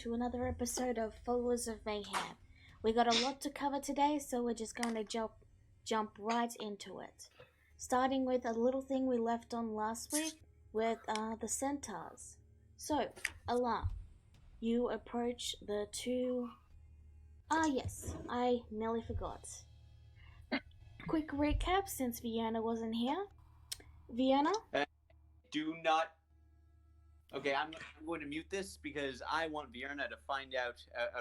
to another episode of Followers of Mayhem. We got a lot to cover today, so we're just going to jump right into it. Starting with a little thing we left on last week with the centaurs. So, Allah, you approach the two... yes, I nearly forgot. Quick recap since Vienna wasn't here. Vienna? Do not... Okay, I'm going to mute this because I want Vienna to find out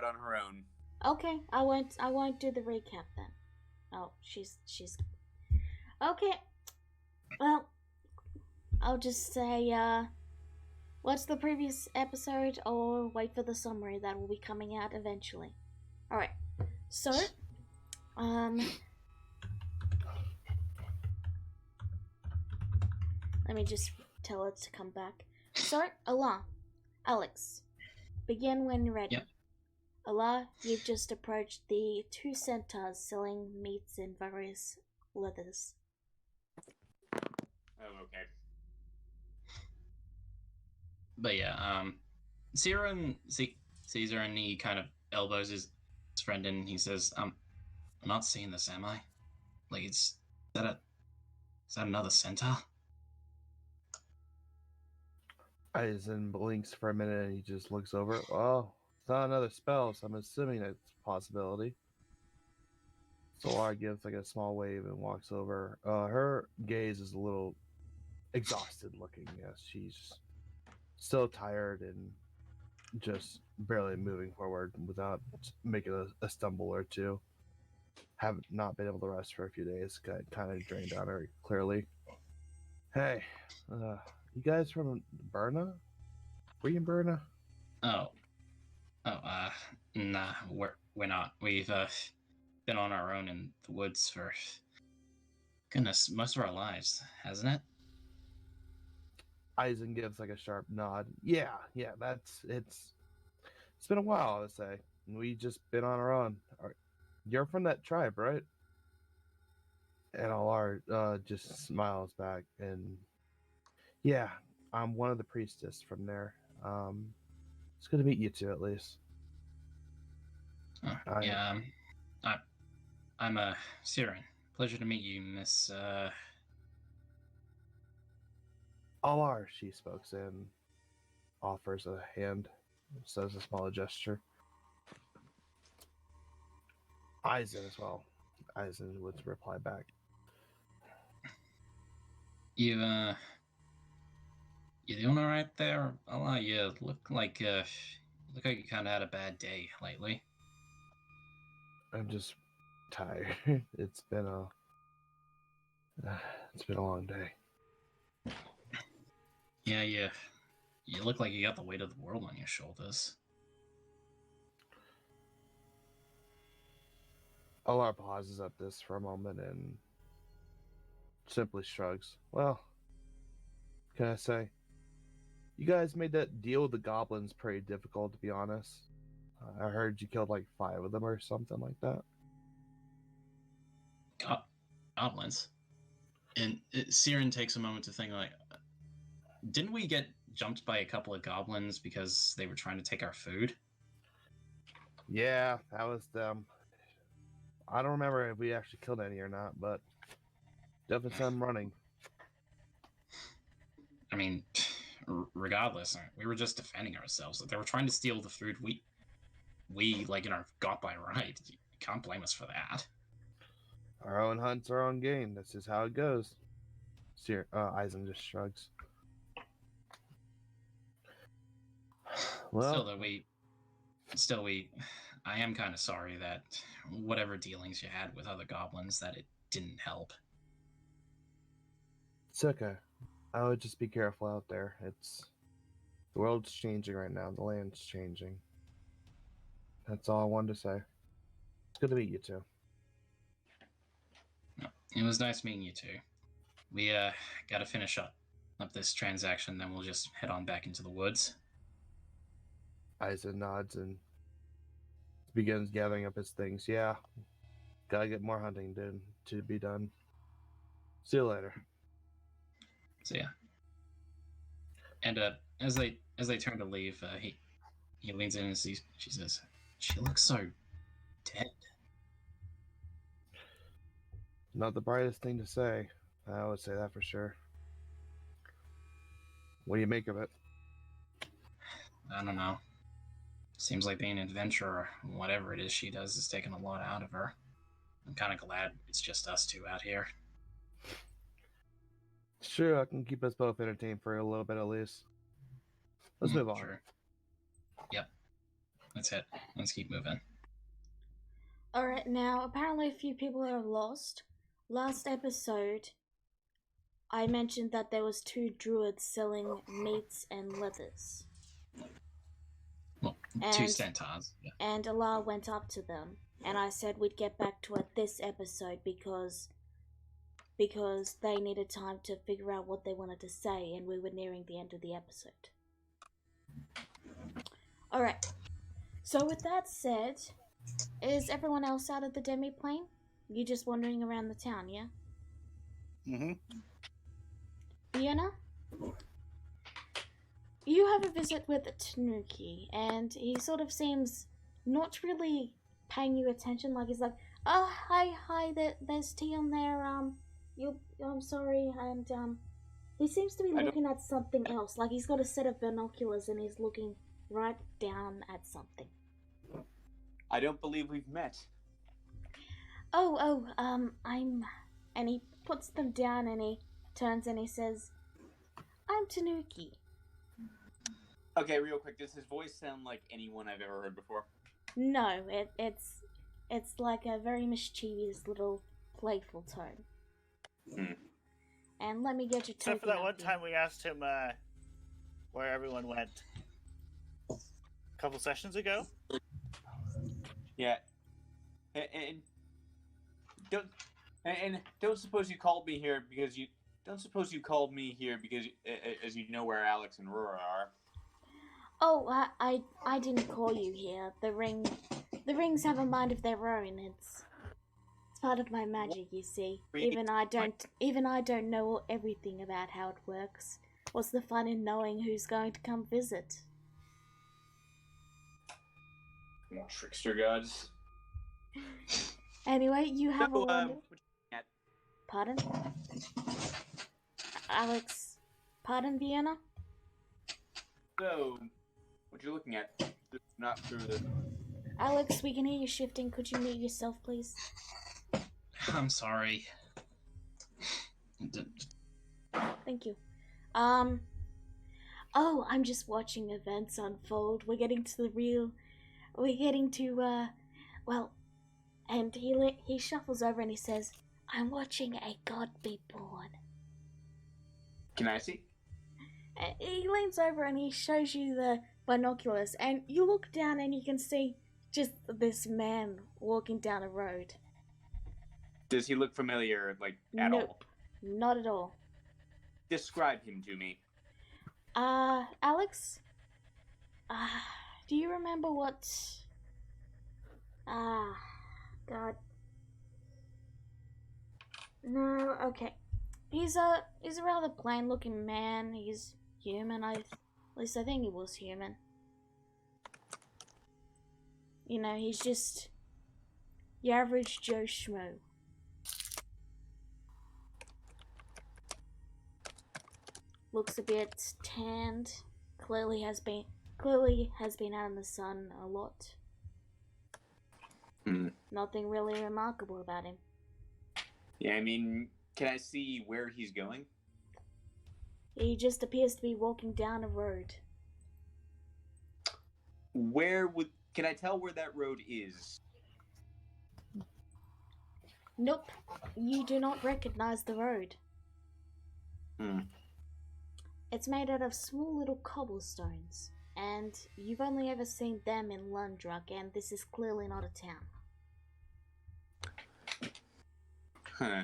on her own. Okay, I won't do the recap then. Oh, she's... Okay. Well, I'll just say, watch the previous episode or wait for the summary that will be coming out eventually. Alright, so, let me just tell it to come back. So, Allah, Alex, begin when you're ready. Yep. Allah, you've just approached the two centaurs selling meats in various leathers. Oh, okay. But yeah, Caesar and he kind of elbows his friend in and he says, I'm not seeing this, am I? Like, is that another centaur? Eisen blinks for a minute and he just looks over. Oh, it's not another spell, so I'm assuming it's a possibility. Solar gives like a small wave and walks over. Her gaze is a little exhausted looking. Yes, she's still tired and just barely moving forward without making a stumble or two. Have not been able to rest for a few days. Kind of drained on her, clearly. Hey, you guys from Berna? Were you in Berna? Nah, we're not. We've been on our own in the woods for goodness, most of our lives, hasn't it? Eisen gives like a sharp nod. Yeah, it's been a while, I would say. We just been on our own. You're from that tribe, right? And Alar just smiles back and yeah, I'm one of the priestess from there. It's good to meet you two, at least. I'm a Siren. Pleasure to meet you, Miss. Alar, she spokes in, offers a hand, says a small gesture. Eisen as well. Eisen would reply back. You doing all right there? Allah, you look like you kind of had a bad day lately. I'm just tired. It's been a long day. Yeah, you look like you got the weight of the world on your shoulders. Alar pauses at this for a moment and simply shrugs. Well, can I say? You guys made that deal with the goblins pretty difficult, to be honest. I heard you killed like 5 of them or something like that. Goblins? And Siren takes a moment to think, like, didn't we get jumped by a couple of goblins because they were trying to take our food? Yeah, that was them. I don't remember if we actually killed any or not, but definitely some running. I mean, regardless, we were just defending ourselves. They were trying to steal the food we like got by right. You can't blame us for that. Our own hunts, our own game. This is how it goes. Eisen just shrugs. Well, I am kind of sorry that whatever dealings you had with other goblins, that it didn't help. It's okay. I would just be careful out there. The world's changing right now. The land's changing. That's all I wanted to say. It's good to meet you two. It was nice meeting you too. We got to finish up this transaction, then we'll just head on back into the woods. Eisen nods and begins gathering up his things. Yeah, gotta get more hunting to be done. See you later. So yeah. And as they turn to leave, he leans in and sees. She says, "She looks so dead." Not the brightest thing to say. I would say that for sure. What do you make of it? I don't know. Seems like being an adventurer, whatever it is she does, is taking a lot out of her. I'm kind of glad it's just us two out here. Sure, I can keep us both entertained for a little bit at least. Let's move on. Sure. Yep. That's it. Let's keep moving. Alright, now apparently a few people are lost. Last episode, I mentioned that there was 2 druids selling meats and leathers. Well, 2 centaurs. Yeah. And Allah went up to them, and I said we'd get back to it this episode because they needed time to figure out what they wanted to say, and we were nearing the end of the episode. Alright, so with that said, is everyone else out of the demi-plane? You just wandering around the town, yeah? Mm-hmm. Fiona? You have a visit with Tanuki, and he sort of seems not really paying you attention. Like he's like, "Oh, hi, there's tea on there. I'm sorry," and he seems to be looking at something else. Like he's got a set of binoculars and he's looking right down at something. I don't believe we've met. And he puts them down and he turns and he says, "I'm Tanuki." Okay, real quick, does his voice sound like anyone I've ever heard before? No, it's like a very mischievous little playful tone. And let me get your token. Except for that one here. time we asked him where everyone went. A couple sessions ago? Yeah. And don't suppose you called me here because you as you know where Alex and Rora are. Oh, I didn't call you here. The rings have a mind of their own. It's part of my magic, you see. Even I don't know everything about how it works. What's the fun in knowing who's going to come visit? Trickster gods. Anyway, you have a wonder. At? Pardon? Alex. Pardon, Vienna? So, what you're looking at? Not through the. Alex, we can hear you shifting. Could you mute yourself, please? I'm sorry. Thank you. Oh, I'm just watching events unfold. We're getting to, well, and he shuffles over and he says, "I'm watching a god be born." Can I see? He leans over and he shows you the binoculars, and you look down and you can see just this man walking down a road. Does he look familiar, at all? Nope, not at all. Describe him to me. Alex? Do you remember what... God. No, okay. He's a rather plain-looking man. He's human, at least I think he was human. You know, he's just your average Joe Schmo. Looks a bit tanned. Clearly has been out in the sun a lot. Nothing really remarkable about him. Yeah, I mean, can I see where he's going? He just appears to be walking down a road. Can I tell where that road is? Nope, you do not recognize the road. It's made out of small little cobblestones, and you've only ever seen them in Lundruk, and this is clearly not a town. Huh.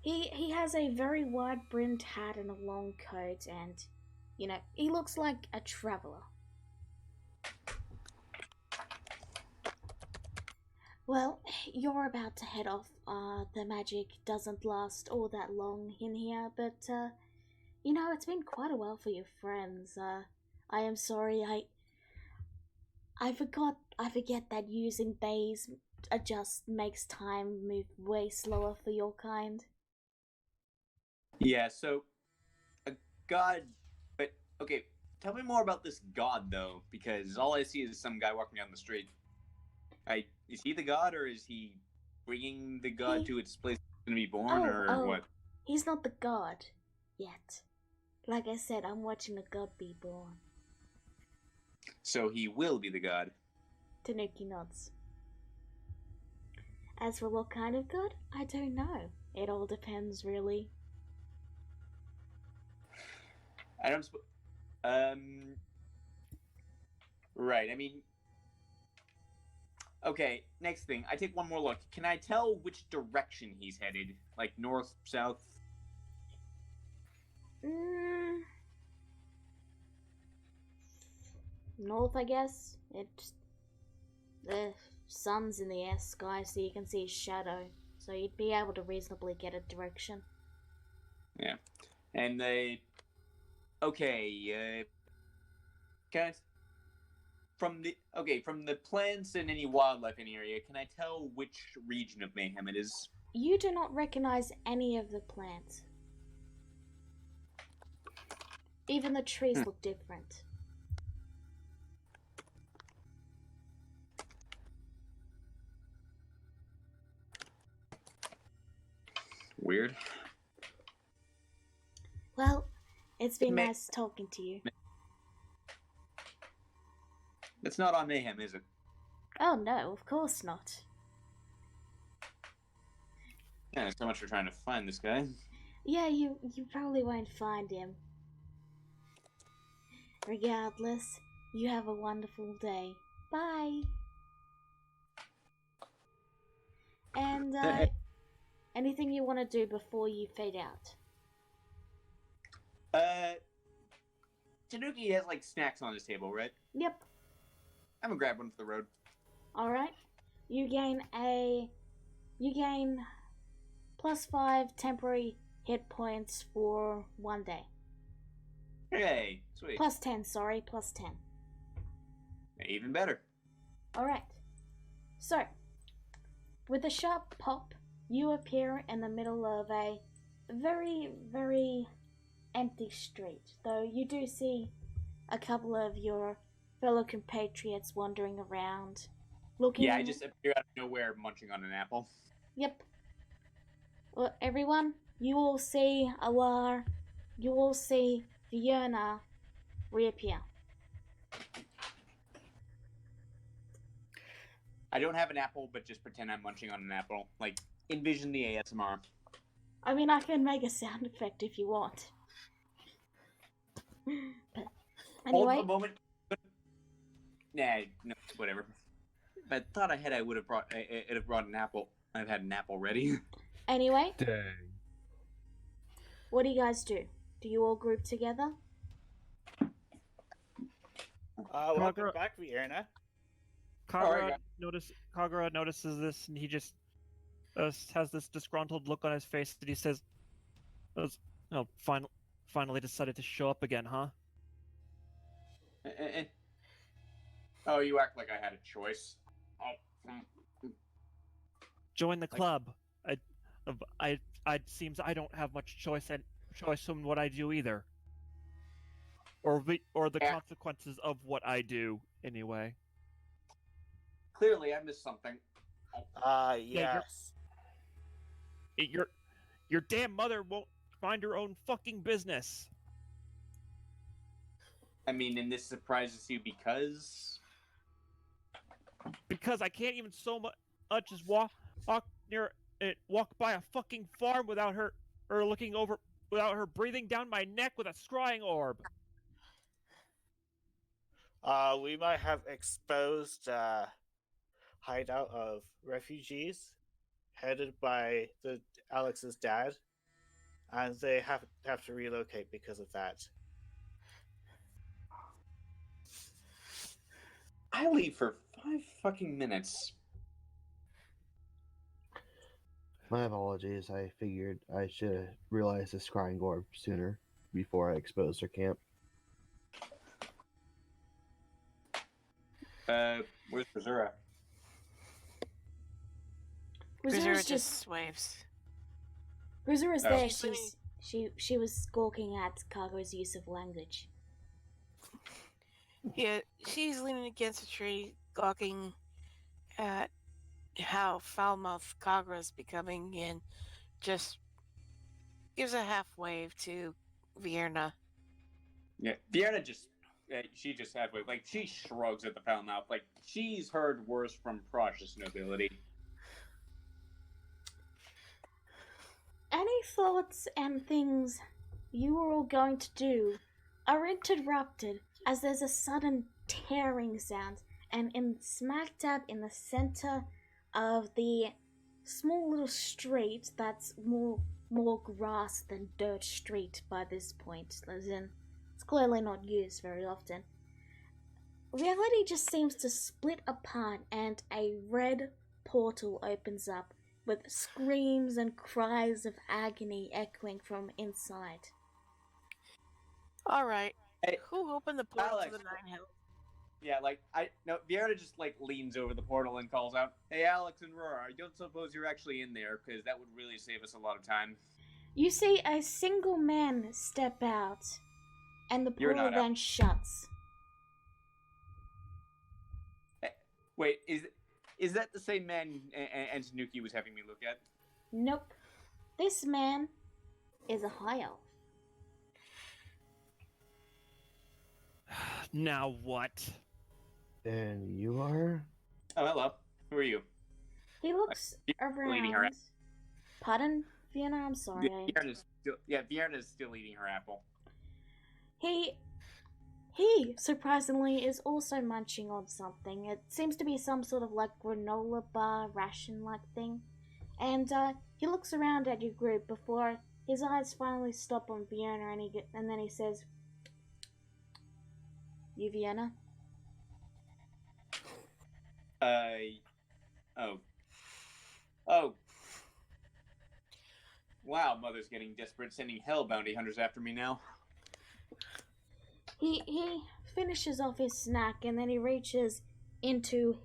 He has a very wide-brimmed hat and a long coat, and, you know, he looks like a traveller. Well, you're about to head off. The magic doesn't last all that long in here, but, you know, it's been quite a while for your friends. I am sorry, I forget that using days makes time move way slower for your kind. Yeah, so a god. But okay, tell me more about this god though, because all I see is some guy walking down the street. Is he the god, or is he bringing the god to its place it's gonna be born, or what? He's not the god yet. Like I said, I'm watching a god be born. So he will be the god. Tanuki nods. As for what kind of god, I don't know. It all depends, really. I don't. Right. I mean. Okay. Next thing, I take one more look. Can I tell which direction he's headed? Like north, south? North, I guess. The sun's in the sky, so you can see his shadow. So you'd be able to reasonably get a direction. Yeah. And okay. Can I, from the plants and any wildlife in the area, can I tell which region of Mayhem it is? You do not recognize any of the plants. Even the trees look different. Weird. Well, it's been nice talking to you. It's not on Mayhem, is it? Oh no, of course not. Yeah, so much for trying to find this guy. Yeah, you probably won't find him. Regardless, you have a wonderful day. Bye. And anything you want to do before you fade out? Tanuki has like snacks on his table, right? Yep. I'm gonna grab one for the road. Alright. You gain +5 temporary hit points for 1 day. Hey, sweet. +10, sorry, +10. Even better. Alright. So, with a sharp pop, you appear in the middle of a very, very empty street, though you do see a couple of your fellow compatriots wandering around, looking... Yeah, I just appear out of nowhere munching on an apple. Yep. Well, everyone, you will see Alar, you will see Fiona reappear. I don't have an apple, but just pretend I'm munching on an apple. Like, envision the ASMR. I mean, I can make a sound effect if you want. But anyway... Hold a moment. Nah, no, whatever. If I thought I would have brought an apple. I've had an apple ready. Anyway. Dang. What do you guys do? Do you all group together? Welcome back, Vienna. Kagura notices this, and he just has this disgruntled look on his face, and he says, "Oh, finally decided to show up again, huh?" Oh, you act like I had a choice. Oh. Join the club. I seems I don't have much choice in what I do either, or the consequences of what I do anyway. Clearly, I missed something. Yes. Your damn mother won't mind her own fucking business. I mean, and this surprises you because I can't even so much as walk by a fucking farm without her breathing down my neck with a scrying orb. We might have exposed hideout of refugees headed by Alex's dad, and they have to relocate because of that. I leave for 5 fucking minutes. My apologies. I figured I should have realized the scrying orb sooner before I exposed their camp. Where's Berserra? Rizura's just waves. Rizura's Oh. there. She's She was squawking at Kago's use of language. Yeah, she's leaning against a tree, gawking at how foul-mouthed Kagra's becoming, and just gives a half wave to Vierna. Yeah, Vierna just she just halfway like she shrugs at the foul mouth. Like she's heard worse from Prussia's nobility. Any thoughts and things you are all going to do are interrupted as there's a sudden tearing sound, and in smack dab in the center of the small little street that's more grass than dirt street by this point, as in it's clearly not used very often. Reality just seems to split apart and a red portal opens up with screams and cries of agony echoing from inside. All right. Hey, Who opened the portal Alex. to the Nine Hills? Yeah, like Vierna just like leans over the portal and calls out, "Hey, Alex and Roar, I don't suppose you're actually in there, because that would really save us a lot of time." You see a single man step out, and the You're portal not out. then shuts. Wait, is that the same man Tanuki was having me look at? Nope. This man is a high elf. Now what? And you are? Oh, hello. Who are you? He looks leading her around. Pardon, Vienna? I'm sorry. Vierna's still eating her apple. He surprisingly is also munching on something. It seems to be some sort of like granola bar ration like thing. And he looks around at your group before his eyes finally stop on Vienna, and then he says, "You Vienna?" Oh. Wow, Mother's getting desperate, sending hell bounty hunters after me now. He finishes off his snack, and then he reaches into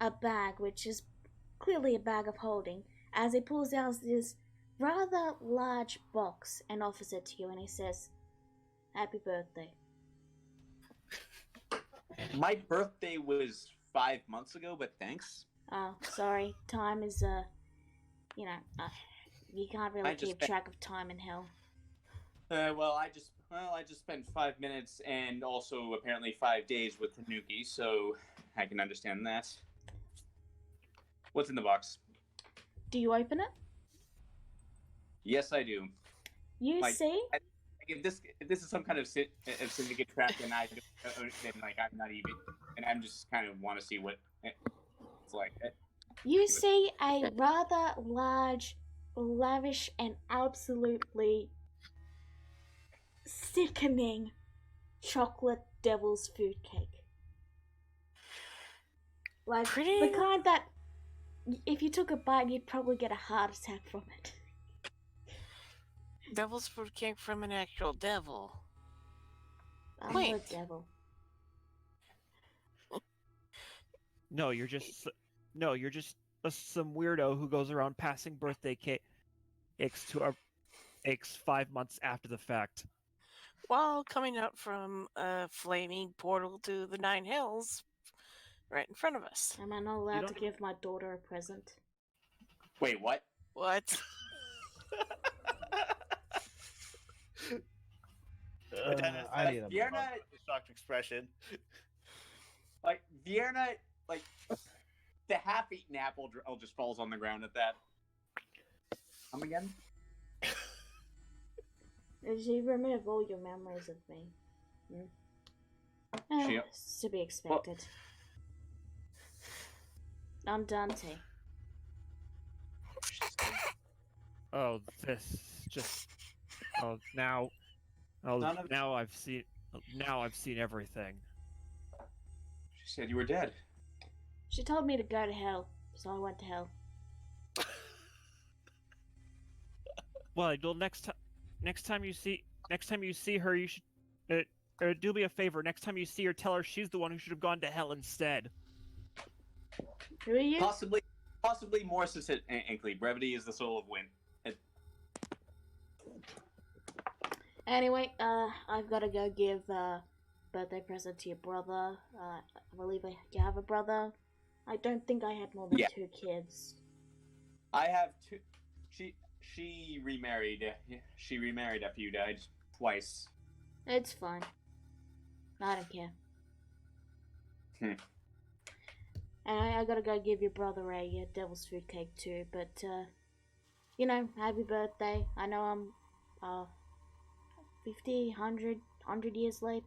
a bag, which is clearly a bag of holding, as he pulls out this rather large box and offers it to you, and he says, "Happy birthday." My birthday was 5 months ago, but thanks. Oh, sorry. Time is, you can't really keep track of time in hell. I just spent 5 minutes and also apparently 5 days with Tanuki, so I can understand that. What's in the box? Do you open it? Yes, I do. You see? If this is some kind of syndicate trap, then I'm not even, and I'm just kind of want to see what it's like. You see a rather large, lavish, and absolutely sickening chocolate devil's food cake. Like Pretty- the kind that if you took a bite, you'd probably get a heart attack from it. Devil's food came from an actual devil. I'm Wait. the devil. No, you're just some weirdo who goes around passing birthday cakes to our cakes 5 months after the fact. While coming out from a flaming portal to the Nine Hills right in front of us. Am I not allowed to don't- give my daughter a present? Wait, what? What? I need a Vierna, Shocked expression. like Vierna, like the half-eaten apple just falls on the ground at that. Come again? Did you remove all your memories of me? It's to be expected. I'm Dante. Oh, this just. Oh, now. Oh, None of- now I've seen. Now I've seen everything. She said you were dead. She told me to go to hell, so I went to hell. Well, next time you see her, you should do me a favor. Next time you see her, tell her she's the one who should have gone to hell instead. Who are you? Possibly more succinctly, brevity is the soul of win. Anyway, I've got to go give birthday present to your brother. I believe you have a brother. I don't think I had more than 2 kids. I have 2. She remarried. She remarried after you died twice. It's fine. I don't care. And I gotta go give your brother a devil's food cake too. But happy birthday. I know I'm 50, 100 years late.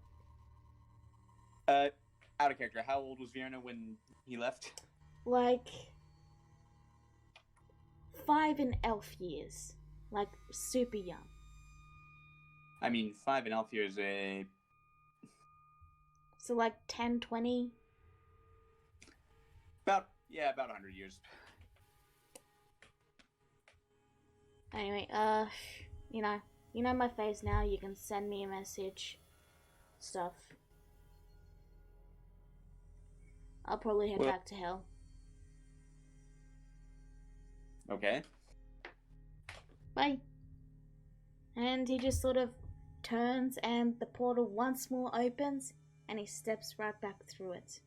Out of character. How old was Vienna when he left? Like 5 in elf years. Like super young. I mean, 5 in elf years. So like 10, 20. About 100 years. Anyway, you know my face now. You can send me a message. Stuff. I'll probably head back to hell. Okay. Bye. And he just sort of turns and the portal once more opens and he steps right back through it.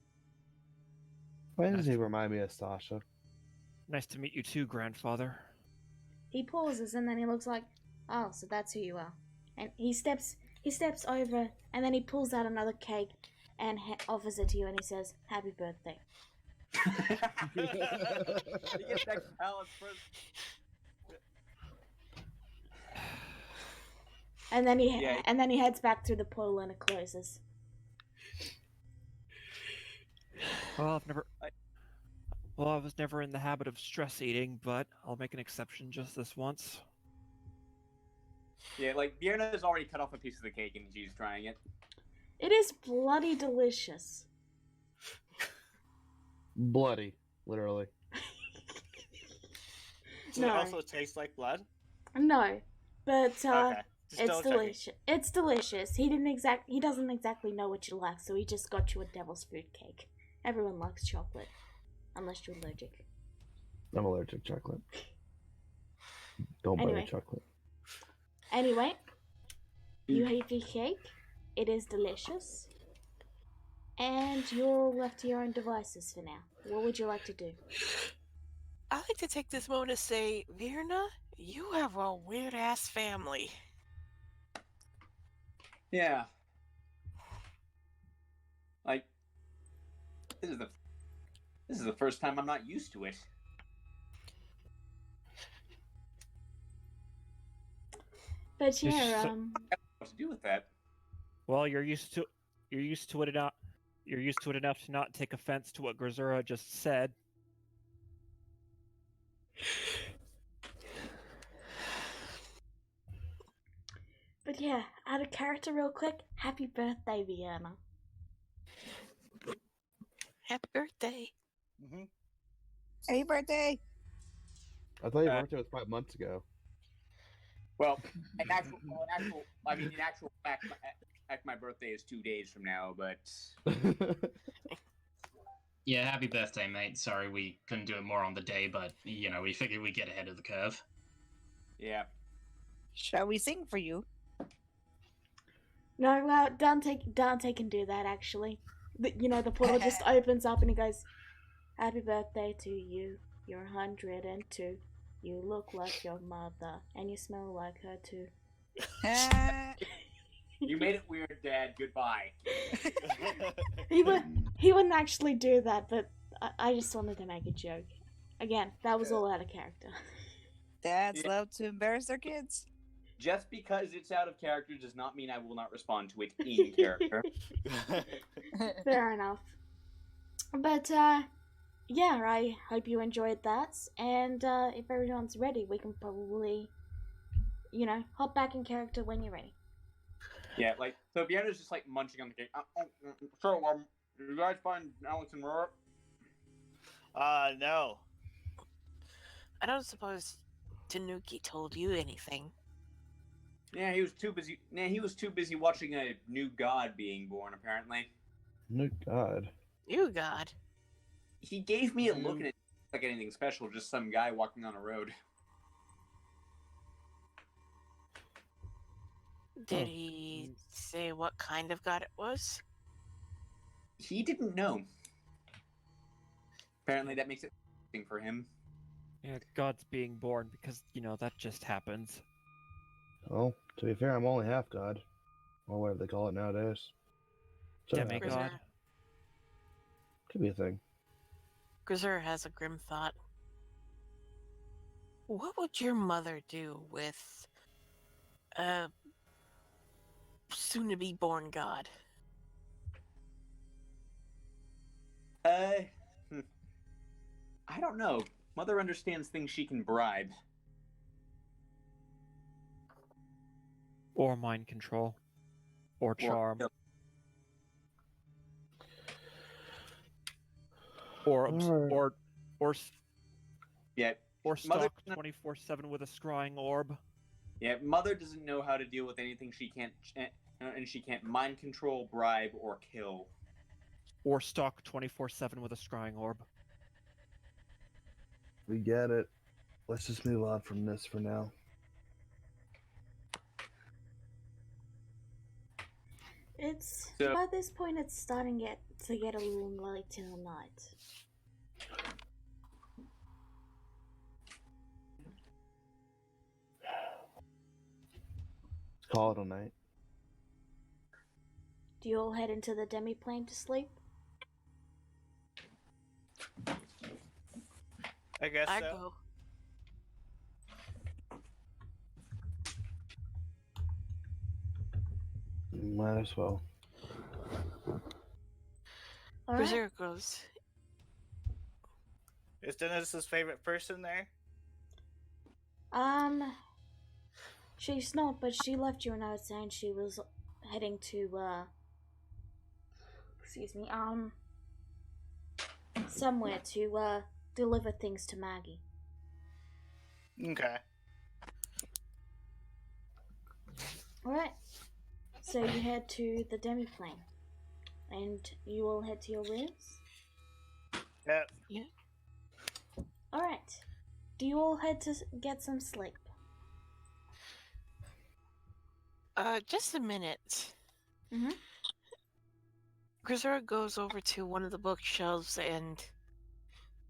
Why does he remind me of Sasha? Nice to meet you too, grandfather. He pauses and then he looks like, oh, so that's who you are. And he steps over and then he pulls out another cake and offers it to you and he says, happy birthday. He gets that palace first. And then he heads back through the portal and it closes. Well, I was never in the habit of stress eating, but I'll make an exception just this once. Yeah, like Bjorn has already cut off a piece of the cake and she's trying it. It is bloody delicious. Bloody, literally. Does it also taste like blood? No, but Okay. it's delicious. It's delicious. He doesn't exactly know what you like, so he just got you a devil's food cake. Everyone likes chocolate, unless you're allergic. I'm allergic to chocolate. Don't buy me chocolate. Anyway, you have your cake. It is delicious. And you're all left to your own devices for now. What would you like to do? I'd like to take this moment to say, Virna, you have a weird-ass family. Yeah. Like, this is the first time I'm not used to it. But yeah, What to do with that? Well, you're used to it enough. You're used to it enough to not take offense to what Grazura just said. But yeah, out of character real quick, happy birthday, Vienna. Happy birthday. Mm-hmm. Happy birthday! I thought your birthday was 5 months ago. Well, in actual fact, my birthday is 2 days from now, but... Yeah, happy birthday, mate. Sorry we couldn't do it more on the day, but, we figured we'd get ahead of the curve. Yeah. Shall we sing for you? No, well, Dante can do that, actually. The portal just opens up and he goes, happy birthday to you. You're 102. You look like your mother, and you smell like her, too. You made it weird, Dad. Goodbye. He wouldn't actually do that, but I just wanted to make a joke. Again, that was all out of character. Dads love to embarrass their kids. Just because it's out of character does not mean I will not respond to it in character. Fair enough. But, yeah, I hope you enjoyed that, and if everyone's ready, we can probably, hop back in character when you're ready. Yeah, so Vienna's just, munching on the cake. So, did you guys find Alex and Roar? No. I don't suppose Tanuki told you anything. Yeah, he was too busy. He was too busy watching a new god being born, apparently. No god. You God. He gave me a look and it didn't look like anything special, just some guy walking on a road. Did he say what kind of god it was? He didn't know. Apparently that makes it interesting for him. Yeah, God's being born because, that just happens. Well, to be fair, I'm only half god. Or whatever they call it nowadays. So, Demigod. could be a thing. Grisser has a grim thought. What would your mother do with a soon-to-be born god? I don't know. Mother understands things she can bribe. Or mind control. Or charm. Or Yeah. Or Mother stalk 24/7 with a scrying orb. Yeah, Mother doesn't know how to deal with anything she can't, and she can't mind control, bribe, or kill. Or stalk 24/7 with a scrying orb. We get it. Let's just move on from this for now. It's So- by this point it's starting to get a little late in the night. Let's call it a night. Do you all head into the demi-plane to sleep? I guess I so. go. Might as well. Alright. Grisser goes. Is Dennis's favorite person there? She's not, but she left you a note saying she was heading to, somewhere to, deliver things to Maggie. Okay. Alright. So you head to the demi-plane. And you all head to your rooms? Yep. Yeah. Alright. Do you all head to get some sleep? Just a minute. Mm-hmm. Grisser goes over to one of the bookshelves and...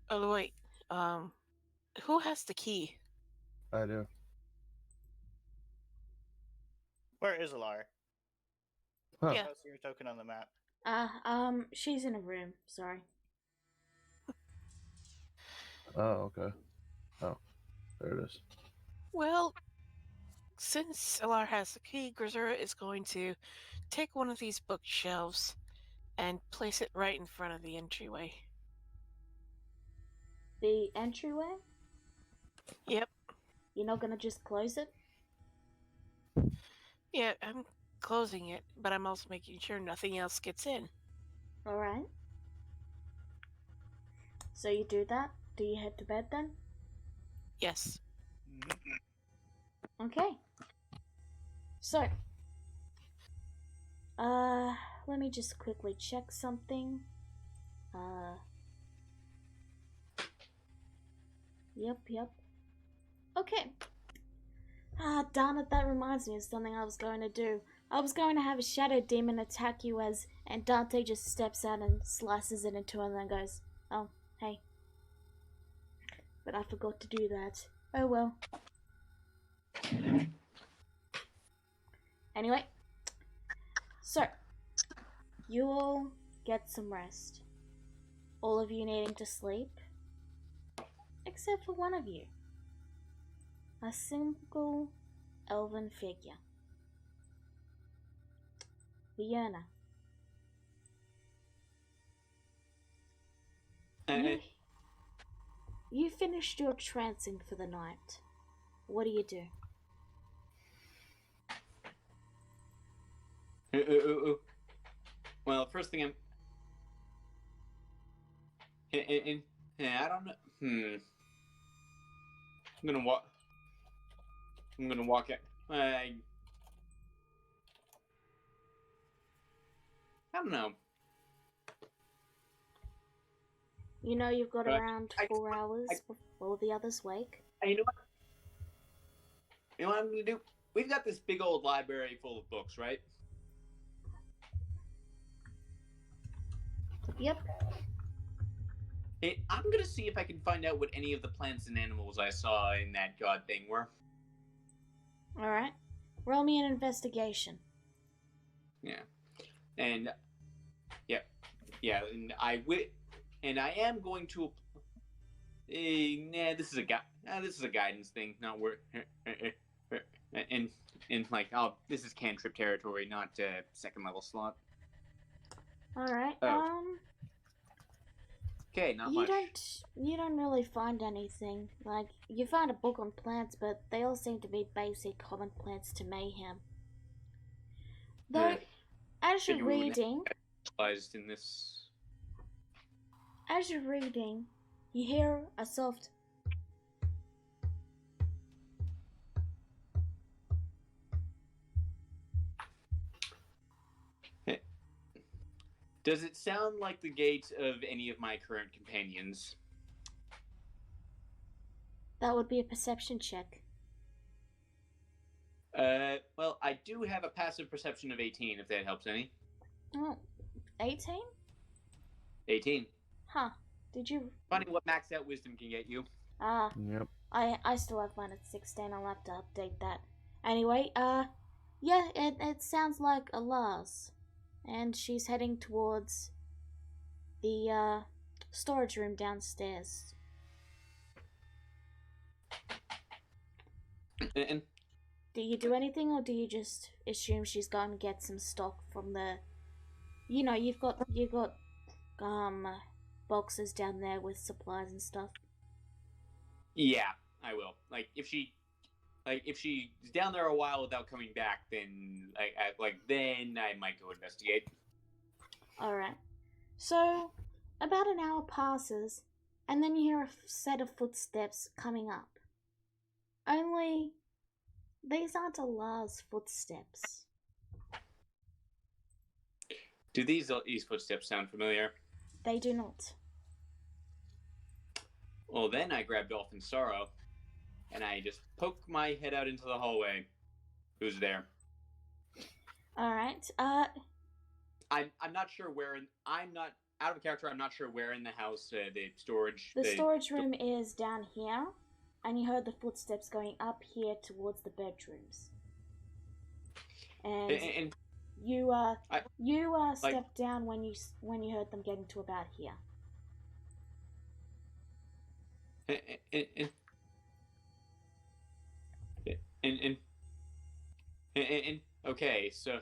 Oh, wait. Who has the key? I do. Where is Alar? Huh. Yeah. I don't see your token on the map. She's in a room, sorry. Oh, okay. Oh, there it is. Well, since Alar has the key, Grisser is going to take one of these bookshelves and place it right in front of the entryway. The entryway? Yep. You're not gonna just close it? Yeah, I'm closing it, but I'm also making sure nothing else gets in. Alright. So you do that? Do you head to bed then? Yes. Okay. So, let me just quickly check something. Yep. Okay. Darn it, that reminds me of something I was going to do. I was going to have a shadow demon attack you and Dante just steps out and slices it into and then goes, oh, hey. But I forgot to do that. Oh well. Anyway, so you all get some rest. All of you needing to sleep, except for one of you. A single elven figure. Vienna. You finished your trancing for the night. What do you do? Well, first thing I don't know. I'm gonna walk it. I don't know. You know you've got But around I- 4 hours before the others wake. And you know what? You know what I'm gonna do? We've got this big old library full of books, right? Yep. Hey, I'm gonna see if I can find out what any of the plants and animals I saw in that god thing were. Alright. Roll me an investigation. Yeah, and and I am going to. This is a guidance thing, not where. And like, oh, this is cantrip territory, not second level slot. Alright. Oh. Okay, not much. You don't really find anything. Like, you find a book on plants, but they all seem to be basic common plants to Mayhem. Though, as you're reading, In this. you hear a soft Does it sound like the gate of any of my current companions? that would be a perception check. Well, I do have a passive perception of 18, if that helps any. Oh, 18? 18. Huh. Did you? Funny what maxed out wisdom can get you. Ah. Yep. I still have mine at 16. I'll have to update that. Anyway, yeah, it sounds like a Lars. And she's heading towards the, storage room downstairs. And Do you do anything, or do you just assume she's going to get some stock from the... You know, you've got boxes down there with supplies and stuff. yeah, I will. If she's down there a while without coming back, then then I might go investigate. Alright. So, about an hour passes, and then you hear a set of footsteps coming up. Only, these aren't Allah's footsteps. Do these footsteps sound familiar? They do not. Well, then I grab Dolphin Sorrow, and I just poke my head out into the hallway. Who's there? Alright, I'm not sure where. I'm not out of character. I'm not sure where in the house the storage. the storage room is down here, and you heard the footsteps going up here towards the bedrooms. And you stepped down when you heard them getting to about here. Okay, so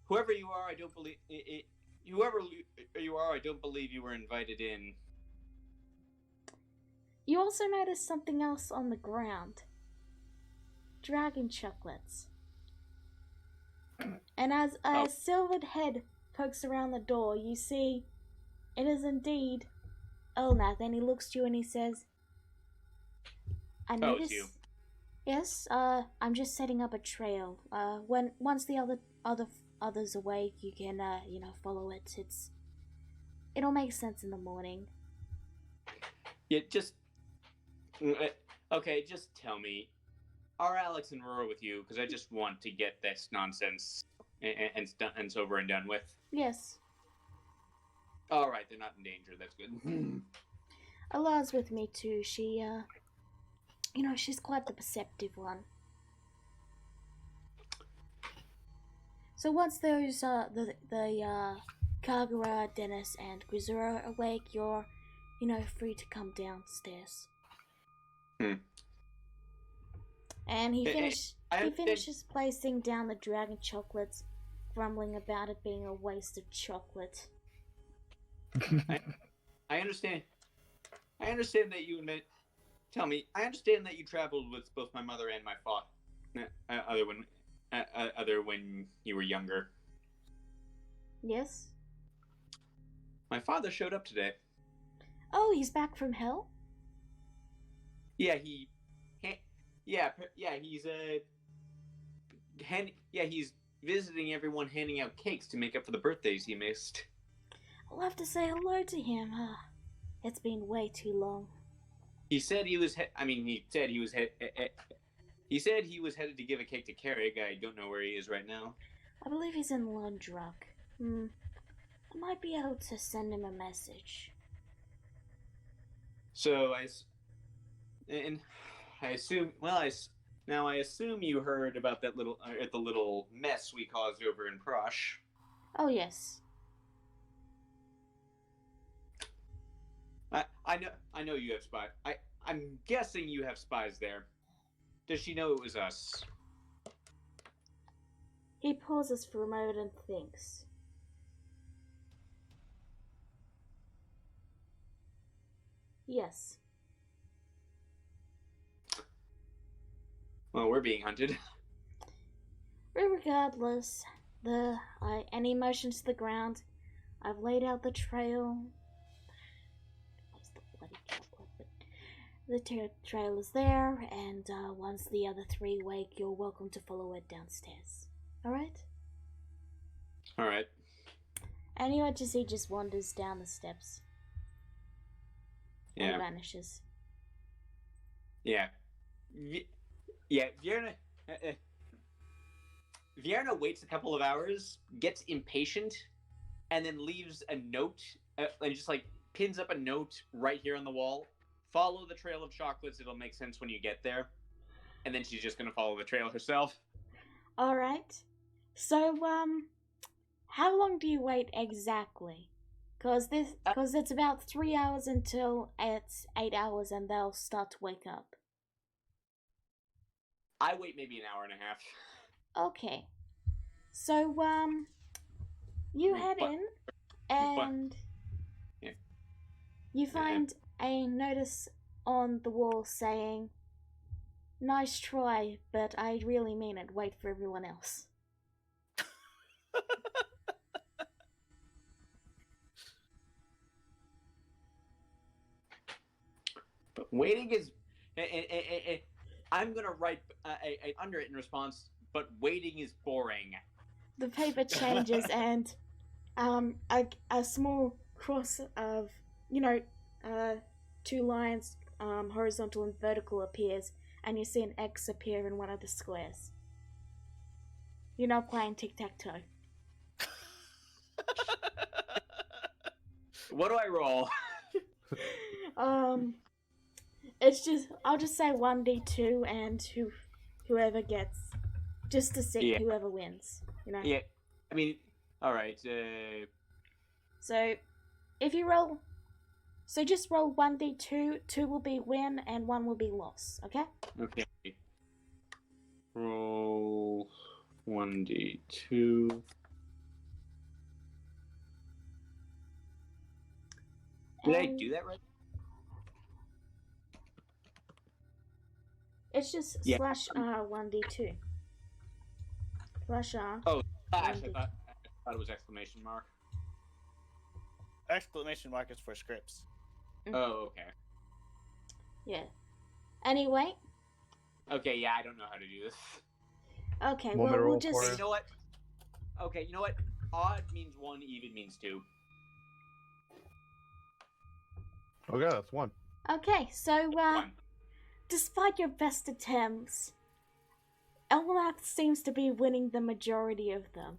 whoever you are, I don't believe whoever you are, I don't believe you were invited in. You also notice something else on the ground. Dragon chocolates. And as a silvered head pokes around the door, you see it is indeed Elnath. Then he looks to you and he says, I notice. It's you. Yes, I'm just setting up a trail. Once the others awake, you can follow it. It'll make sense in the morning. Yeah, okay, just tell me, are Alex and Rora with you? Because I just want to get this nonsense and over and done with. Yes. All right, they're not in danger. That's good. Allah's with me too. She, she's quite the perceptive one. So once those, the Kagura, Dennis, and Grizura awake, you're, free to come downstairs. And he finishes placing down the dragon chocolates, grumbling about it being a waste of chocolate. I understand. I understand that you admit. Tell me, I understand that you traveled with both my mother and my father, other when you were younger. Yes. My father showed up today. Oh, he's back from hell? Yeah, he's he's visiting everyone, handing out cakes to make up for the birthdays he missed. I'll have to say hello to him. It's been way too long. He said he was. He said he was. He said he was headed to give a cake to Carrick. I don't know where he is right now. I believe he's in Lundruck. I might be able to send him a message. So I assume. Well, I assume you heard about that the little mess we caused over in Prosh. Oh yes. I know you have spies. I'm guessing you have spies there. Does she know it was us? He pauses for a moment and thinks. Yes. Well, we're being hunted. Regardless, any motion to the ground, I've laid out the trail. What's the bloody chocolate? The trail is there, and once the other three wake, you're welcome to follow it downstairs. Alright? Alright. And you just wanders down the steps. Yeah. And vanishes. Yeah. Yeah, Vierna waits a couple of hours, gets impatient, and then leaves a note, and just pins up a note right here on the wall. Follow the trail of chocolates, it'll make sense when you get there. And then she's just gonna follow the trail herself. Alright. So, how long do you wait exactly? Cause it's about 3 hours until it's 8 hours and they'll start to wake up. I wait maybe an hour and a half. Okay. So, you head in, and yeah. you find a notice on the wall saying, "Nice try, but I really mean it. Wait for everyone else." But waiting is... I'm gonna write under it in response, but waiting is boring. The paper changes and a small cross of, 2 lines, horizontal and vertical, appears, and you see an X appear in one of the squares. You're not playing tic-tac-toe. What do I roll? It's just, I'll just say 1d2 and whoever gets, just to see whoever wins, Yeah, I mean, alright, So, if you roll, just roll 1d2, 2 will be win and 1 will be loss, okay? Okay. Roll 1d2. Did I do that right? It's just slash R 1d2. Slash R. Oh, slash. I thought it was exclamation mark. Exclamation mark is for scripts. Oh, okay. Yeah. Anyway. Okay, yeah, I don't know how to do this. Okay, well, we'll just... You know what? Okay, you know what? Odd means 1, even means 2. Okay, that's 1. Okay, so, 1. Despite your best attempts, Elnath seems to be winning the majority of them.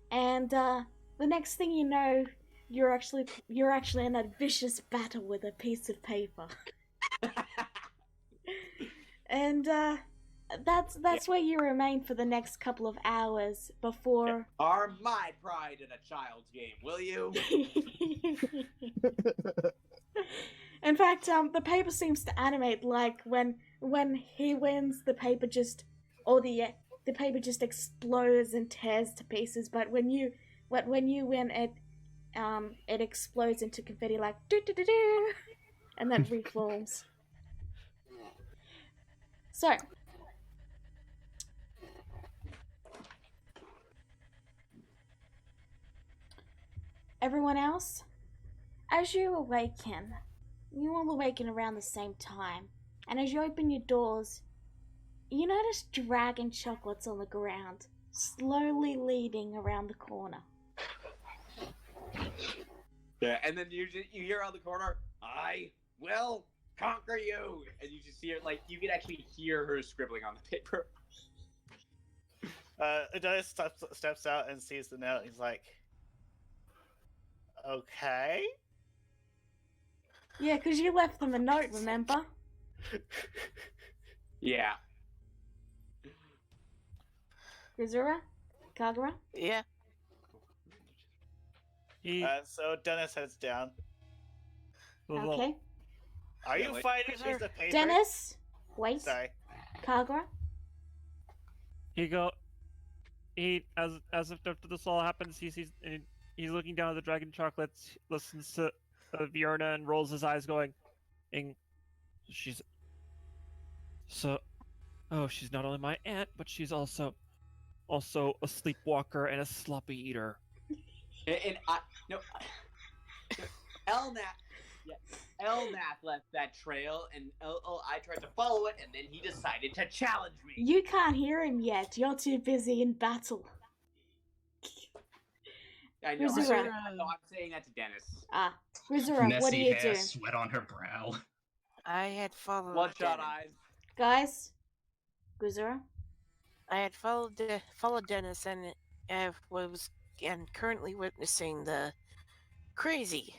And, the next thing you know, you're actually in a vicious battle with a piece of paper. And, that's where you remain for the next couple of hours before... Are my pride in a child's game, will you? In fact, the paper seems to animate, like when he wins, the paper just explodes and tears to pieces. But when you win, it explodes into confetti, like do do do do, and then reforms. So, everyone else, as you awaken. You all awaken around the same time, and as you open your doors, you notice dragon chocolates on the ground, slowly leading around the corner. Yeah, and then you hear out the corner, "I will conquer you," and you just hear you can actually hear her scribbling on the paper. Adonis steps out and sees the note. He's like, "Okay." Yeah, because you left them a note, remember? Yeah. Rizura? Kagura? Yeah. So Dennis heads down. Okay. Are Yeah, you wait. fighting a piece of paper? Dennis? Wait. Sorry. Kagura? As if after this all happens, he's looking down at the dragon chocolates, listens to Vierna, and rolls his eyes, going, "She's she's not only my aunt, but she's also a sleepwalker and a sloppy eater." And Elnath left that trail, and I tried to follow it, and then he decided to challenge me. You can't hear him yet. You're too busy in battle. I know. Rizura. I'm saying that to Dennis. Rizura, what do Nessie you hair, do? sweat on her brow. I had followed. Bloodshot Dennis. eyes. Guys? Rizura? I had followed Dennis and was currently witnessing the crazy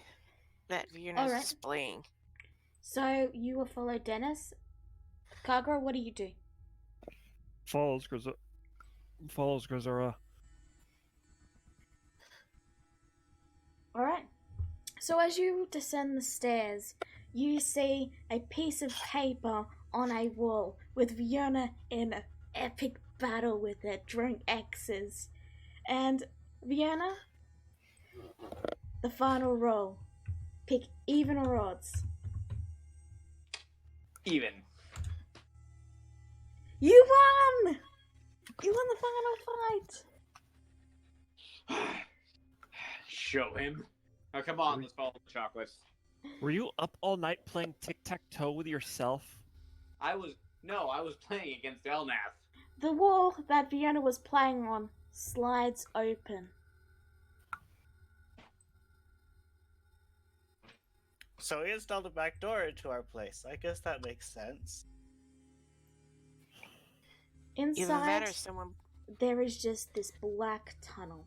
that Vierna's Alright. displaying. So, you will follow Dennis? Kagura, what do you do? Follows Grisura. Alright. So as you descend the stairs, you see a piece of paper on a wall with Vierna in an epic battle with it, drawing X's. And Vierna, the final roll. Pick even or odds. Even. You won! You won the final fight! Show him. Oh, come on, let's follow the chocolates. Were you up all night playing tic-tac-toe with yourself? I was playing against Elnath. The wall that Vierna was playing on slides open. So he installed a back door into our place. I guess that makes sense. Either that Inside, or someone. there is just this black tunnel.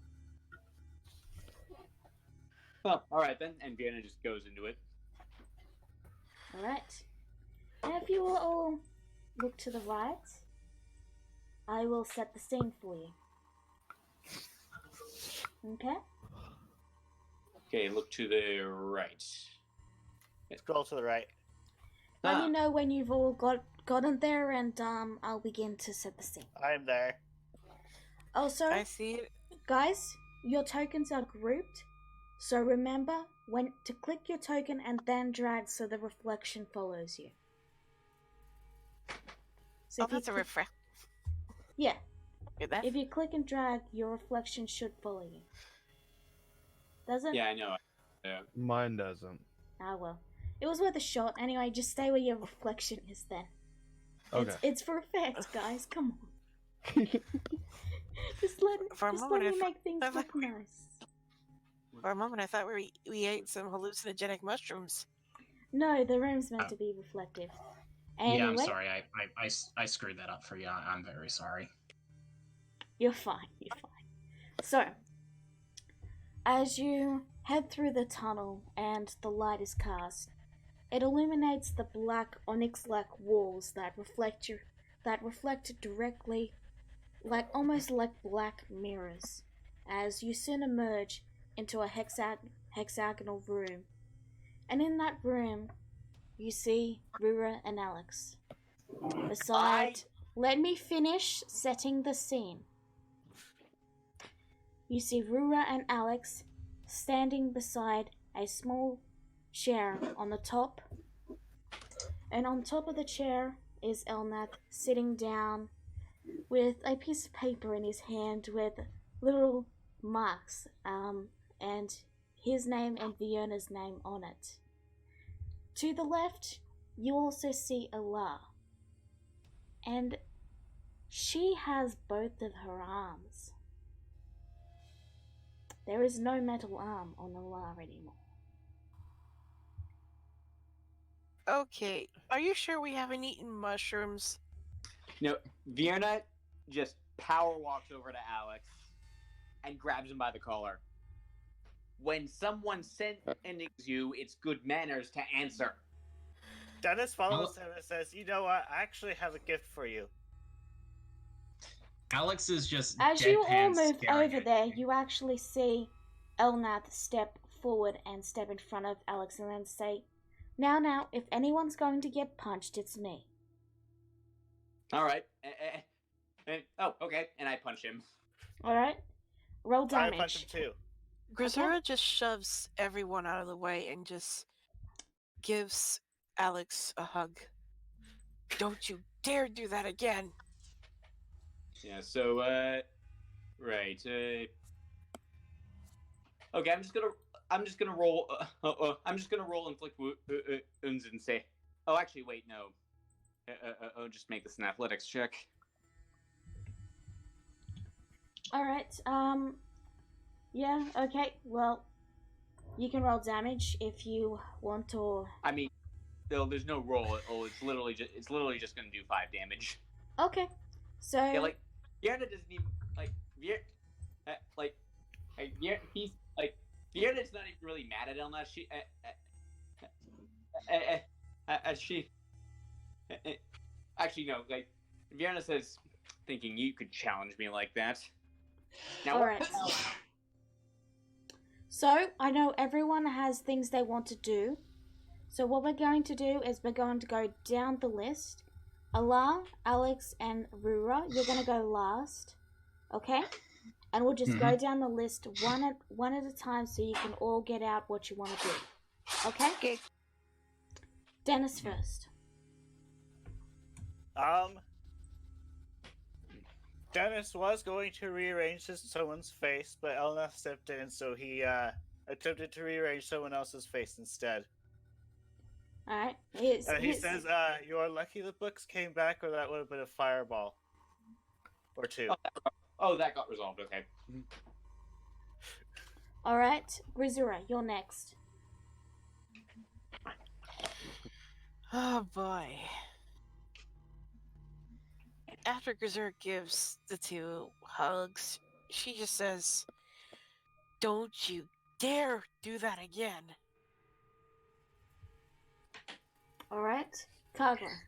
Well, alright then, and Vienna just goes into it. Alright. Now if you will all look to the right, I will set the scene for you. Okay? Okay, look to the right. Scroll to the right. Let me know when you've all gotten there, and I'll begin to set the scene. I'm there. Also, I see it. guys, your tokens are grouped, so remember when to click your token and then drag so the reflection follows you. So Oh, if you that's a click- refresh. Yeah, Get that? if you click and drag, your reflection should follow you. Does it? Yeah, I know. Yeah. Mine doesn't. Ah, well. It was worth a shot. Anyway, just stay where your reflection is then. Okay. It's for effect, guys. Come on. just let For a me moment, make things I look thought- nice. For a moment, I thought we ate some hallucinogenic mushrooms. No, the room's meant to be reflective. Anyway, Yeah, I'm sorry. I screwed that up for you. I'm very sorry. You're fine. You're fine. So, as you head through the tunnel and the light is cast, it illuminates the black onyx-like walls that reflect directly, almost like black mirrors, as you soon emerge into a hexagonal room. And in that room, you see Rura and Alex. Let me finish setting the scene. You see Rura and Alex standing beside a small chair on the top. And on top of the chair is Elnath sitting down with a piece of paper in his hand with little marks, and his name and Vierna's name on it. To the left, you also see Ala. And she has both of her arms. There is no metal arm on Ala anymore. Okay, are you sure we haven't eaten mushrooms? No, Vienna just power walks over to Alex and grabs him by the collar. When someone sends you, it's good manners to answer. Dennis follows him and says, "You know what? I actually have a gift for you." Alex is just As you all deadpan move staring over at there, you. you actually see Elnath step forward and step in front of Alex and then say, Now, if anyone's going to get punched, it's me. All right. Oh, okay. And I punch him. Alright? Roll I damage. punch him too. Grisura just shoves everyone out of the way and just gives Alex a hug. Don't you dare do that again. Yeah. So, right. Okay. I'm just gonna roll. I'm just gonna roll inflict wounds and say. Oh, actually, wait. No. Just make this an athletics check. Alright, yeah, okay, well, you can roll damage if you want, or... I mean, there's no roll. It's literally just gonna do 5 damage. Okay, so... Yeah, like Vienna doesn't even he's like Vienna's not even really mad at Elna. She actually no. Like Vienna says, thinking you could challenge me like that. Now, Alright. So, I know everyone has things they want to do. So what we're going to do is we're going to go down the list. Allah, Alex, and Rura, you're going to go last. Okay? And we'll just go down the list one at a time so you can all get out what you want to do. Okay? Okay. Dennis first. Dennis was going to rearrange someone's face, but Elna stepped in, so he attempted to rearrange someone else's face instead. Alright. He says, "You're lucky the books came back, or that would have been a fireball or two." Oh, that got resolved. Okay. Alright, Grisura, you're next. Oh boy. After Grisura gives the two hugs, she just says, "Don't you dare do that again." Alright, Kagura.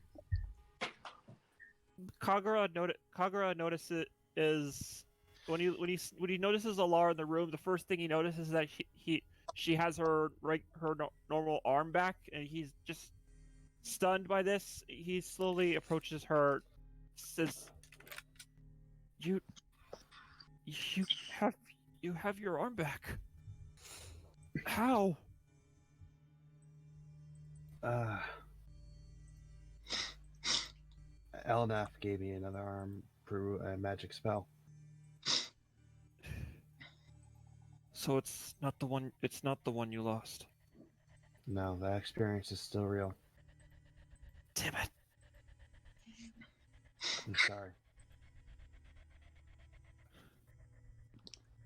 Kagura notices when he notices Alara in the room. The first thing he notices is that she has her normal arm back, and he's just stunned by this. He slowly approaches her, says, "You have your arm back. How?" Elnath gave me another arm through a magic spell. So it's not the one you lost. No, that experience is still real. Damn it. I'm sorry.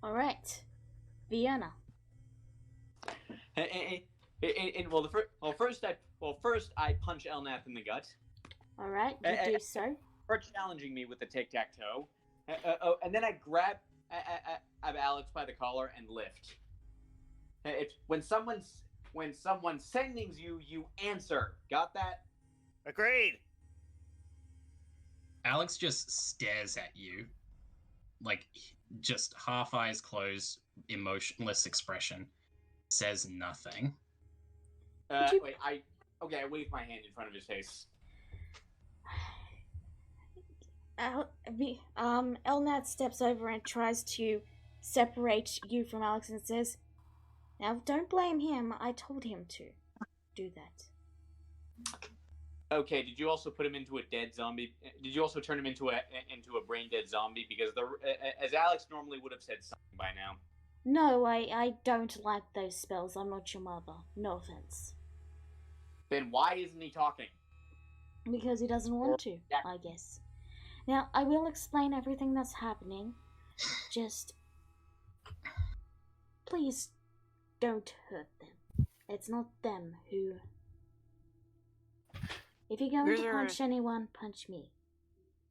Alright. Vienna. First I punch Elnath in the gut. Alright, you do so. For challenging me with the tic-tac-toe. And then I grab Alex by the collar and lift. When someone's sending you, you answer. Got that? Agreed. Alex just stares at you, like just half eyes closed, emotionless expression. Says nothing. I wave my hand in front of his face. Elnath steps over and tries to separate you from Alex and says, "Now, don't blame him. I told him to do that." Okay, did you also put him into a dead zombie? Did you also turn him into a brain dead zombie? Because as Alex normally would have said something by now. No, I don't like those spells. I'm not your mother. No offense. Then why isn't he talking? Because he doesn't want to, I guess. Now, I will explain everything that's happening. Just... please don't hurt them. It's not them who If you're going to Grisura- punch anyone, punch me.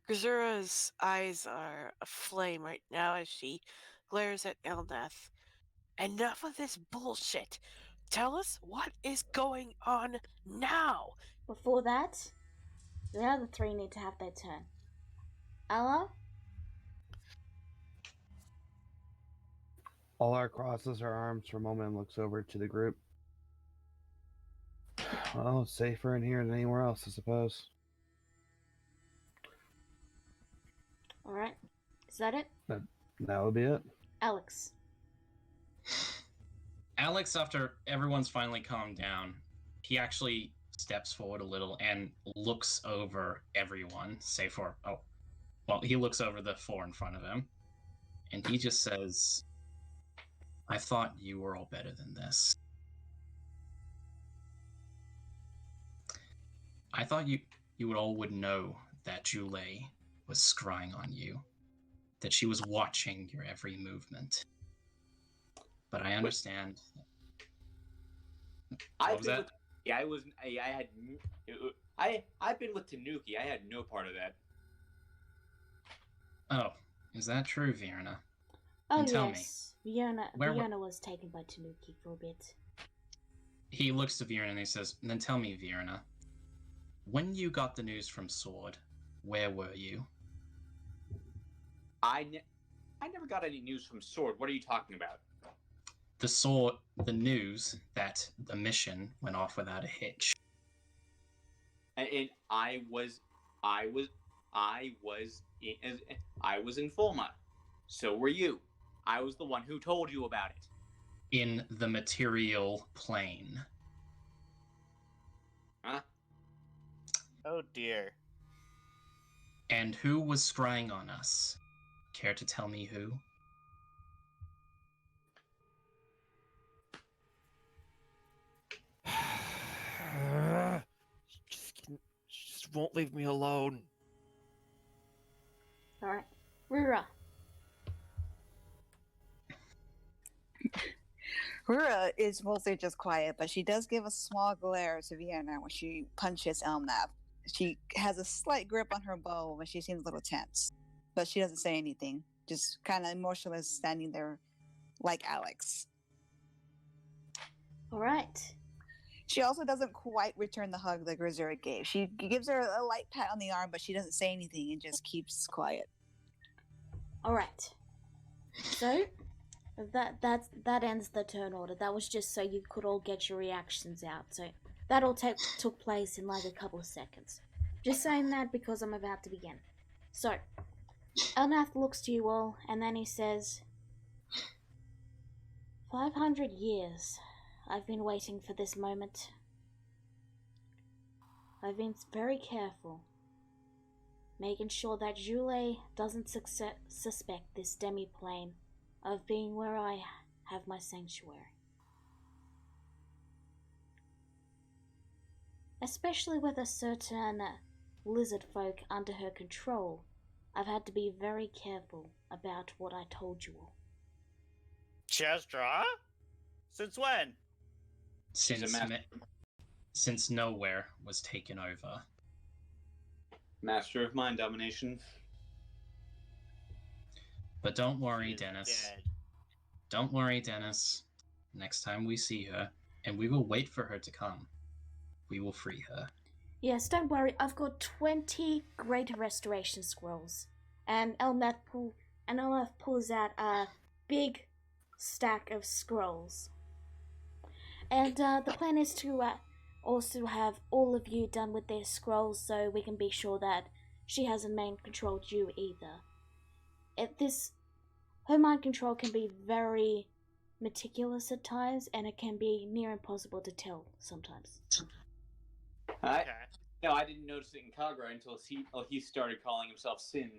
Grisura's eyes are aflame right now as she glares at Elnath. Enough of this bullshit. Tell us what is going on now. Before that, the other three need to have their turn. Ella? Alar crosses her arms for a moment and looks over to the group. Well, safer in here than anywhere else, I suppose. Alright. Is that it? That would be it. Alex. Alex, after everyone's finally calmed down, he actually steps forward a little and looks over everyone, he looks over the four in front of him, and he just says, I thought you were all better than this. I thought you all would know that Jule was scrying on you, that she was watching your every movement. But I understand. What was that? I've been with Tanuki. I had no part of that. Oh, is that true, Vierna? Oh, And tell me, yes. Vierna was taken by Tanuki for a bit. He looks to Vierna and he says, then tell me, Vierna, when you got the news from Sword, where were you? I never got any news from Sword. What are you talking about? The news that the mission went off without a hitch. And I was in Fulma. So were you. I was the one who told you about it. In the material plane. Huh? Oh dear. And who was scrying on us? Care to tell me who? She just won't leave me alone. Alright. Rura. Rura is mostly just quiet, but she does give a small glare to Vienna when she punches Elnath. She has a slight grip on her bow when she seems a little tense, but she doesn't say anything. Just kind of emotionless, standing there like Alex. Alright. She also doesn't quite return the hug that Grisura gave. She gives her a light pat on the arm, but she doesn't say anything and just keeps quiet. Alright. So, that ends the turn order. That was just so you could all get your reactions out. So, that all took place in like a couple of seconds. Just saying that because I'm about to begin. So, Elnath looks to you all, and then he says, 500 years I've been waiting for this moment. I've been very careful, making sure that Jule doesn't suspect this demi-plane of being where I have my sanctuary. Especially with a certain lizard folk under her control, I've had to be very careful about what I told you all. Chestra? Since when? Since Nowhere was taken over. Master of mind domination. But don't worry, She is Dennis. dead. Don't worry, Dennis. Next time we see her, and we will wait for her to come, we will free her. Yes, don't worry, I've got 20 Great Restoration Scrolls. And Elnath pulls out a big stack of scrolls. And the plan is to also have all of you done with their scrolls so we can be sure that she hasn't mind controlled you either. Her mind control can be very meticulous at times, and it can be near impossible to tell sometimes. Okay. No, I didn't notice it in Kagra until he started calling himself Sin.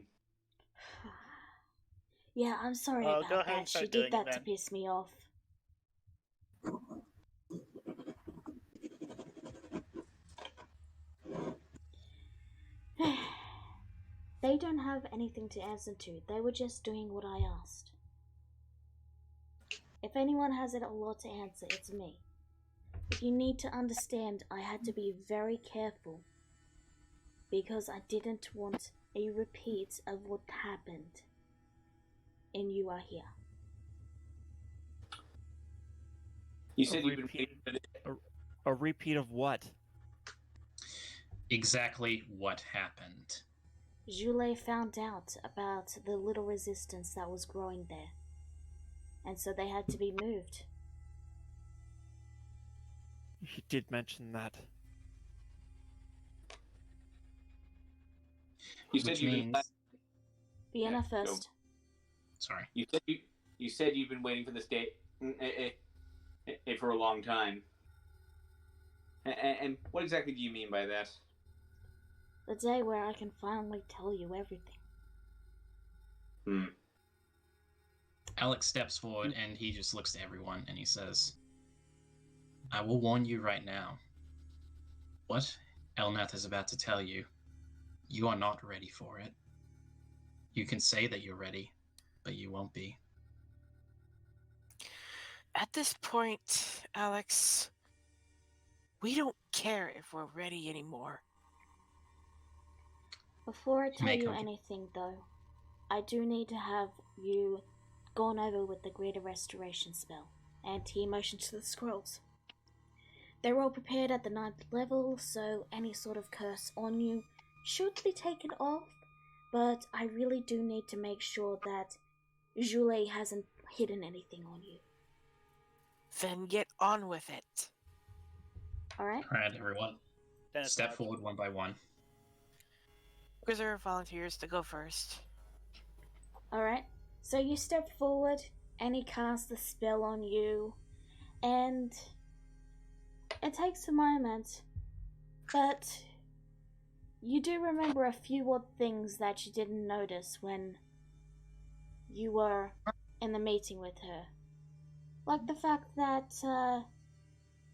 Yeah, I'm sorry Go about ahead and that. She start did doing that it to then. piss me off. They don't have anything to answer to. They were just doing what I asked. If anyone has a lot to answer, it's me. If you need to understand, I had to be very careful because I didn't want a repeat of what happened. And you are here. You said you've been waiting for this. A repeat of what? Exactly what happened. Julie found out about the little resistance that was growing there. And so they had to be moved. He did mention that. You said Which you've means... been. Vienna Yeah, first. Sorry. You said you've been waiting for this day for a long time. And what exactly do you mean by that? The day where I can finally tell you everything. Alex steps forward and he just looks to everyone and he says, I will warn you right now. What Elnath is about to tell you, you are not ready for it. You can say that you're ready, but you won't be. At this point, Alex, we don't care if we're ready anymore. Before I tell Make you them- anything, though, I do need to have you gone over with the Greater Restoration spell. And he motions to the scrolls. They're all prepared at the 9th level, so any sort of curse on you should be taken off, but I really do need to make sure that Julie hasn't hidden anything on you. Then get on with it. Alright? Alright, everyone. Dennis Step nods. forward one by one. Reserve volunteers to go first. Alright, so you step forward and he casts the spell on you, and it takes a moment, but you do remember a few odd things that you didn't notice when you were in the meeting with her. Like the fact that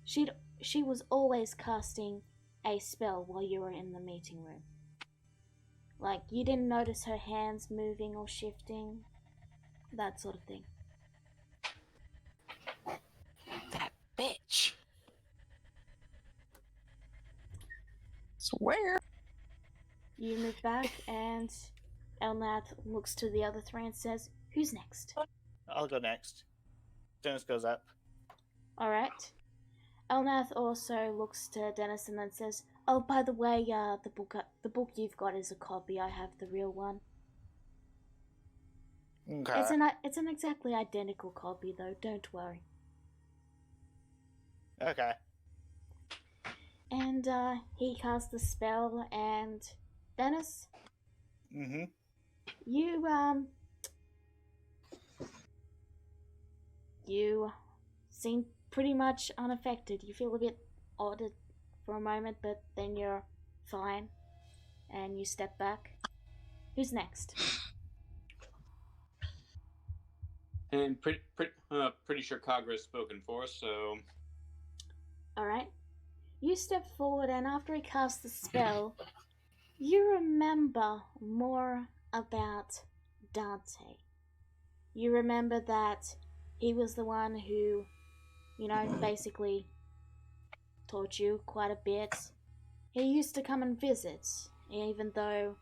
she was always casting a spell while you were in the meeting room. Like, you didn't notice her hands moving or shifting. That sort of thing. That bitch. Swear. You move back, and Elnath looks to the other three and says, "Who's next?" I'll go next. Dennis goes up. Alright. Elnath also looks to Dennis and then says, "Oh, by the way, the book you've got is a copy. I have the real one. Okay. It's an exactly identical copy, though. Don't worry." Okay. And he casts the spell, and Dennis, Mm-hmm. you seem pretty much unaffected. You feel a bit odd for a moment, but then you're fine, and you step back. Who's next? And pretty sure Kagra's spoken for us, so Alright. You step forward, and after he casts the spell, you remember more about Dante. You remember that he was the one who, basically taught you quite a bit. He used to come and visit, even though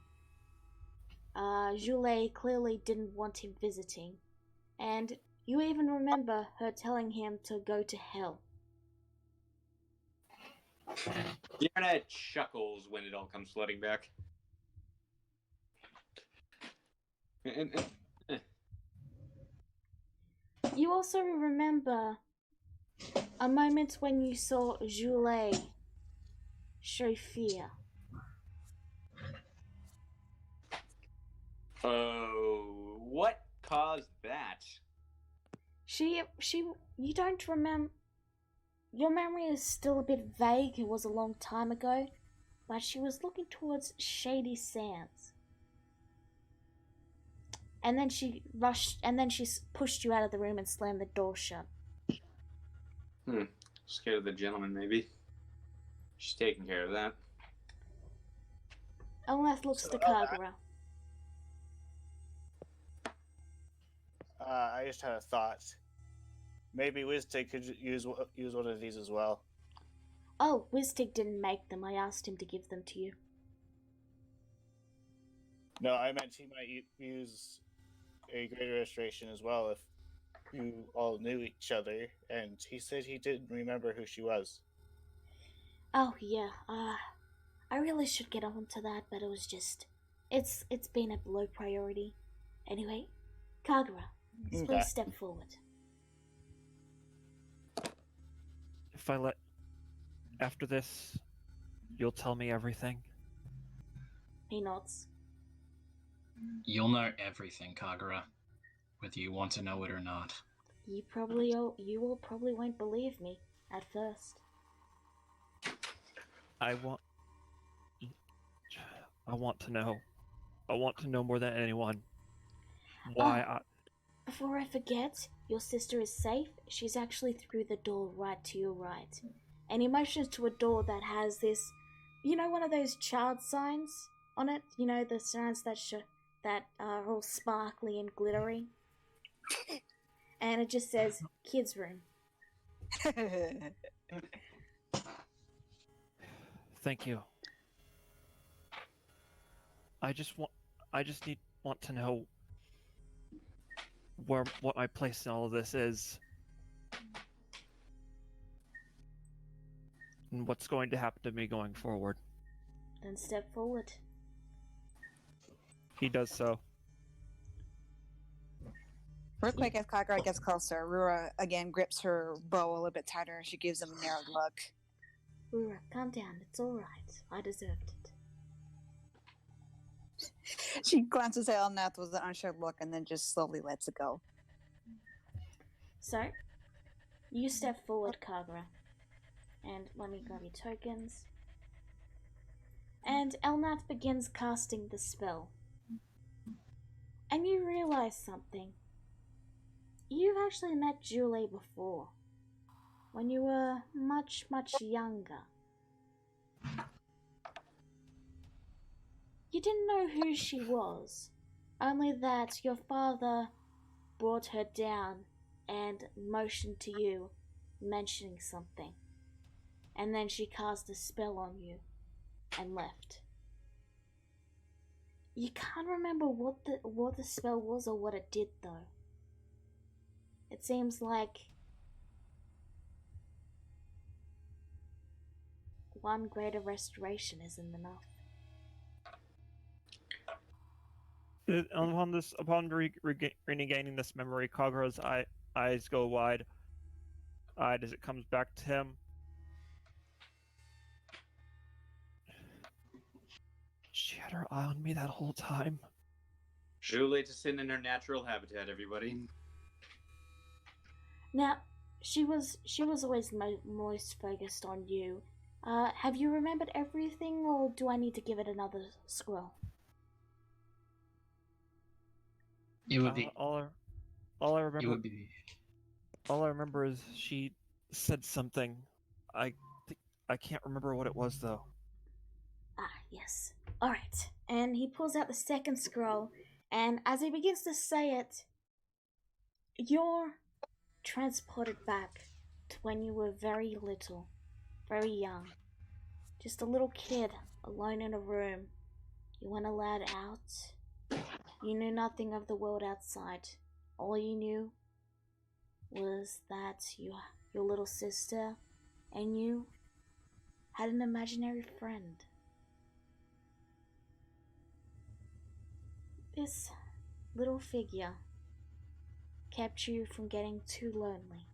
Julie clearly didn't want him visiting. And you even remember her telling him to go to hell. the internet chuckles when it all comes flooding back. And You also remember a moment when you saw Julie show fear. oh, what caused that? You don't remember. Your memory is still a bit vague. It was a long time ago, but she was looking towards Shady Sands. And then she pushed you out of the room and slammed the door shut. Scared of the gentleman, maybe. She's taking care of that. Elnath looks to Kagura. I just had a thought. Maybe Wiztig could use one of these as well. Oh, Wistig didn't make them. I asked him to give them to you. No, I meant he might use a greater restoration as well if you all knew each other, and he said he didn't remember who she was. Oh yeah, I really should get on to that, but it was just, it's been a low priority. Anyway, Kagura, Okay. please step forward. If I let... After this, you'll tell me everything? He nods. You'll know everything, Kagura, whether you want to know it or not. You all probably won't believe me at first. I want to know. I want to know more than anyone. Why Before I forget, your sister is safe. She's actually through the door right to your right. And he motions to a door that has this, one of those child signs on it? The signs that are all sparkly and glittery? And it just says, kids room. Thank you. I just want to know what my place in all of this is. And what's going to happen to me going forward. Then step forward. He does so. Real quick, as Kagura gets closer, Rura again grips her bow a little bit tighter and she gives him a narrowed look. Rura, calm down. It's alright. I deserved it. She glances at Elnath with an unsure look and then just slowly lets it go. So, you step forward, Kagura. And let me grab your tokens. And Elnath begins casting the spell. And you realize something. You've actually met Julie before. When you were much, much younger. You didn't know who she was. Only that your father brought her down and motioned to you, mentioning something. And then she cast a spell on you and left. You can't remember what the spell was or what it did though. It seems like one greater restoration isn't enough. Upon regaining this memory, Kagura's eyes go wide-eyed as it comes back to him. She had her eye on me that whole time. Julie to sit in her natural habitat, everybody. Now, she was always most focused on you. Have you remembered everything, or do I need to give it another scroll? It would be. All I remember. It would be. All I remember is she said something. I can't remember what it was though. Ah, yes. Alright. And he pulls out the second scroll, and as he begins to say it, you're transported back to when you were very little, very young. Just a little kid, alone in a room. You weren't allowed out. You knew nothing of the world outside. All you knew was that your little sister and you had an imaginary friend. This little figure kept you from getting too lonely,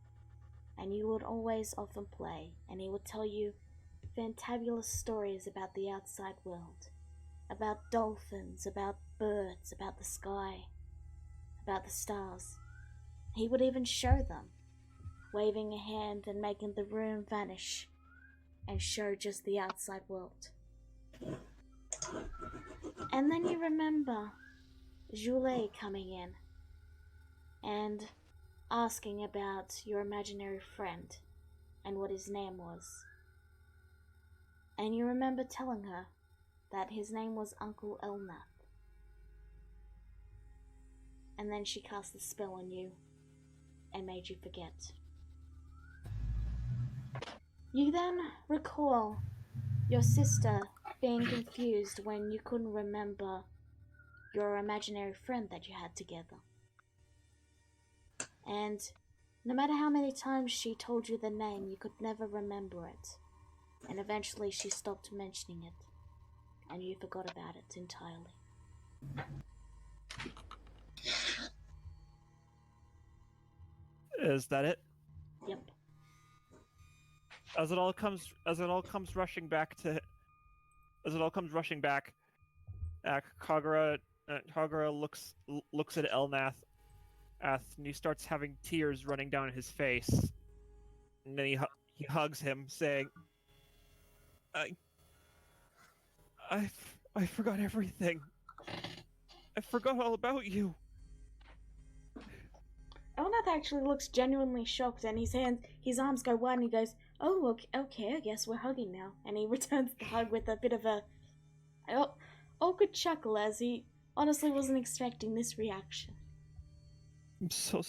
and you would always often play, and he would tell you fantabulous stories about the outside world, about dolphins, about birds, about the sky, about the stars. He would even show them, waving a hand and making the room vanish and show just the outside world. And then you remember Julie coming in and asking about your imaginary friend and what his name was. And you remember telling her that his name was Uncle Elnath. And then she cast the spell on you and made you forget. You then recall your sister being confused when you couldn't remember your imaginary friend that you had together. And no matter how many times she told you the name, you could never remember it. And eventually she stopped mentioning it, and you forgot about it entirely. Is that it? Yep. As it all comes rushing back, Kagura looks at Elnath, and he starts having tears running down his face. And then he hugs him, saying, I forgot everything. I forgot all about you." Elnath actually looks genuinely shocked, and his arms go wide, and he goes, "Oh, okay, I guess we're hugging now." And he returns the hug with a bit of a awkward chuckle, as he honestly wasn't expecting this reaction. I'm so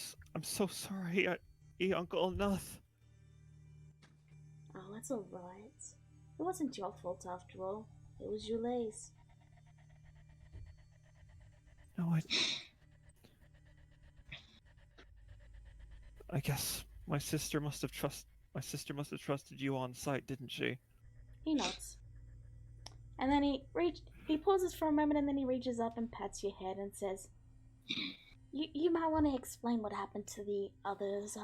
sorry, Uncle Elnath. Oh, that's alright. It wasn't your fault after all. It was Julay's. No, I guess my sister must have trusted you on sight, didn't she? He nods. And then he pauses for a moment, and then he reaches up and pats your head and says, You might want to explain what happened to the others.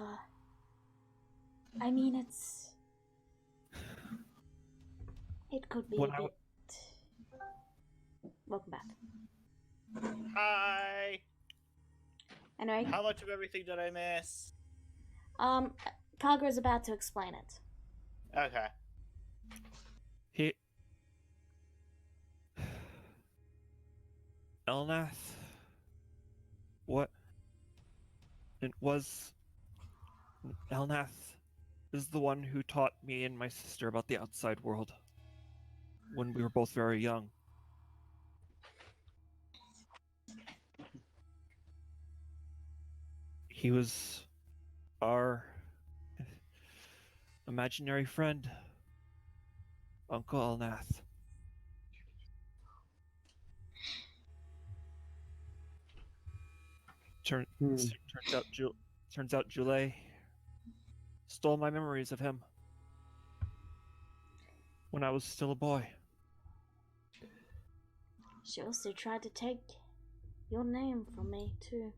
I mean, it could be a bit... Welcome back. Hi! Anyway, How much of everything did I miss? Kagura's about to explain it. Okay. Elnath, what? It was... Elnath is the one who taught me and my sister about the outside world when we were both very young. He was our imaginary friend, Uncle Elnath. Turns out Julay stole my memories of him when I was still a boy. She also tried to take your name from me, too.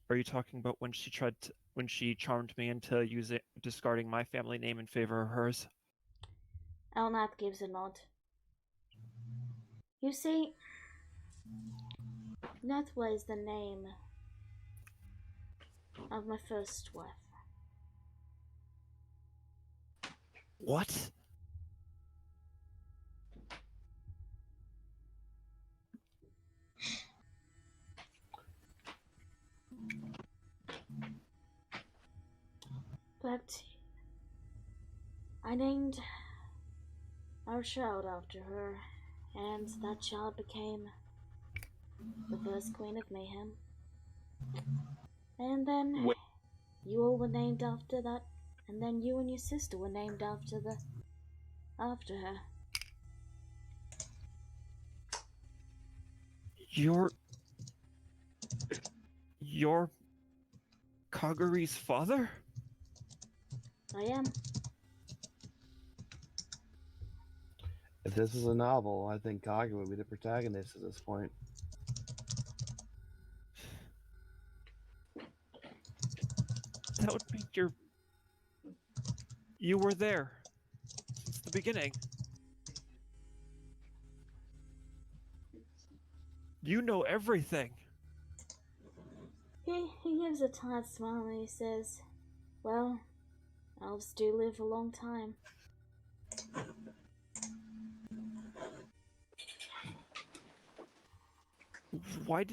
Are you talking about when she charmed me into discarding my family name in favor of hers? Elnath gives a nod. You see, Nethwa is the name of my first wife. What? But I named our child after her, and that child became the first queen of Mayhem. And then you all were named after that, and then you and your sister were named after her. You're Kaguri's father? I am. If this is a novel, I think Kagura would be the protagonist at this point. That would mean you were there since the beginning. You know everything. He gives a tired smile and he says, "Well, elves do live a long time." Why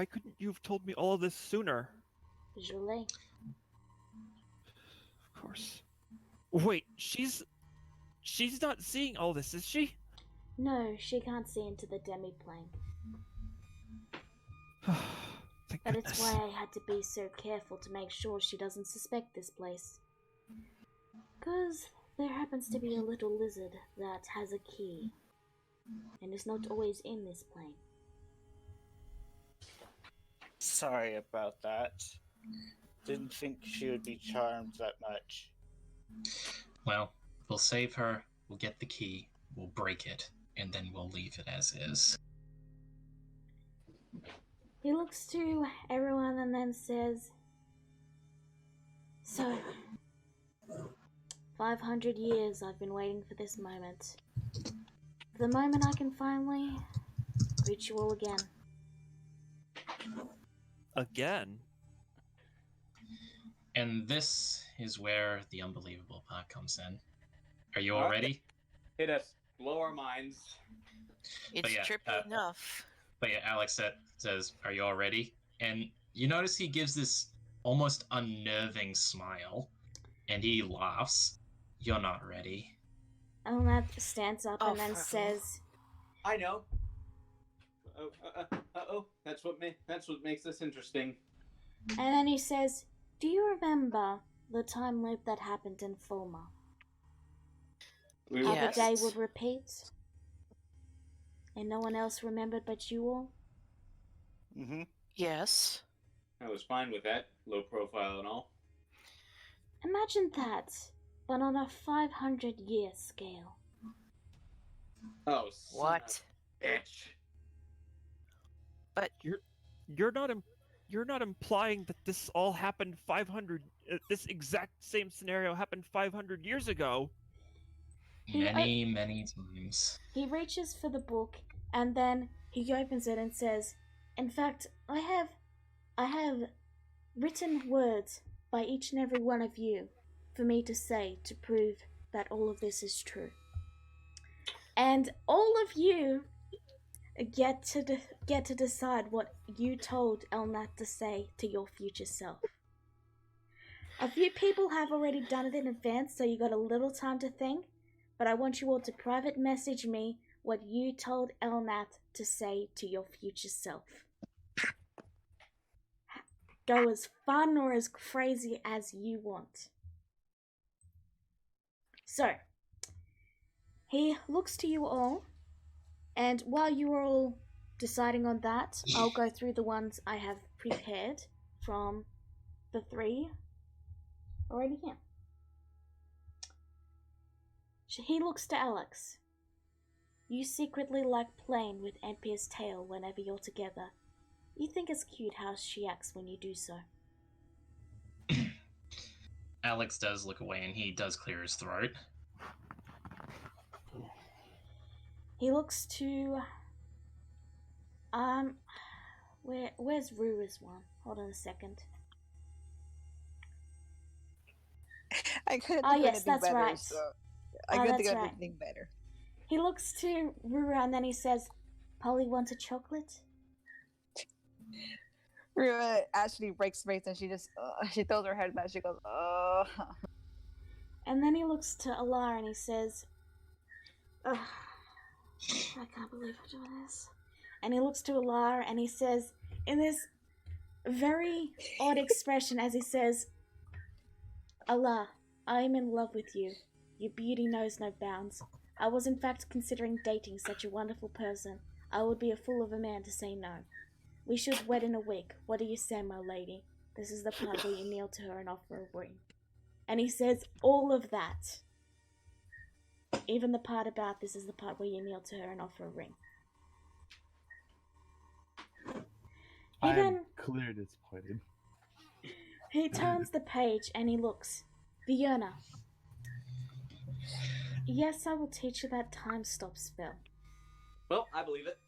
couldn't you have told me all of this sooner? Julay. Of course. Wait, she's not seeing all this, is she? No, she can't see into the demi-plane. Thank But goodness. it's why I had to be so careful to make sure she doesn't suspect this place. 'Cause there happens to be a little lizard that has a key, and is not always in this plane. Sorry about that. Didn't think she would be charmed that much. Well, we'll save her, we'll get the key, we'll break it, and then we'll leave it as is. He looks to everyone and then says, "So, 500 years I've been waiting for this moment. The moment I can finally reach you all again." Again? And this is where the unbelievable part comes in. Are you all Alright. ready? Hit us. Blow our minds. It's yeah, trippy enough. But yeah, Alex says, "Are you all ready?" And you notice he gives this almost unnerving smile, and he laughs. "You're not ready." Elnath stands up Oh, and then for- says, I know. That's what makes this interesting. and then he says, "Do you remember the time loop that happened in Fulma? How Yes. the day would repeat, and no one else remembered but you all?" Mm-hmm. Yes. I was fine with that, low profile and all. Imagine that, but on a 500-year scale. Oh, son What? of a bitch. You're not implying that this all happened 500. This exact same scenario happened 500 years ago. Many times. He reaches for the book, and then he opens it and says, "In fact, I have written words by each and every one of you for me to say to prove that all of this is true. And all of you get to decide what you told Elnath to say to your future self. A few people have already done it in advance, so you got a little time to think, but I want you all to private message me what you told Elnath to say to your future self. Go as fun or as crazy as you want." So, he looks to you all, and while you are all deciding on that, I'll go through the ones I have prepared from the three already here. He looks to Alex. "You secretly like playing with Empire's tail whenever you're together. You think it's cute how she acts when you do so." Alex does look away, and he does clear his throat. He looks to where's Rua's one? Hold on a second. I couldn't Oh, think of yes, anything that's better, right. so Oh, I couldn't that's think of right. anything better. He looks to Rura and then he says, "Polly wants a chocolate?" Rua actually breaks face and she throws her head back. She goes, "Oh." And then he looks to Alar and he says, "Ugh, I can't believe I'm doing this." And he looks to Alar and he says, in this very odd expression as he says, "Alar, I am in love with you. Your beauty knows no bounds. I was in fact considering dating such a wonderful person. I would be a fool of a man to say no. We should wed in a week. What do you say, my lady?" This is the part where you kneel to her and offer a ring. And he says all of that. Even the part about this is the part where you kneel to her and offer a ring. He I'm then clear disappointed. he turns the page and he looks. "Fiona. Yes, I will teach you that time stop spell." Well, I believe it.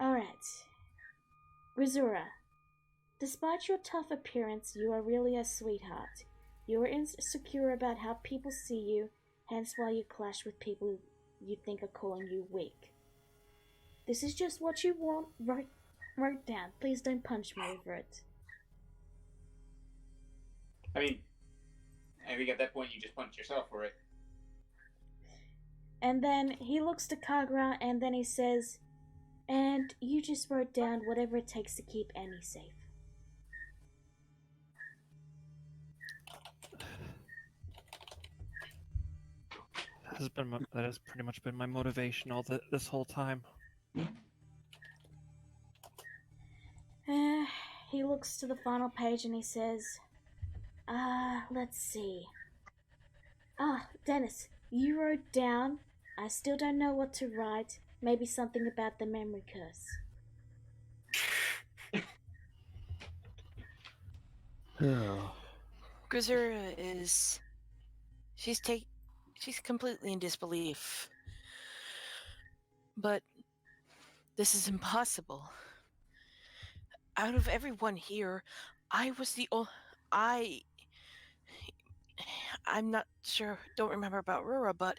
Alright. Rizura. Despite your tough appearance, you are really a sweetheart. You are insecure about how people see you, hence why you clash with people you think are calling you weak. This is just what you wrote down. Please don't punch me over it. I mean, I think at that point you just punch yourself for it. And then he looks to Kagura and then he says, "And you just wrote down whatever it takes to keep Annie safe." that has pretty much been my motivation this whole time. He looks to the final page and he says, let's see. Dennis, you wrote down, I still don't know what to write, maybe something about the memory curse. Grisura is... She's completely in disbelief. But this is impossible. Out of everyone here, I was the only... I'm not sure, don't remember about Rura, but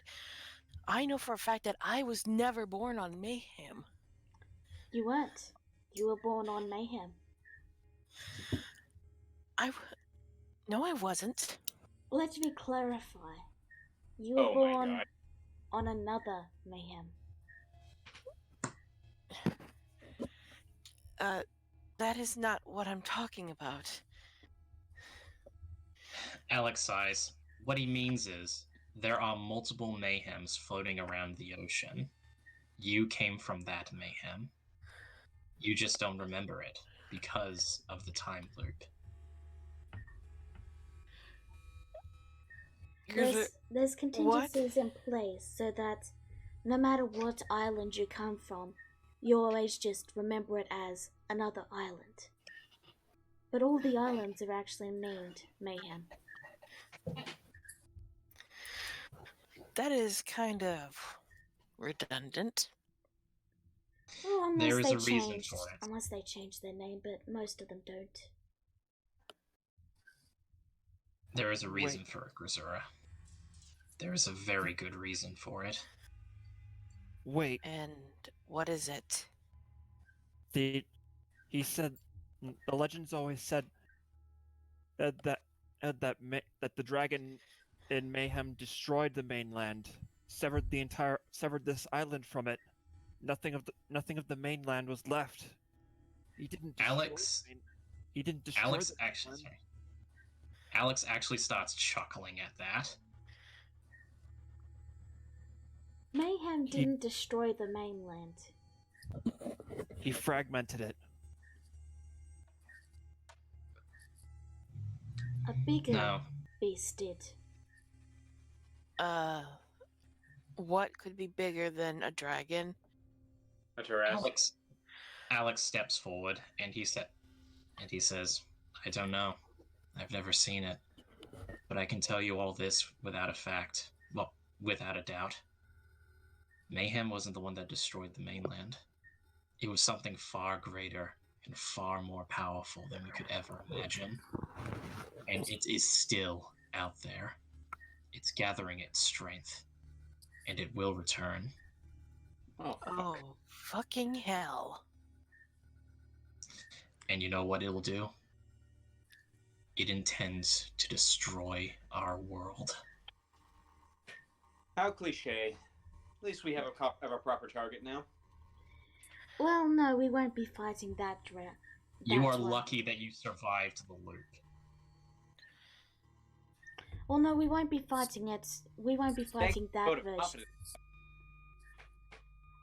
I know for a fact that I was never born on Mayhem. You weren't. You were born on Mayhem. No, I wasn't. Let me clarify. You were born on another Mayhem. That is not what I'm talking about. Alex sighs. What he means is, there are multiple Mayhems floating around the ocean. You came from that Mayhem. You just don't remember it because of the time loop. There's contingencies in place so that no matter what island you come from, you always just remember it as another island. But all the islands are actually named Mayhem. That is kind of redundant. Well, There is a reason for it. Unless they change their name, but most of them don't. There is a reason for it, Grisura. There is a very good reason for it. Wait. And what is it? He said the legends always said that the dragon in Mayhem destroyed the mainland, severed this island from it. Nothing of the mainland was left. He didn't destroy Alex actually starts chuckling at that. Mayhem didn't destroy the mainland. He fragmented it. A bigger beast did. What could be bigger than a dragon? A Taurus. Alex steps forward and he says, I don't know. I've never seen it. But I can tell you all this without a doubt. Mayhem wasn't the one that destroyed the mainland. It was something far greater and far more powerful than we could ever imagine. And it is still out there. It's gathering its strength. And it will return. Oh, fucking hell. And you know what it'll do? It intends to destroy our world. How cliche. At least we have a proper target now. Well, no, we won't be fighting that You are lucky that you survived the loop. Well, no, we won't be fighting it. We won't be fighting that version.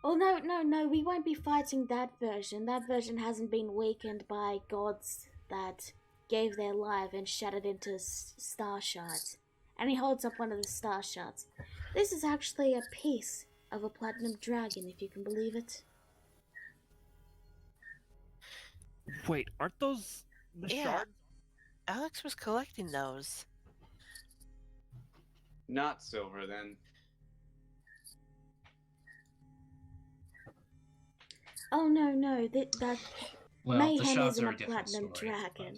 Oh, no, we won't be fighting that version. That version hasn't been weakened by gods that gave their life and shattered into star shards. And he holds up one of the star shards. This is actually a piece of a platinum dragon, if you can believe it. Wait, aren't those the shards? Alex was collecting those. Not silver, then. Oh, no, that Well, Mayhem the isn't are a platinum story, dragon.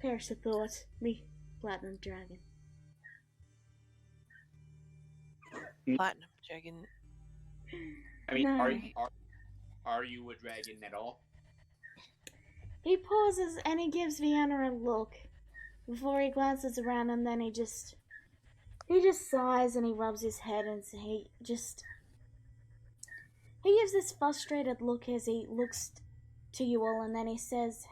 Perish the thought. Me, platinum dragon. Platinum dragon. I mean, No. are you a dragon at all? He pauses and he gives Vienna a look before he glances around, and then he just sighs and he rubs his head and he gives this frustrated look as he looks to you all, and then he says,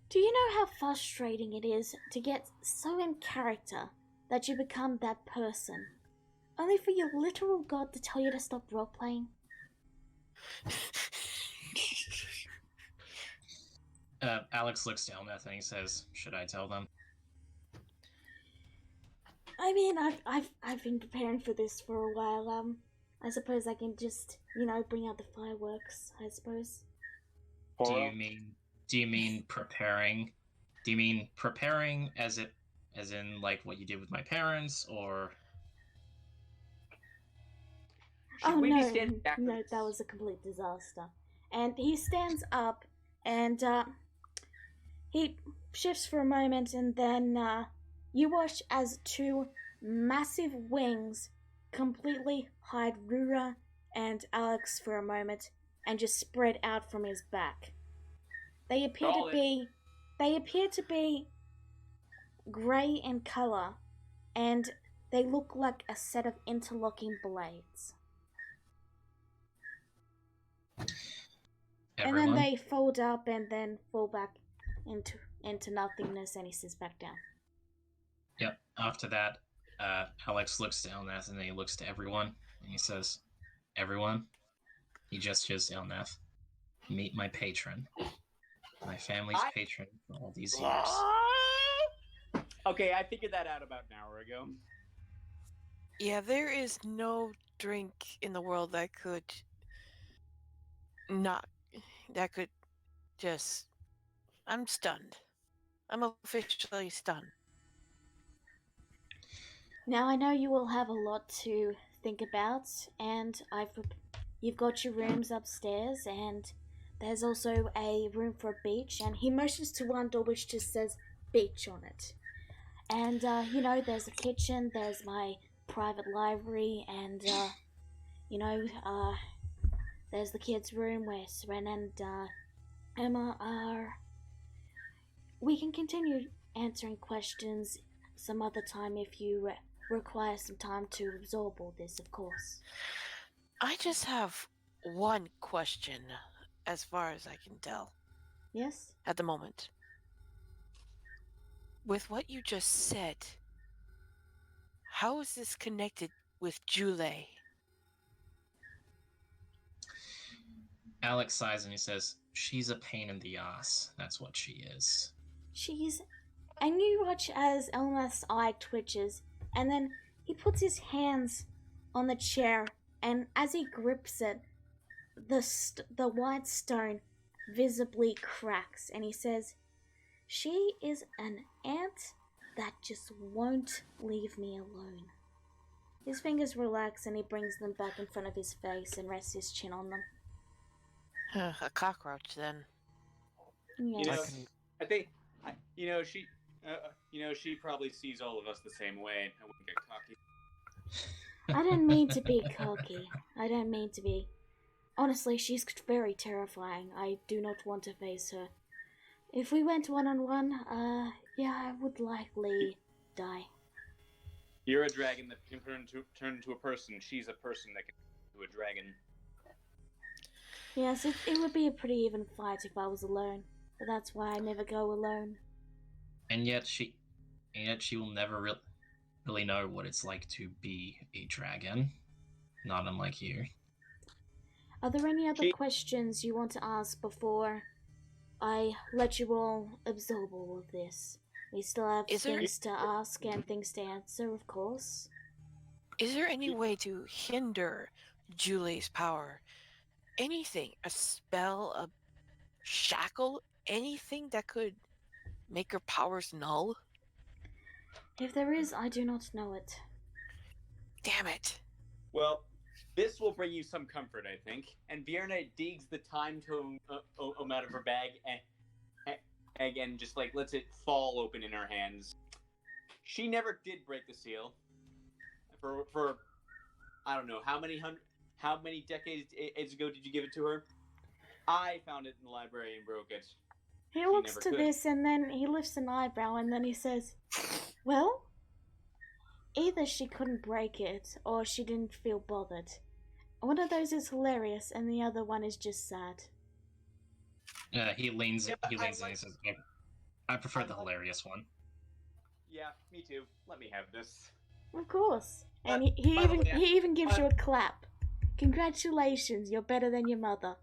do you know how frustrating it is to get so in character that you become that person, only for your literal god to tell you to stop role-playing? Alex looks to Elmeth and he says, "Should I tell them?" I mean, I've been preparing for this for a while. I suppose I can just, bring out the fireworks, I suppose. Do you mean preparing? Do you mean preparing as in like what you did with my parents, or? Should we be standing back? No, that was a complete disaster. And he stands up and he shifts for a moment, and then you watch as two massive wings completely hide Rura and Alex for a moment and just spread out from his back. They appear to be grey in colour, and they look like a set of interlocking blades. Everyone? And then they fold up and then fall back into nothingness, and he sits back down. Yep. After that, Alex looks to Elnath and then he looks to everyone and he says, "Everyone," he gestures to Elnath, "meet my patron. My family's patron for all these years." Okay, I figured that out about an hour ago. Yeah, there is no drink in the world that could just... I'm stunned. I'm officially stunned. Now I know you all have a lot to think about, and you've got your rooms upstairs, and there's also a room for a beach, and he motions to one door which just says beach on it. And, there's a kitchen, there's my private library, and, there's the kids' room where Seren and Emma are. We can continue answering questions some other time if you require some time to absorb all this, of course. I just have one question, as far as I can tell. Yes? At the moment. With what you just said, how is this connected with Jule? Alex sighs and he says, "She's a pain in the ass. That's what she is." And you watch as Elmath's eye twitches, and then he puts his hands on the chair, and as he grips it, the white stone visibly cracks, and he says, "She is an ant that just won't leave me alone." His fingers relax, and he brings them back in front of his face and rests his chin on them. A cockroach, then. Yes. I think, she probably sees all of us the same way. I wouldn't get cocky. I didn't mean to be cocky. I don't mean to be. Honestly, she's very terrifying. I do not want to face her. If we went one-on-one, I would likely die. You're a dragon that can turn into a person. She's a person that can turn into a dragon. Yes, it would be a pretty even fight if I was alone. But that's why I never go alone. And yet she will never really know what it's like to be a dragon. Not unlike you. Are there any other questions you want to ask before I let you all absorb all of this? We still have things to ask and things to answer, of course. Is there any way to hinder Julie's power? Anything? A spell? A shackle? Anything that could make her powers null? If there is, I do not know it. Damn it. Well, this will bring you some comfort, I think. And Vierna digs the time tome out of her bag and just lets it fall open in her hands. She never did break the seal. For I don't know how many decades ago did you give it to her? I found it in the library and broke it. He looks to this and then he lifts an eyebrow and then he says, "Well, either she couldn't break it or she didn't feel bothered. One of those is hilarious and the other one is just sad." He leans in and he says, "I prefer the hilarious one." Yeah, me too. Let me have this. Of course. And But, he by the even way, he even gives you a clap. Congratulations, you're better than your mother.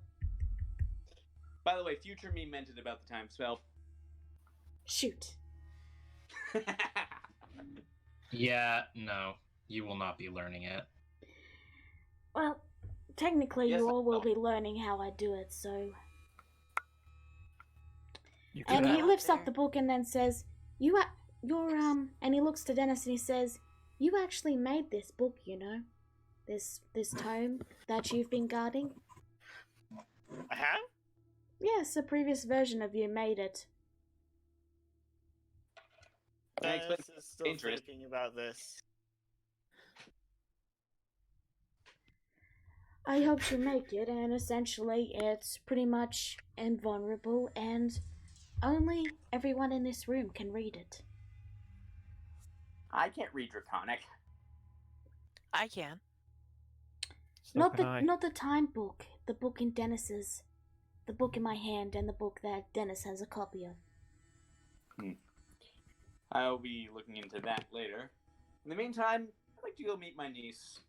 By the way, future me meant it about the time spell. Shoot. Yeah, no, you will not be learning it. Well, technically Yes, you I all will will. be learning how I do it, so... You And could he have- lifts up the book and then says, you're, and he looks to Dennis and he says, you actually made this book, you know? This tome that you've been guarding? I have? Yes, a previous version of you made it. Thanks, Dennis is still dangerous. thinking about this. I hope you make it, and essentially it's pretty much invulnerable, and only everyone in this room can read it. I can't read Draconic. I can. So Not can I. not the time book, the book in Dennis's, the book in my hand, and the book that Dennis has a copy of. I'll be looking into that later. In the meantime, I'd like to go meet my niece.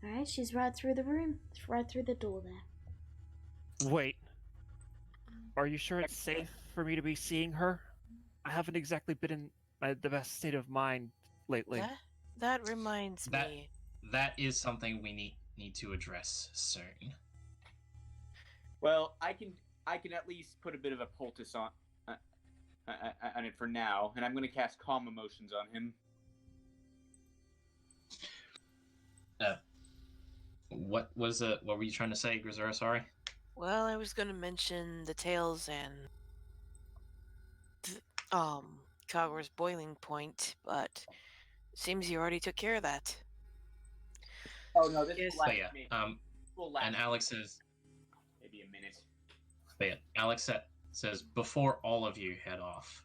Alright, she's right through the room, right through the door there. Wait. Are you sure it's safe for me to be seeing her? I haven't exactly been in the best state of mind lately. That reminds That- me. That is something we need to address soon. Well, I can at least put a bit of a poultice on it for now, and I'm going to cast Calm Emotions on him. What were you trying to say, Grisera? Sorry. Well, I was going to mention the tails and Kagura's boiling point, but seems you already took care of that. Oh no, this Yes. will last But yeah, me. Will and last Alex says, maybe a minute. but yeah, Alex says, before all of you head off,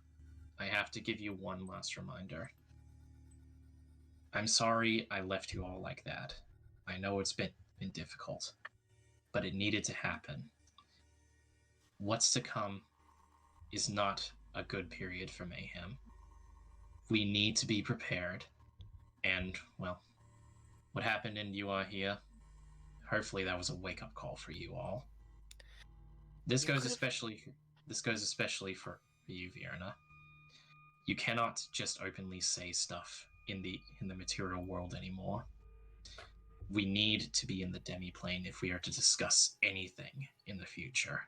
I have to give you one last reminder. I'm sorry I left you all like that. I know it's been difficult, but it needed to happen. What's to come is not a good period for Mayhem. We need to be prepared, and, well, what happened in You Are Here, hopefully that was a wake-up call for you all. This You goes could've- especially for you, Vierna. You cannot just openly say stuff in the material world anymore. We need to be in the demi-plane if we are to discuss anything in the future.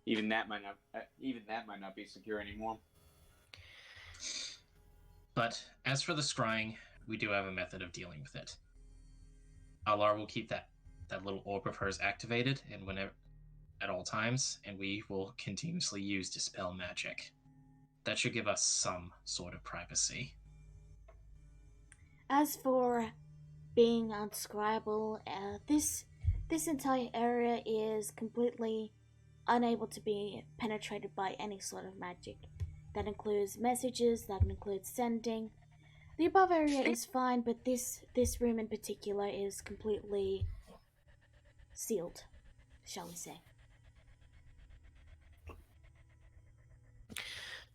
Even that might not be secure anymore. But as for the scrying, we do have a method of dealing with it. Alar will keep that little orb of hers activated, and whenever, at all times, and we will continuously use Dispel Magic. That should give us some sort of privacy. As for being unscribable, this entire area is completely unable to be penetrated by any sort of magic. That includes messages, that includes sending. The above area is fine, but this room in particular is completely sealed, shall we say.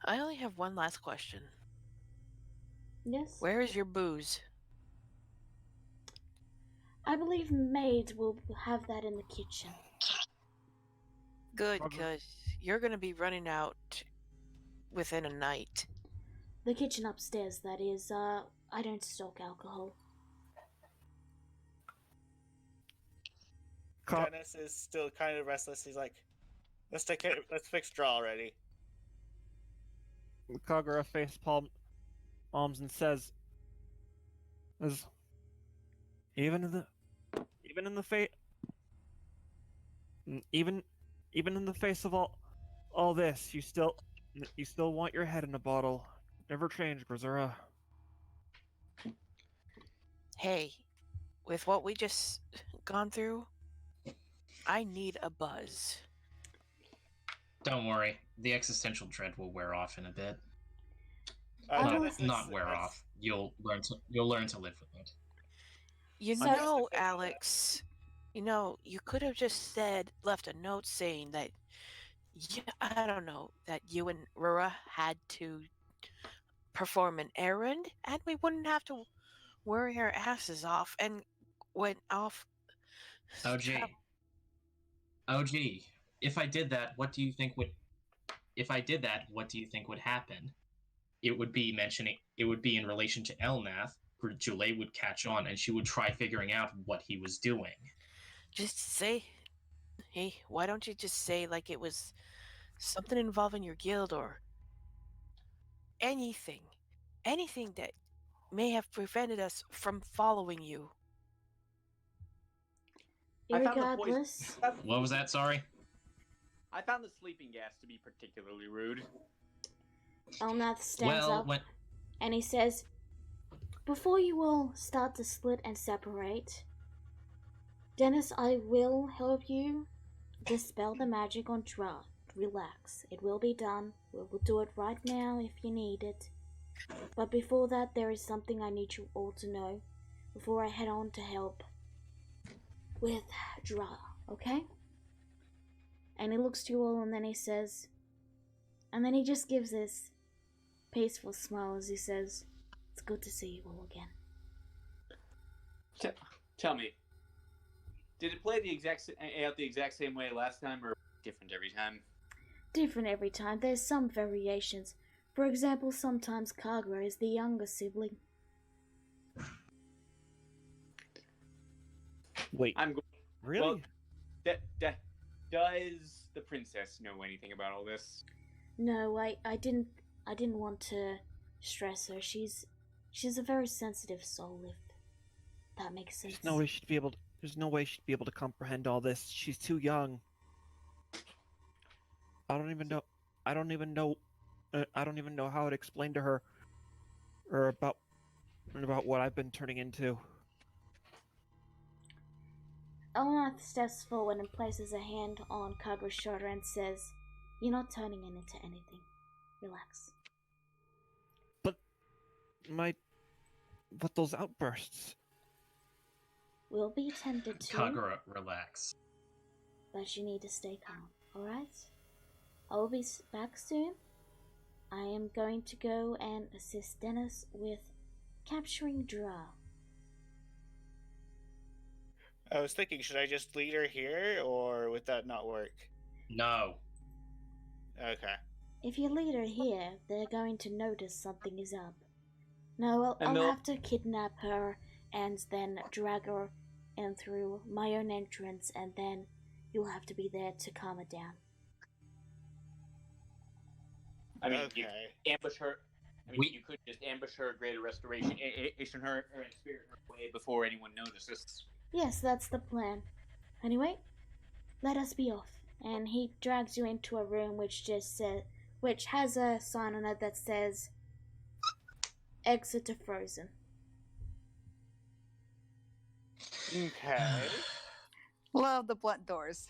I only have one last question. Yes? Where is your booze? I believe maids will have that in the kitchen. Good, Probably. because you're going to be running out within a night. The kitchen upstairs, that is. I don't stock alcohol. Dennis is still kind of restless. He's like, let's fix draw already. Kagura face palms and says, even in the face of all this, you still want your head in a bottle. Never change, Grisera. Hey, with what we just gone through, I need a buzz. Don't worry, the existential dread will wear off in a bit. Dennis Not wear off. You'll learn to live with it. You So- know, Alex, you could have just left a note saying that yeah, I don't know, that you and Rura had to perform an errand, and we wouldn't have to worry our asses off and went off. OG. OG. If I did that, what do you think would? If I did that, what do you think would happen? It would be mentioning. It would be in relation to Elnath, where Julie would catch on, and she would try figuring out what he was doing. Just say, hey, why don't you just say like it was something involving your guild or anything, anything that may have prevented us from following you. I found the poison. Irregardless, What was that? Sorry. I found the sleeping gas to be particularly rude. Elnath stands Well, up and he says, "Before you all start to split and separate, Dennis, I will help you dispel the magic on Dra. Relax. It will be done. We will do it right now if you need it. But before that, there is something I need you all to know before I head on to help with Dra, okay?" And he looks to you all and then he says, and then he just gives this peaceful smile as he says, "It's good to see you all again." Tell me, did it play out the exact same way last time, or different every time? Different every time. There's some variations. For example, sometimes Kagura is the younger sibling. Wait, I'm going. really? Well, does the princess know anything about all this? No, I didn't want to stress her. She's a very sensitive soul, if that makes sense. There's no way she'd be able to. There's no way she'd be able to comprehend all this. She's too young. I don't even know. I don't even know how to explain to her, or about what I've been turning into. Elnath steps forward and places a hand on Kagura's shoulder and says, "You're not turning it into anything. Relax." But those outbursts. Will be attended to. Kagura, relax. But you need to stay calm, alright? I will be back soon. I am going to go and assist Dennis with capturing Dra. I was thinking, should I just lead her here, or would that not work? No. Okay. If you lead her here, they're going to notice something is up. No, I'll have to kidnap her and then drag her in through my own entrance, and then you'll have to be there to calm it down. I mean, Okay. you ambush her. I mean, you could just ambush her, greater restoration, her and spirit her away before anyone notices. Yes, that's the plan. Anyway, let us be off. And he drags you into a room which has a sign on it that says, "Exit to Frozen." Okay. Love the blunt doors.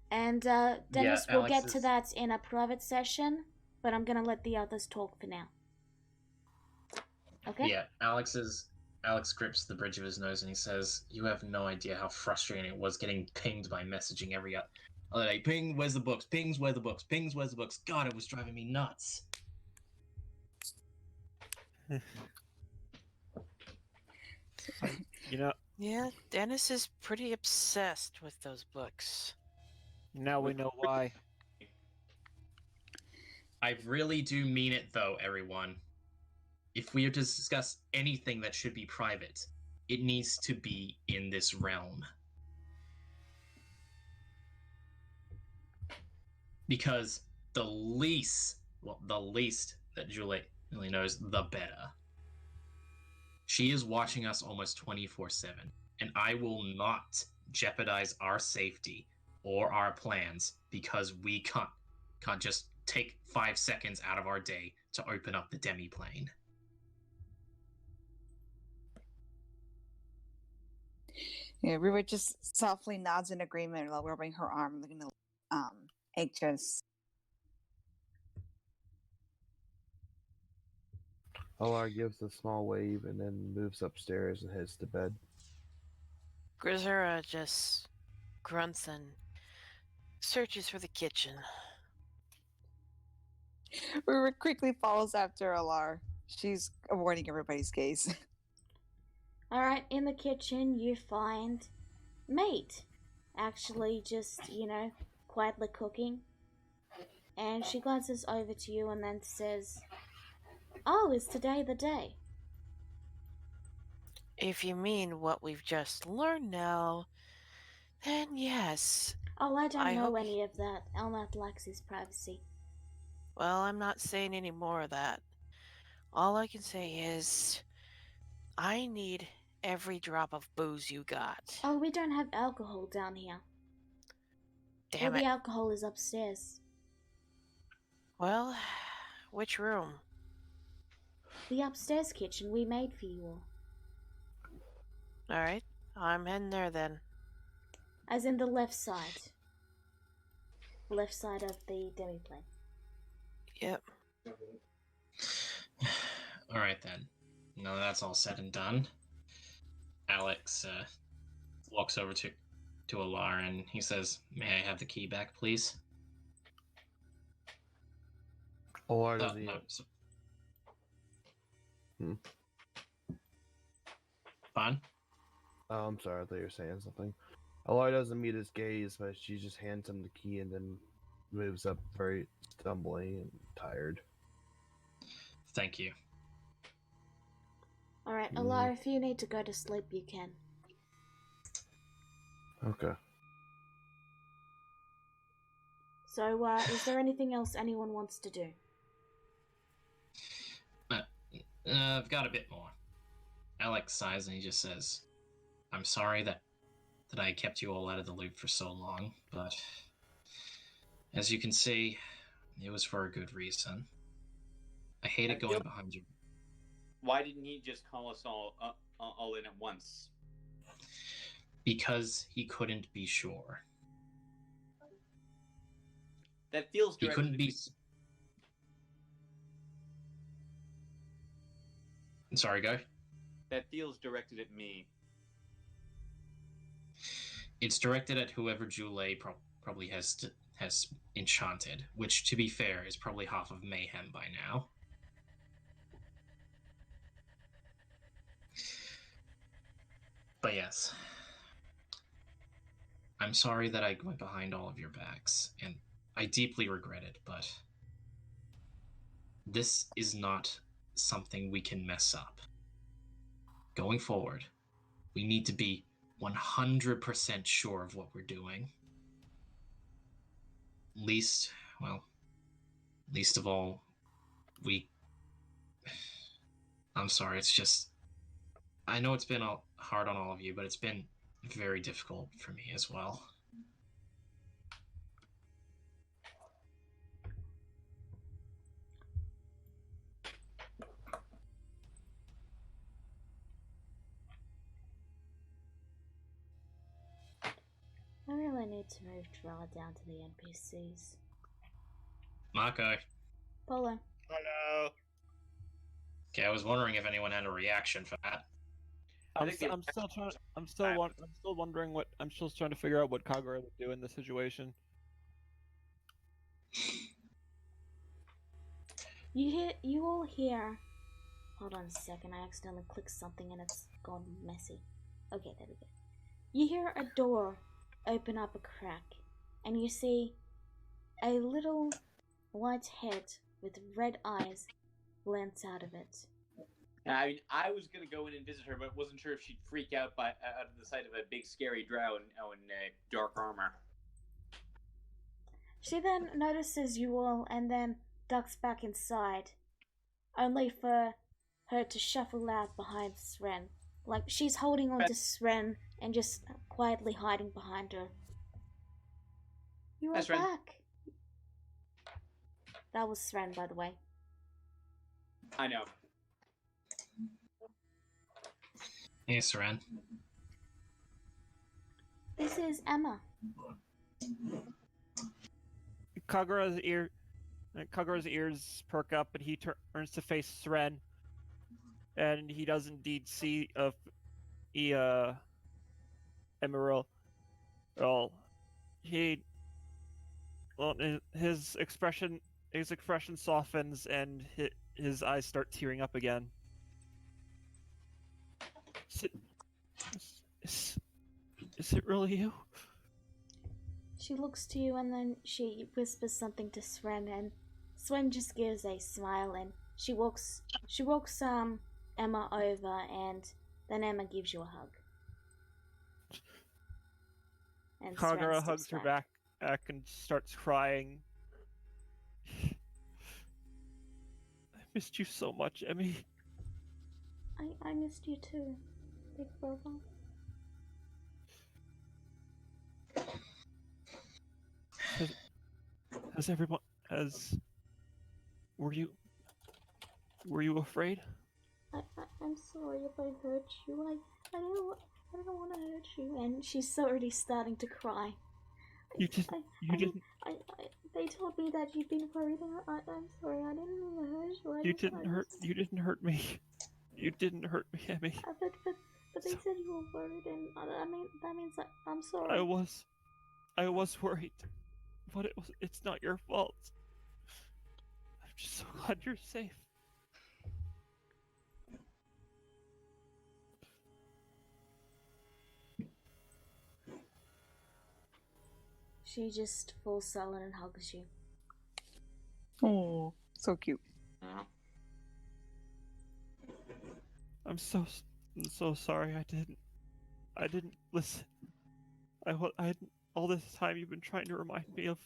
And Dennis will Alex get to that in a private session, but I'm gonna let the others talk for now. Okay? Yeah, Alex grips the bridge of his nose and he says, "You have no idea how frustrating it was getting pinged by messaging every other day. Ping, where's the books? Pings, where the books? Pings, where's the books? God, it was driving me nuts." You know, Yeah, Dennis is pretty obsessed with those books. now we know why. I really do mean it, though, everyone. If we are to discuss anything that should be private, it needs to be in this realm. Because the least that Julie knows, the better. She is watching us almost 24/7, and I will not jeopardize our safety or our plans because we can't just take 5 seconds out of our day to open up the demi-plane. Yeah, River just softly nods in agreement while rubbing her arm, looking anxious. Olar gives a small wave and then moves upstairs and heads to bed. Grisera just grunts and searches for the kitchen. River quickly follows after Alar. She's avoiding everybody's gaze. Alright, in the kitchen you find Mate. Actually, just, quietly cooking. And she glances over to you and then says, "Oh, is today the day?" If you mean what we've just learned now, then yes. Oh, I don't I know hope any of that. Elnath likes his privacy. Well, I'm not saying any more of that. All I can say is, I need every drop of booze you got. Oh, we don't have alcohol down here. All Damn the it. alcohol is upstairs. Well, which room? The upstairs kitchen we made for you all. Alright, I'm heading there then. As in the left side. Left side of the demi-plane. Yep. Alright then. Now that that's all said and done, Alex walks over to Alar and he says, "May I have the key back, please?" Or does he? Fine. Oh, I'm sorry. I thought you were saying something. Alar doesn't meet his gaze, but she just hands him the key and then moves up, very stumbling and tired. Thank you. Alright, Alar, if you need to go to sleep, you can. Okay. So, is there anything else anyone wants to do? I've got a bit more. Alex sighs and he just says, "I'm sorry that I kept you all out of the loop for so long, but as you can see, it was for a good reason. I hated going behind you." Why didn't he just call us all in at once? Because he couldn't be sure. That feels He directed couldn't at be. me. Sorry, go. That feels directed at me. It's directed at whoever Jule probably has enchanted, which, to be fair, is probably half of Mayhem by now. But yes, I'm sorry that I went behind all of your backs, and I deeply regret it, but this is not something we can mess up. Going forward, we need to be 100% sure of what we're doing. Least of all, I'm sorry, it's just, I know it's been hard on all of you, but it's been very difficult for me as well. I really need to move Trella down to the NPCs. Marco. Polo. Hello. Okay, I was wondering if anyone had a reaction for that. I'm still trying to figure out what Kagura would do in this situation. You all hear. Hold on a second, I accidentally clicked something and it's gone messy. Okay, there we go. You hear a door open up a crack, and you see a little white head with red eyes glance out of it. I mean, I was gonna go in and visit her, but wasn't sure if she'd freak out out of the sight of a big scary drow in dark armor. She then notices you all and then ducks back inside, only for her to shuffle out behind Sren. Like she's holding on to Sren and just quietly hiding behind her. You are back. That was Sren, by the way. I know. Hey, Sren. This is Emma. Kagura's ears perk up, and he turns to face Sren, and he does indeed see Emerald. Well, he Well, his expression softens and his eyes start tearing up again. Is it really you? She looks to you and then she whispers something to Sven, and Sven just gives a smile and she walks Emma over, and then Emma gives you a hug. And Sven Kagura steps hugs her back and starts crying. I missed you so much, Emmy. I missed you too, big brother. Were you afraid? I'm sorry if I hurt you. I don't want to hurt you. And she's already starting to cry. You didn't. They told me that you'd been worried. I'm sorry. I didn't mean to hurt you. You didn't hurt me. You didn't hurt me, Emmy. But they said you were worried, and that means I'm sorry. I was worried, but it's not your fault. I'm just so glad you're safe. She just falls silent and hugs you. Oh, so cute. I'm so sorry. I didn't listen. I all this time you've been trying to remind me of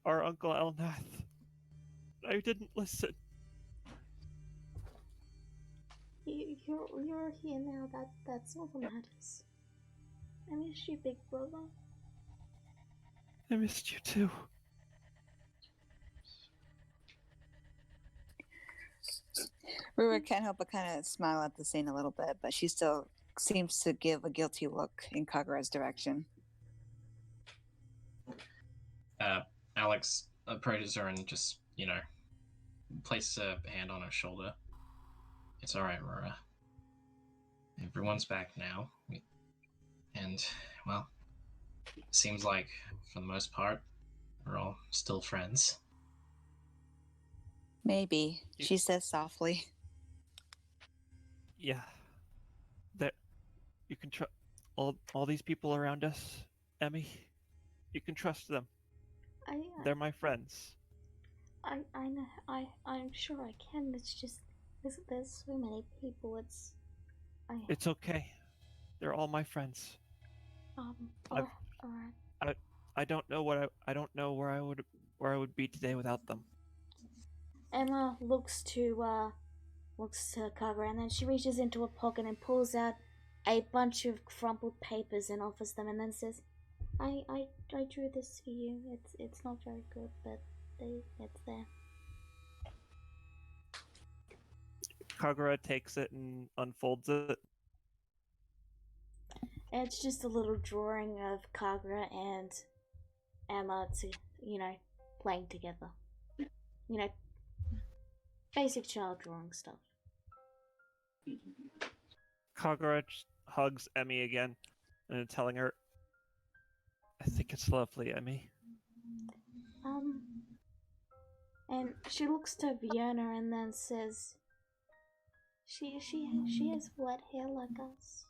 our Uncle Elnath. I didn't listen. You're here now. That's all that matters. I miss you, big brother. I missed you too. Rura can't help but kind of smile at the scene a little bit, but she still seems to give a guilty look in Kagura's direction. Alex approaches her and just, places a hand on her shoulder. It's alright, Rura. Everyone's back now. And, well, seems like, for the most part, we're all still friends. Maybe, she says softly. Yeah. That you can trust all these people around us, Emmy. You can trust them. They're my friends. I know. I'm sure I can. It's just there's so many people. It's okay. They're all my friends. All right. I don't know where I would be today without them. Emma looks to Kagura, and then she reaches into a pocket and pulls out a bunch of crumpled papers and offers them, and then says, I drew this for you. It's not very good, but it's there. Kagura takes it and unfolds it. It's just a little drawing of Kagura and Emma playing together. Basic child drawing stuff. Kagura hugs Emmy again and telling her, I think it's lovely, Emmy. And she looks to Vienna and then says, she has wet hair like us.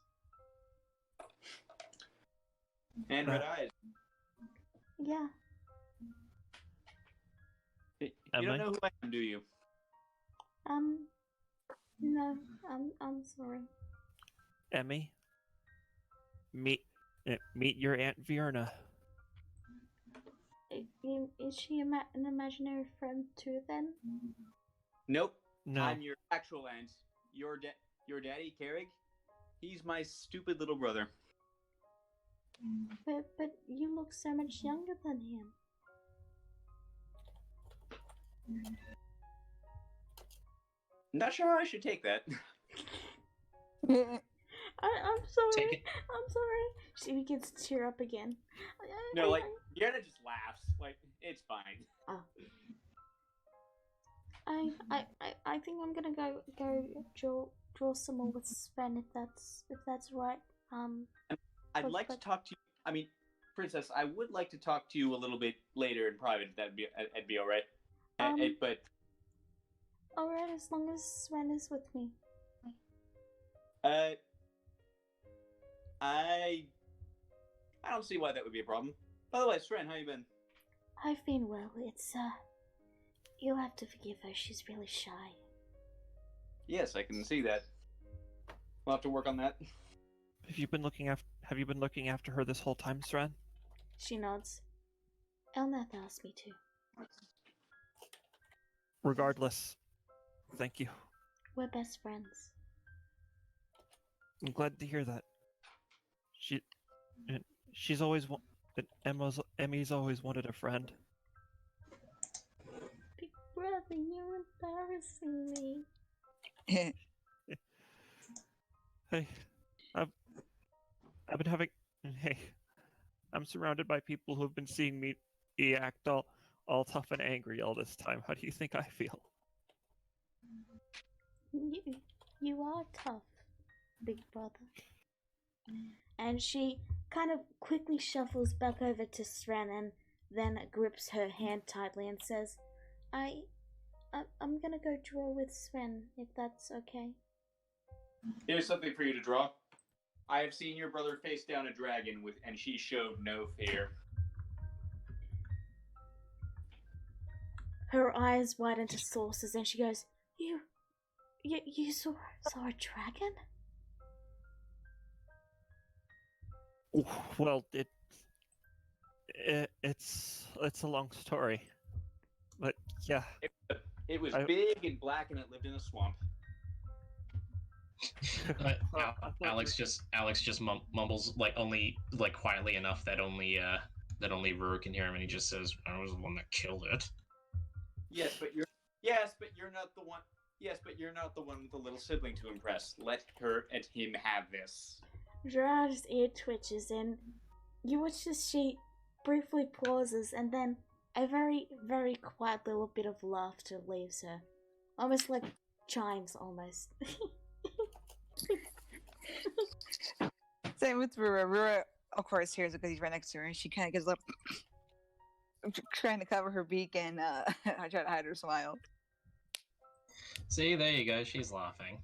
And red eyes. Yeah. You don't know who I am, do you? No, I'm sorry. Emmy, meet your Aunt Vierna. Is she an imaginary friend too, then? Nope. No. I'm your actual aunt. Your daddy, Carrig, he's my stupid little brother. But you look so much younger than him. Not sure how I should take that. I'm sorry. Take it. I'm sorry. She begins to tear up again. No, Yerna just laughs. It's fine. Oh. I think I'm gonna go draw some more with Sven if that's right. I'd like to talk to you. Princess, I would like to talk to you a little bit later in private. That'd be all right. But alright, as long as Sven is with me. I don't see why that would be a problem. By the way, Sren, how you been? I've been well. It's you'll have to forgive her. She's really shy. Yes, I can see that. We'll have to work on that. Have you been looking after her this whole time, Sren? She nods. Elnath asked me to. Regardless, thank you. We're best friends. I'm glad to hear that. She's always Emmy's always wanted a friend. Big brother, you're embarrassing me. Hey, I've been having. Hey, I'm surrounded by people who have been seeing me act all tough and angry all this time. How do you think I feel? You are tough, big brother. And she kind of quickly shuffles back over to Sren and then grips her hand tightly and says, I'm gonna go draw with Sven, if that's okay. Here's something for you to draw. I have seen your brother face down a dragon and she showed no fear. Her eyes widen to saucers and she goes, You saw a dragon? Well, it's a long story, but yeah. It was big and black and it lived in a swamp. Alex just mumbles only quietly enough that only Ruru can hear him, and he just says, "I was the one that killed it." Yes, but you're not the one. Yes, but you're not the one with the little sibling to impress. Let her and him have this. Gerard's ear twitches and you watch as she briefly pauses and then a very, very quiet little bit of laughter leaves her. Almost like chimes, almost. Same with Rura. Rura, of course, hears it because he's right next to her, and she kind of gets a little trying to cover her beak and I try to hide her smile. See, there you go. She's laughing.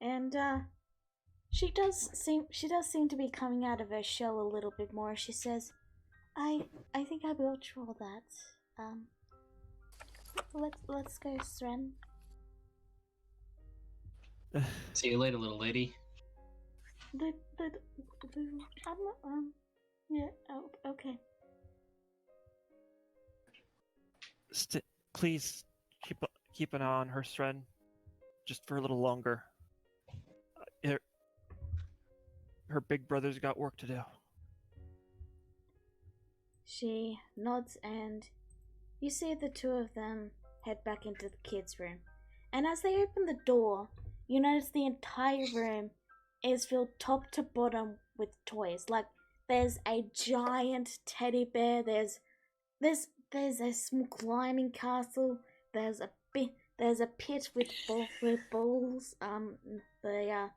And she does seem to be coming out of her shell a little bit more. She says, I think I will draw that. Let's go, Sren. See you later, little lady. Yeah, okay. Please keep an eye on her, Sren, just for a little longer. Her big brother's got work to do. She nods and you see the two of them head back into the kids' room. And as they open the door, you notice the entire room is filled top to bottom with toys. Like, there's a giant teddy bear, there's a small climbing castle, there's a pit with balls, the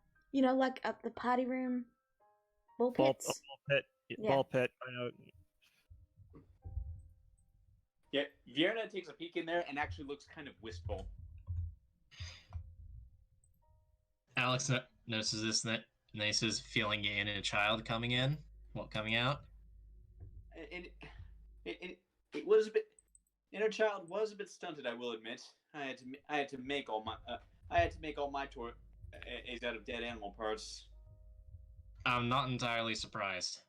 party room, ball pits. Ball pit. Yeah. Ball pit. I know. Yeah, Vierna takes a peek in there and actually looks kind of wistful. Alex notices this and then he says, feeling an inner child coming in. What, coming out? And it was a bit. Inner child was a bit stunted, I will admit. I had to make all my toys out of dead animal parts. I'm not entirely surprised.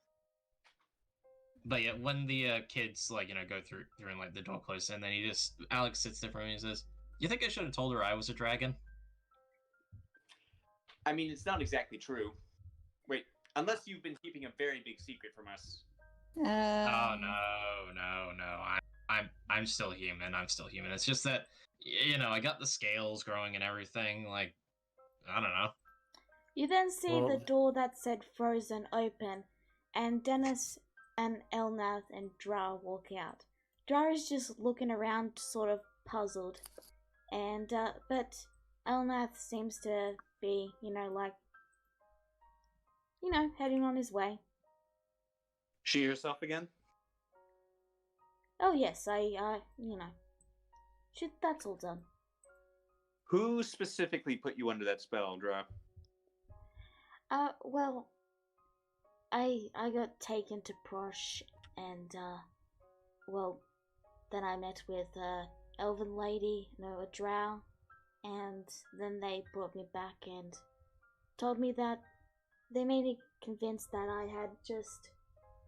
But yeah, when the kids go through and the door closes, and then Alex sits there for a minute and says, "You think I should have told her I was a dragon?" I mean, it's not exactly true. Wait, unless you've been keeping a very big secret from us. Oh no! I'm still human. It's just that I got the scales growing and everything. I don't know. You then see the door that said frozen open, and Dennis and Elnath and Dra walk out. Dra is just looking around, sort of puzzled, and but Elnath seems to be, heading on his way. She herself again? Oh yes, that's all done. Who specifically put you under that spell, Dra? Well, I got taken to Prosh, and then I met with elven lady, a drow, and then they brought me back and told me that they made me convinced that I had just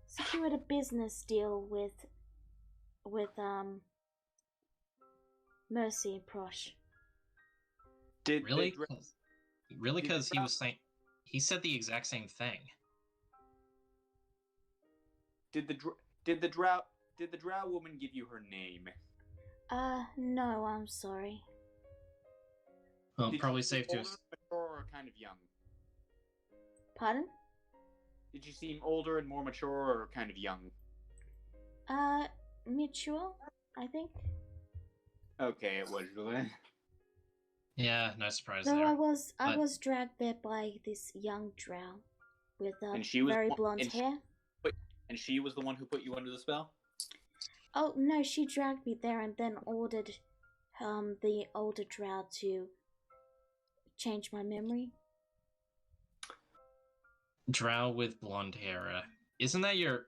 secured a business deal with Mercy and Prosh. Did Really? the Really? did Because the he drow- was saying he said the exact same thing. Did the drow woman give you her name? No, I'm sorry. Well, Did probably you seem safe to. older, mature, or kind of young? Pardon? Did you seem older and more mature, or kind of young? Mature, I think. Okay, it was really. Yeah, no surprise Though there. I was But- dragged there by this young drow with And she was very one- blonde and she- hair. And she was the one who put you under the spell? Oh no, she dragged me there and then ordered the older drow to change my memory. Drow with blonde hair. Isn't that your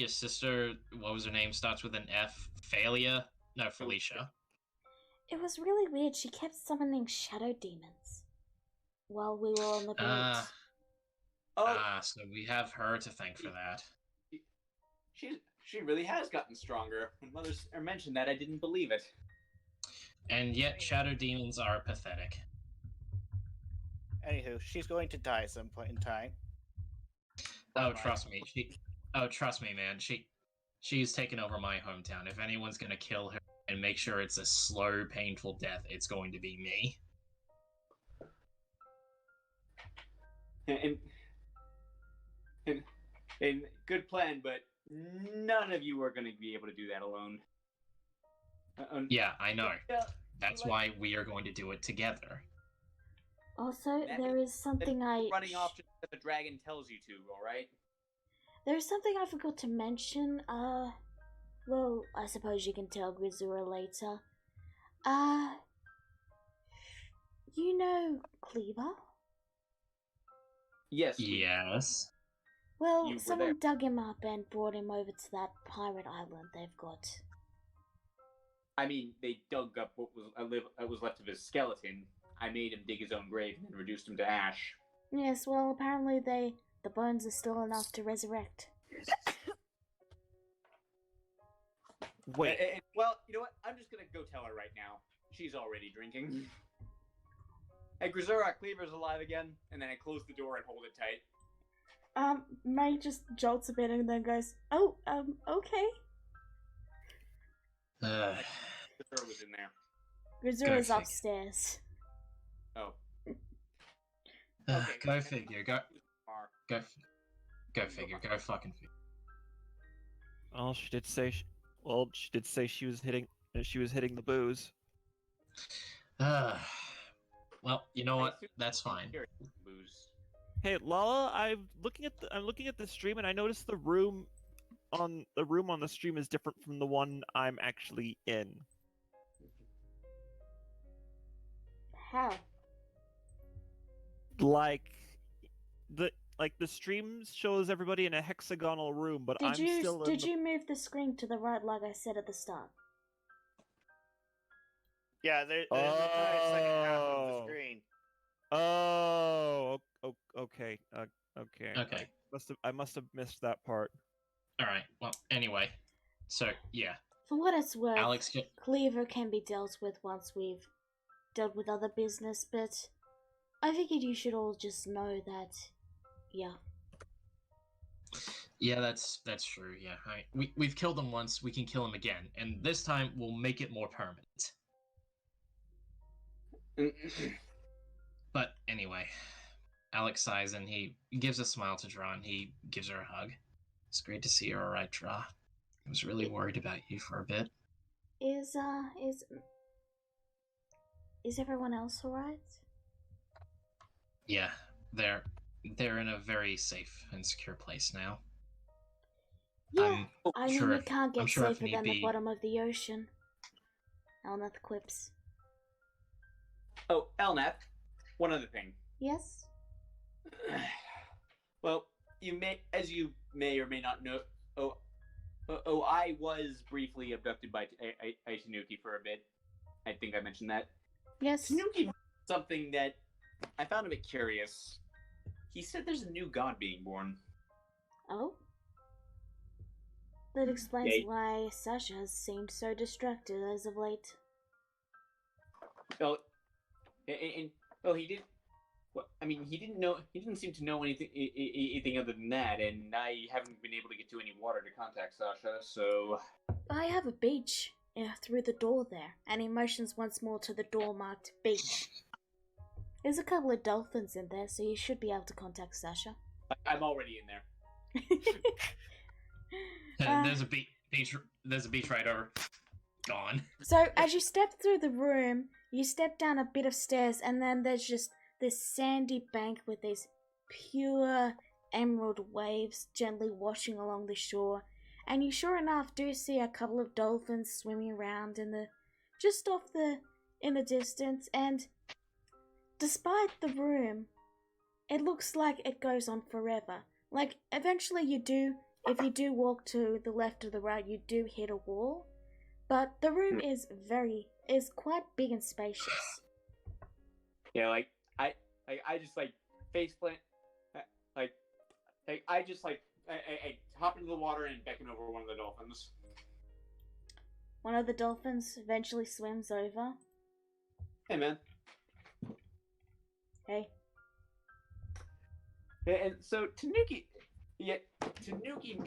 sister? What was her name? Starts with an F. Phalia? No, Felicia. It was really weird. She kept summoning shadow demons while we were on the boat. So we have her to thank for that. She really has gotten stronger. When Mother mentioned that, I didn't believe it. And yet, shadow demons are pathetic. Anywho, she's going to die at some point in time. Oh, trust me. Trust me, man. She's taken over my hometown. If anyone's gonna kill her and make sure it's a slow, painful death, it's going to be me. And good plan, but none of you are going to be able to do that alone. Yeah, I know. Yeah, That's like- why we are going to do it together. Also, That there is something running off just because the dragon tells you to, alright? There's something I forgot to mention. Well, I suppose you can tell Grisura later. You know Cleaver? Yes. Yes. Well, You were someone dug him up and brought him over to that pirate island they've got. I mean, they dug up what was left of his skeleton. I made him dig his own grave and then reduced him to ash. Yes, well, apparently the bones are still enough to resurrect. Wait, Well, you know what? I'm just gonna go tell her right now. She's already drinking. Hey, Grisura, Cleaver's alive again. And then I close the door and hold it tight. May just jolts a bit and then goes, "Oh, okay." Grisura was in there. Grisura's figure. upstairs. Oh. Okay, Go figure. Go Far. figure. Go fucking figure. well, she did say she was hitting the booze. Well, you know what? That's fine. Booze. Hey, Lala, I'm looking at the stream and I noticed the room on the stream is different from the one I'm actually in. How? Like the stream shows everybody in a hexagonal room, but I'm still in Did you move the screen to the right like I said at the start? Yeah, there's the entire second half of the screen. Okay. Okay. Okay. I must have missed that part. All right. Well, anyway. So yeah, For what it's worth, Alex. Cleaver can be dealt with once we've dealt with other business, but I figured you should all just know that, yeah. Yeah, that's true. Yeah, we've killed him once. We can kill him again, and this time we'll make it more permanent. But anyway, Alex sighs and he gives a smile to Dra and he gives her a hug. It's great to see you're all right, Dra. I was really worried about you for a bit. Is everyone else alright? Yeah, they're they're in a very safe and secure place now. Yeah, I mean, sure you can't I'm get sure if safer need than the be- bottom of the ocean. Elnath quips. Oh, Elnath, one other thing. Yes? Well, as you may or may not know, I was briefly abducted by Tanuki for a bit. I think I mentioned that. Yes. Tanuki, something that I found a bit curious. He said there's a new god being born. Oh? That explains Yeah. why Sasha has seemed so distracted as of late. Well, well, he did. Well, I mean, he didn't seem to know anything other than that, and I haven't been able to get to any water to contact Sasha. So I have a beach through the door there, and he motions once more to the door marked beach. There's a couple of dolphins in there, so you should be able to contact Sasha. I'm already in there. There's a beach right over. Gone. So as you step through the room, you step down a bit of stairs, and then there's just this sandy bank with these pure emerald waves gently washing along the shore. And you sure enough do see a couple of dolphins swimming around in the distance. And despite the room, it looks like it goes on forever. Like eventually if you do walk to the left or the right, you do hit a wall. But the room is quite big and spacious. Yeah, like I just like face plant, I just like I hop into the water and beckon over one of the dolphins. One of the dolphins eventually swims over. Hey, man. Hey. And so Tanuki, Tanuki,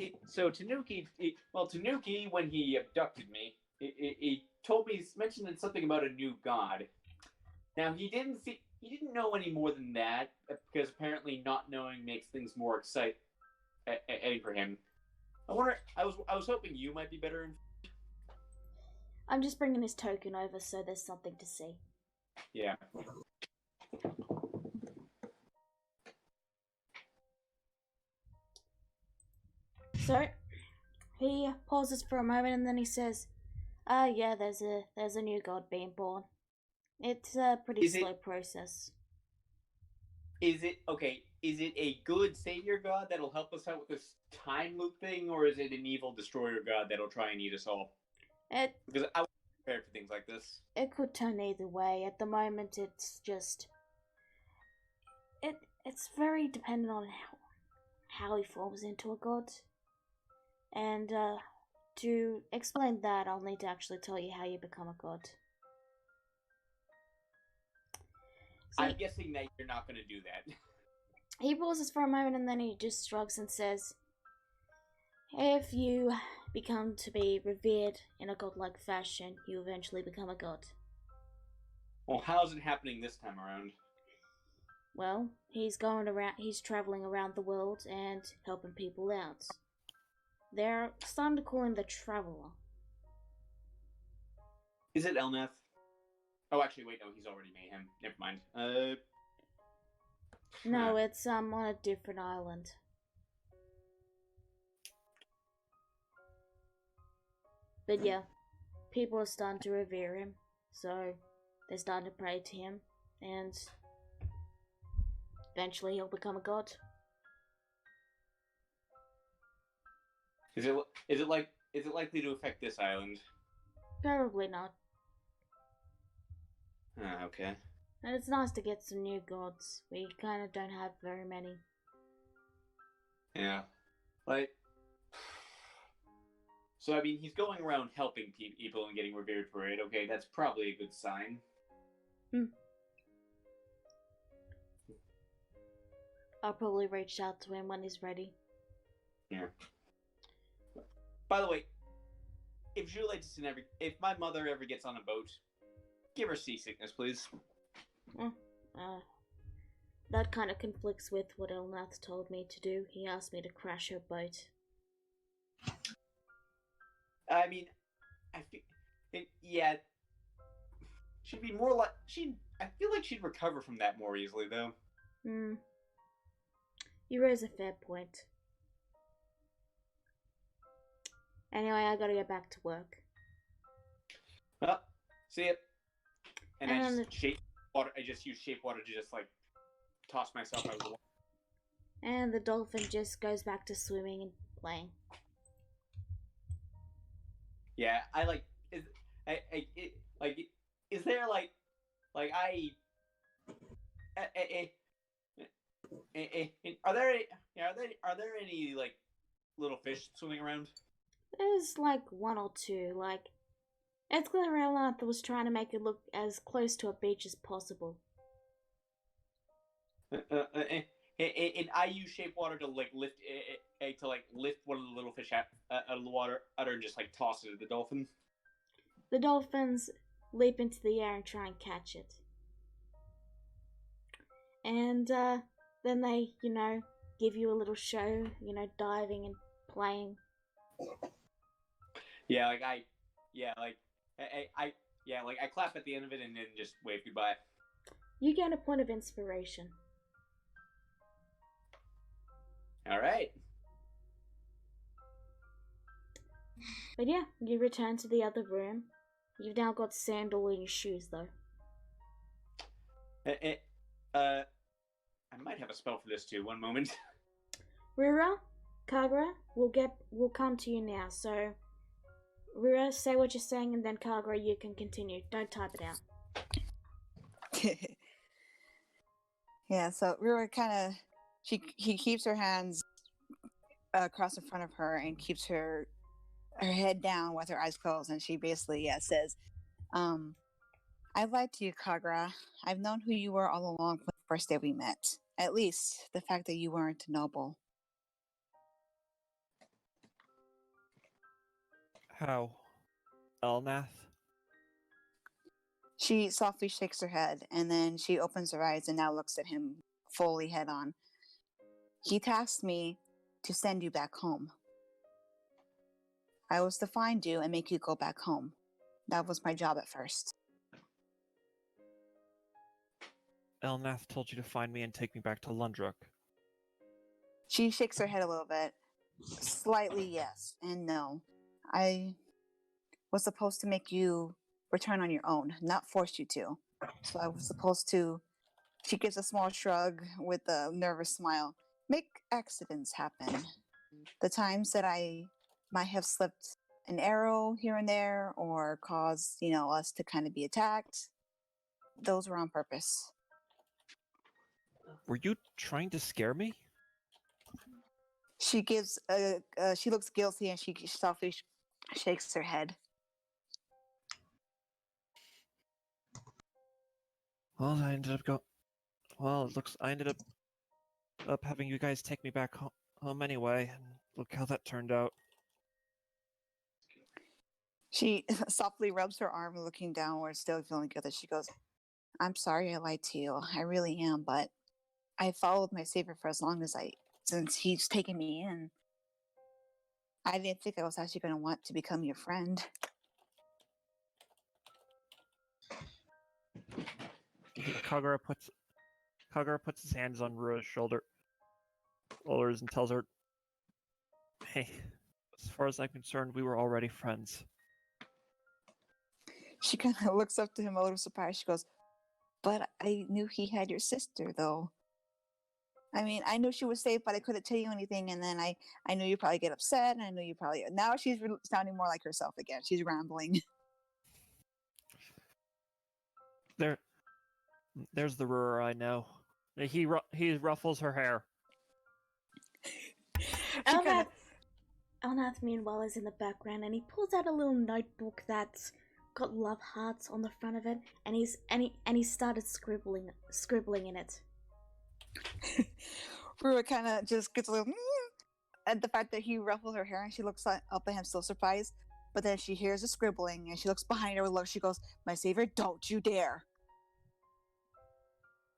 when he abducted me, he mentioned something about a new god. Now he didn't know any more than that, because apparently not knowing makes things more exciting for him. I was hoping you might be better. I'm just bringing his token over so there's something to see. Yeah. So, he pauses for a moment and then he says, yeah, there's a new god being born. It's a pretty slow process. Is it a good savior god that'll help us out with this time loop thing, or is it an evil destroyer god that'll try and eat us all? Because I was prepared for things like this. It could turn either way. At the moment, it's just... It's very dependent on how he forms into a god. And, to explain that, I'll need to actually tell you how you become a god. See, I'm guessing that you're not going to do that. He pauses for a moment and then he just shrugs and says, if you become to be revered in a godlike fashion, you eventually become a god. Well, how's it happening this time around? Well, he's traveling around the world and helping people out. They're starting to call him the Traveler. Is it Elnath? Oh, actually, wait, no, he's already Mayhem. Never mind. No, it's on a different island. But yeah, people are starting to revere him, so they're starting to pray to him, and eventually he'll become a god. Is it likely to affect this island? Probably not. Okay. And it's nice to get some new gods. We kind of don't have very many. Yeah. Like, so I mean, he's going around helping people and getting revered for it. Okay, that's probably a good sign. I'll probably reach out to him when he's ready. Yeah. By the way, if my mother ever gets on a boat, give her seasickness, please. That kind of conflicts with what Elnath told me to do. He asked me to crash her boat. I mean, yeah. She'd be more like I feel like she'd recover from that more easily, though. You raise a fair point. Anyway, I gotta get back to work. Well, see it. And I And- just shape water. I just use shape water to just like toss myself out of the water. And the dolphin just goes back to swimming and playing. Yeah, I like. Is there like are there any like little fish swimming around? There's like one or two. Like, Esclarella was trying to make it look as close to a beach as possible. And I use shape water to like lift one of the little fish out of the water, and just like toss it at the dolphin. The dolphins leap into the air and try and catch it. And then they, give you a little show, diving and playing. I clap at the end of it and then just wave goodbye. You get a point of inspiration. All right. But yeah, you return to the other room. You've now got sand all in your shoes, though. I might have a spell for this too. One moment. Rira, Kagura, we'll come to you now. So, Rira, say what you're saying, and then Kagura, you can continue. Don't type it out. Yeah, so Rira kind of he keeps her hands across in front of her and keeps her head down with her eyes closed, and she basically says, "I lied to you, Kagura. I've known who you were all along from the first day we met. At least the fact that you weren't noble." How? Elnath? She softly shakes her head, and then she opens her eyes and now looks at him fully head on. "He tasked me to send you back home. I was to find you and make you go back home. That was my job at first." Elnath told you to find me and take me back to Lundruk. She shakes her head a little bit. Slightly yes and no. I was supposed to make you return on your own, not force you to. So I was supposed to... She gives a small shrug with a nervous smile. Make accidents happen. The times that I might have slipped an arrow here and there or caused, us to kind of be attacked, those were on purpose. Were you trying to scare me? She gives she looks guilty and she softly shakes her head. Well, I ended up having you guys take me back home anyway, and look how that turned out. She softly rubs her arm, looking downward, still feeling guilty. She goes, "I'm sorry I lied to you. I really am, but I followed my savior for as long as since he's taken me in. I didn't think I was actually going to want to become your friend." Kagura puts his hands on Rua's shoulders and tells her, "Hey, as far as I'm concerned, we were already friends." She kind of looks up to him a little surprised. She goes, "But I knew he had your sister, though. I mean, I knew she was safe, but I couldn't tell you anything. And then I knew you'd probably get upset. And I knew you probably... Now she's sounding more like herself again. She's rambling. There's the Rura I know. He ruffles her hair. Elnath, meanwhile, is in the background, and he pulls out a little notebook that's got love hearts on the front of it, and he started scribbling in it. Rua kind of just gets a little... at the fact that he ruffles her hair, and she looks up at him, still surprised. But then she hears the scribbling, and she looks behind her with a look. She goes, "My savior, don't you dare."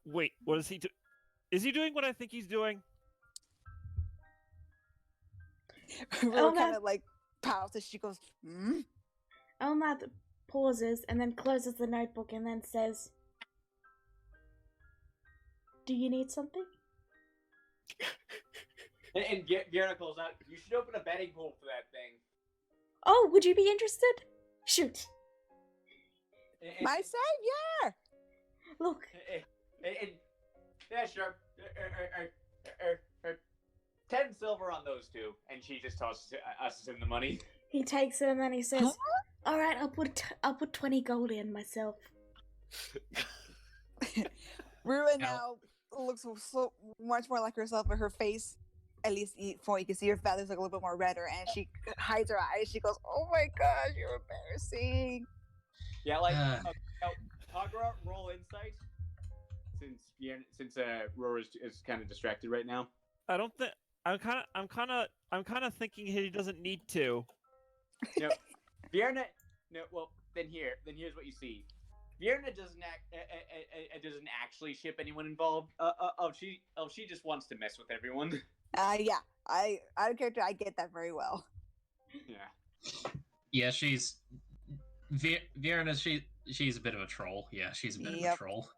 Wait, what is he do? Is he doing what I think he's doing? Rua kind of like pouts, and she goes, "Hmm?" Elnath pauses and then closes the notebook and then says, "Do you need something?" And Vienna calls out, you should open a betting pool for that thing. Oh, would you be interested? Shoot. My savior! Look, Yeah, sure. 10 silver on those two, and she just tosses us in the money. he takes it and then he says, "All right, I'll put 20 gold in myself." Rua now looks so much more like herself, but her face, at least before you can see her feathers, look a little bit more redder, and she hides her eyes. She goes, "Oh my gosh, you're embarrassing." Yeah, like Kagura, roll insight. Since Rora is kind of distracted right now. I don't think I'm kind of thinking he doesn't need to. No, Vierna. No, well then here's what you see. Vierna doesn't actually ship anyone involved. She just wants to mess with everyone. Yeah, I character, I get that very well. Yeah. Yeah, she's Vierna. She's a bit of a troll. Yeah, she's a bit of a troll.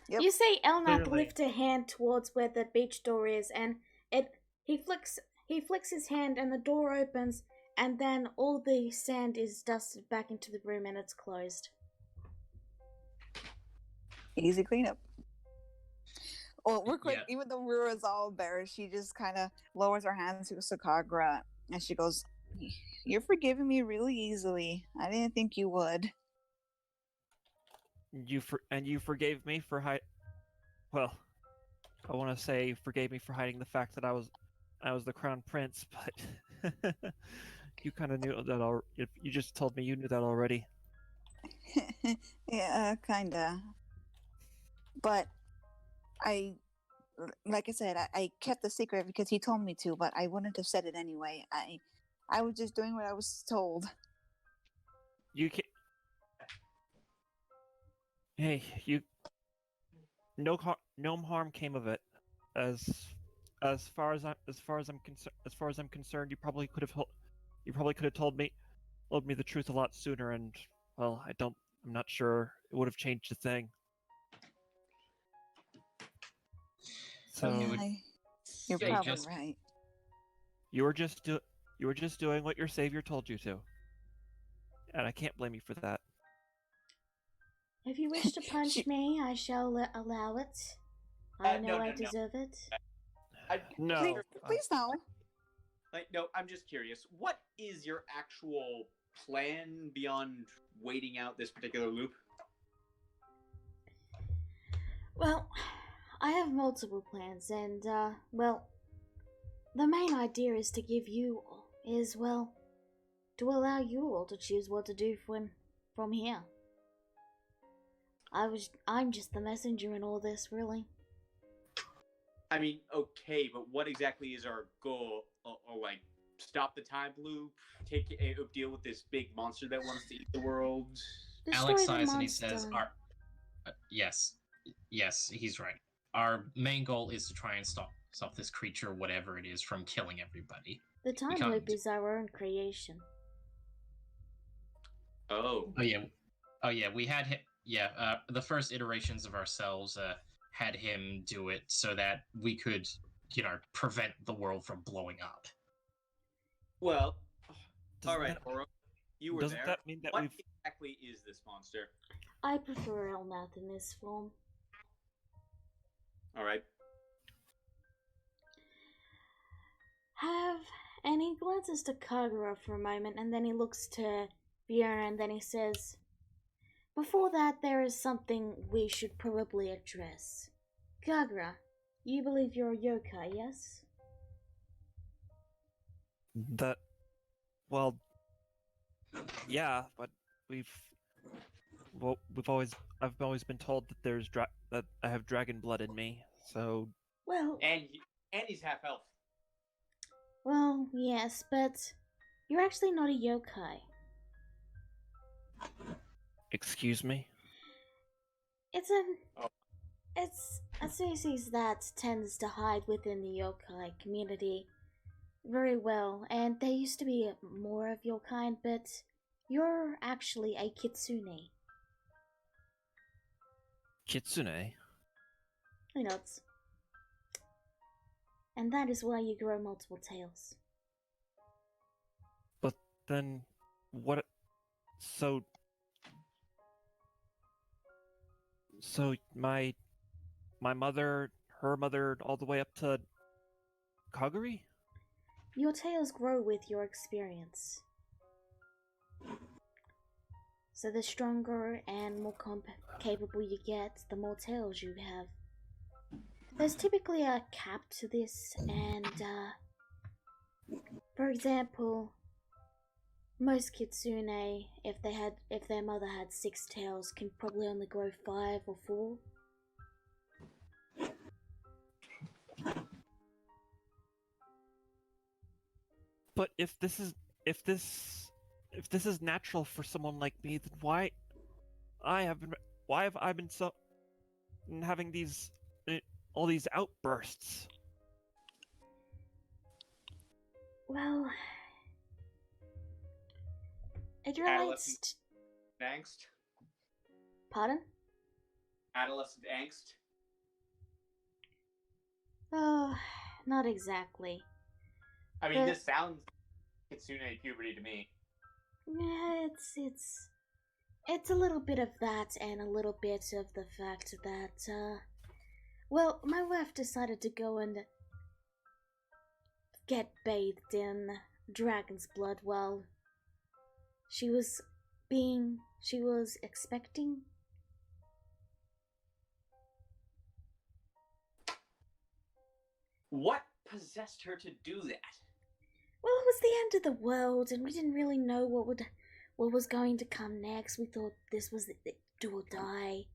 Yep. You see Elnath Clearly. lift a hand towards where the beach door is, and he flicks his hand, and the door opens, and then all the sand is dusted back into the room, and it's closed. Easy cleanup. Well, real quick, Yeah. even though Rua's all embarrassed, she just kind of lowers her hands to Sakagura, and she goes, "You're forgiving me really easily. I didn't think you would." You forgave me for Well, I want to say forgave me for hiding the fact that I was the crown prince, but you kind of knew that you just told me you knew that already. Yeah, kinda. But like I said, I kept the secret because he told me to, but I wouldn't have said it anyway. I was just doing what I was told. You can. Hey, no harm came of it. As far as I'm concerned, you probably could have told me the truth a lot sooner, and well, I'm not sure it would have changed a thing. So Yeah, you're Yeah, probably just- right. you were just doing what your savior told you to, and I can't blame you for that. If you wish to punch me, I shall allow it. I know I deserve it. No. Please no. No, I'm just curious. What is your actual plan beyond waiting out this particular loop? Well, I have multiple plans, and, well, the main idea is to to allow you all to choose what to do from here. I'm just the messenger in all this, really. I mean, okay, but what exactly is our goal? Like, stop the time loop, deal with this big monster that wants to eat the world? Destroy Alex the sighs and he says, monster. yes, he's right. Our main goal is to try and stop this creature, whatever it is, from killing everybody. The time can't loop do- is our own creation. Oh. Oh yeah. We had him. Yeah, the first iterations of ourselves had him do it so that we could, prevent the world from blowing up. Well, Doesn't all right, that- Oro, you were Doesn't there. that mean that What we've? exactly is this monster? I prefer Elnath in this form. All right. And he glances to Kagura for a moment, and then he looks to Bjorn, and then he says, "Before that, there is something we should probably address. Kagura, you believe you're a yokai, yes?" Well, yeah, but I've always been told that that I have dragon blood in me. So Well, And he's half elf. well, yes, but you're actually not a yokai. excuse me. It's a species that tends to hide within the yokai community very well, and there used to be more of your kind, but you're actually a kitsune. Kitsune. He nods. And that is why you grow multiple tails. But then, what? So my mother, her mother, all the way up to Kaguri? Your tails grow with your experience. So the stronger and more capable you get, the more tails you have. There's typically a cap to this, and for example, most kitsune, if their mother had 6 tails, can probably only grow 5 or 4. But if this is natural for someone like me, then why have I been so having these all these outbursts? Well, it relates. Angst? Pardon? Adolescent angst? Oh, not exactly. I mean, this sounds kitsune puberty to me. Yeah, it's a little bit of that and a little bit of the fact that, well, my wife decided to go and get bathed in dragon's blood while she was expecting. What possessed her to do that? Well, it was the end of the world, and we didn't really know what was going to come next. We thought this was it, do or die.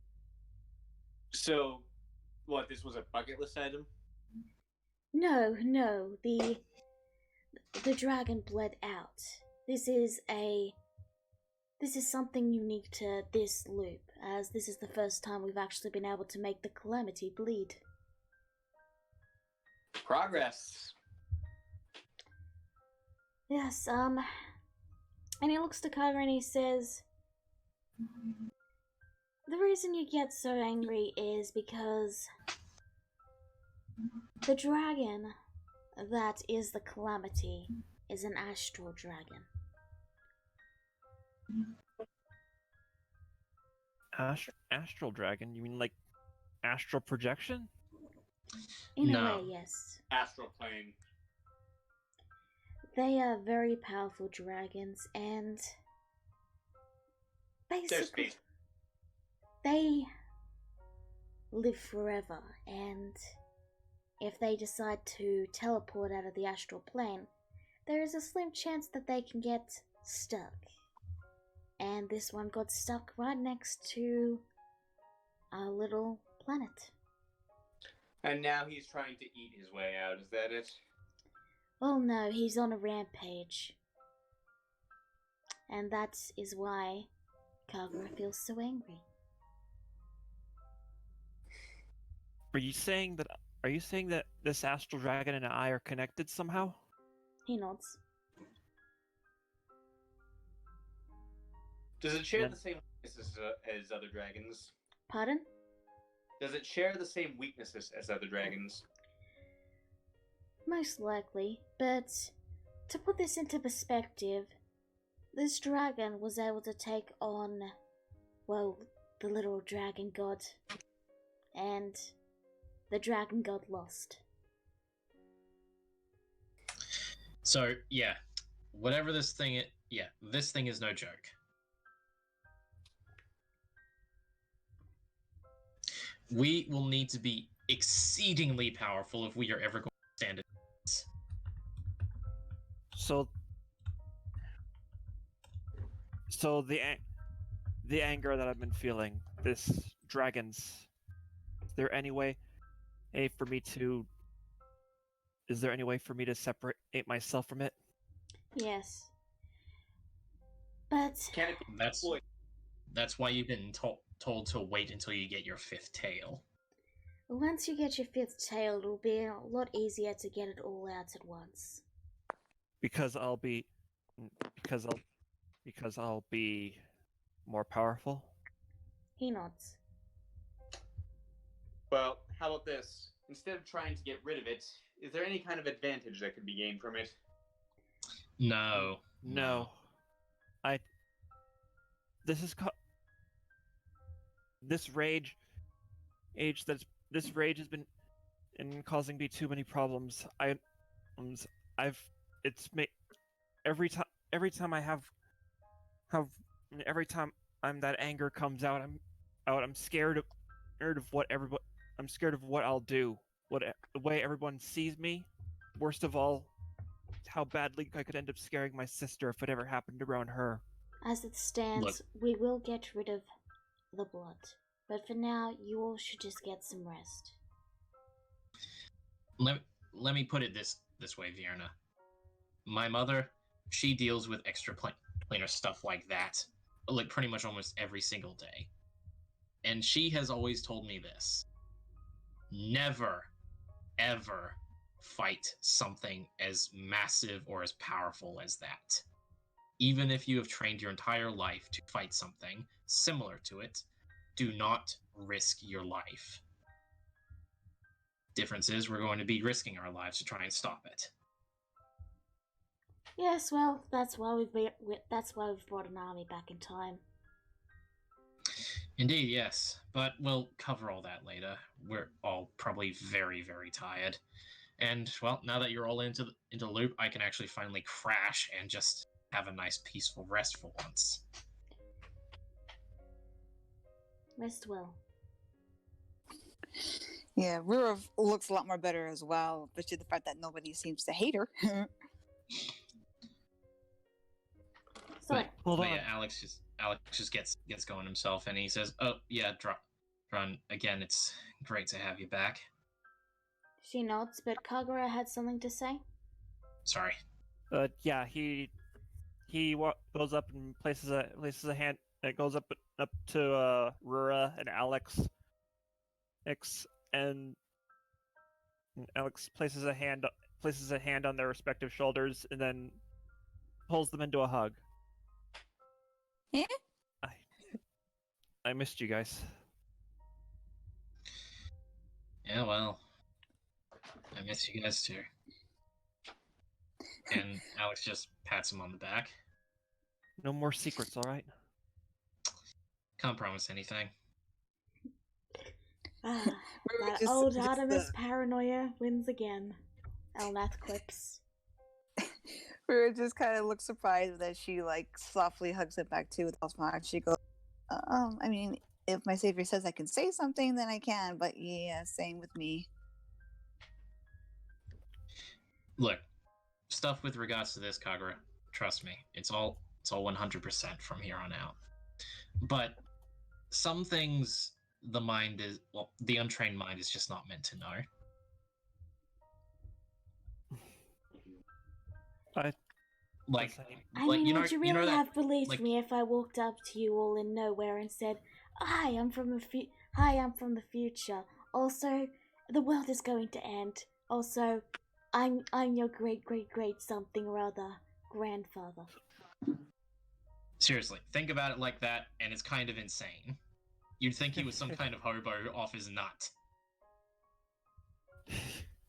So, what? This was a bucket list item? No, the dragon bled out. This is something unique to this loop, as this is the first time we've actually been able to make the calamity bleed. Progress. Yes, and he looks to Kaga and he says, the reason you get so angry is because the dragon that is the calamity is an astral dragon. Astral dragon? You mean like astral projection? In No. a way, yes. Astral plane. They are very powerful dragons, and basically they live forever, and if they decide to teleport out of the astral plane, there is a slim chance that they can get stuck. And this one got stuck right next to our little planet. And now he's trying to eat his way out, is that it? Well, no, he's on a rampage. And that is why Kagura feels so angry. Are you saying that this astral dragon and I are connected somehow? He nods. Does it share Then- the same weaknesses as other dragons? Pardon? Does it share the same weaknesses as other dragons? Most likely, but to put this into perspective, this dragon was able to take on, well, the little dragon god, and the dragon god lost. So, yeah. Whatever this thing is, this thing is no joke. We will need to be exceedingly powerful if we are ever going to stand it. So the anger that I've been feeling, this dragon's, is there any way for me to separate myself from it? Yes. But Can it be deployed? That's why you've been told to wait until you get your 5th tail. once you get your 5th tail, it'll be a lot easier to get it all out at once. Because I'll be more powerful. He nods. Well, how about this? Instead of trying to get rid of it, is there any kind of advantage that could be gained from it? No. No. This rage has been causing me too many problems. Every time that anger comes out, I'm scared of what I'll do, the way everyone sees me. Worst of all, how badly I could end up scaring my sister if it ever happened around her. As it stands, we will get rid of the blood. But for now, you all should just get some rest. Let me put it this way, Vierna. My mother, she deals with extra planar stuff like that, like pretty much almost every single day. And she has always told me this. Never, ever fight something as massive or as powerful as that. Even if you have trained your entire life to fight something similar to it, do not risk your life. Difference is we're going to be risking our lives to try and stop it. Yes, well, that's why we've brought an army back in time. Indeed, yes. But we'll cover all that later. We're all probably very, very tired. And, well, now that you're all into the loop, I can actually finally crash and just have a nice, peaceful rest for once. Rest well. Yeah, Rura looks a lot more better as well, especially the fact that nobody seems to hate her. So, Hold on. Yeah, Alex just gets going himself, and he says, "Oh yeah, Dron, again, it's great to have you back." she nods, but Kagura had something to say. Sorry. Yeah, he goes up and places a hand. It goes up to Rura and Alex. And Alex places a hand on their respective shoulders and then pulls them into a hug. Yeah? I missed you guys. Yeah, well, I miss you guys too. And Alex just pats him on the back. No more secrets, all right? Can't promise anything. That just- old just, Artemis paranoia wins again. Elnath quips. Rura just kind of looks surprised that she softly hugs it back too with a smile. She goes, I mean, if my savior says I can say something, then I can. But yeah, same with me. Look, stuff with regards to this, Kagura, trust me, it's all 100% from here on out. But some things the untrained mind is just not meant to know. I mean, would you really have believed me if I walked up to you all in nowhere and said, "Hi, I'm from the future. Also, the world is going to end. Also, I'm your great something or other grandfather." Seriously, think about it like that, and it's kind of insane. You'd think he was some kind of hobo off his nut.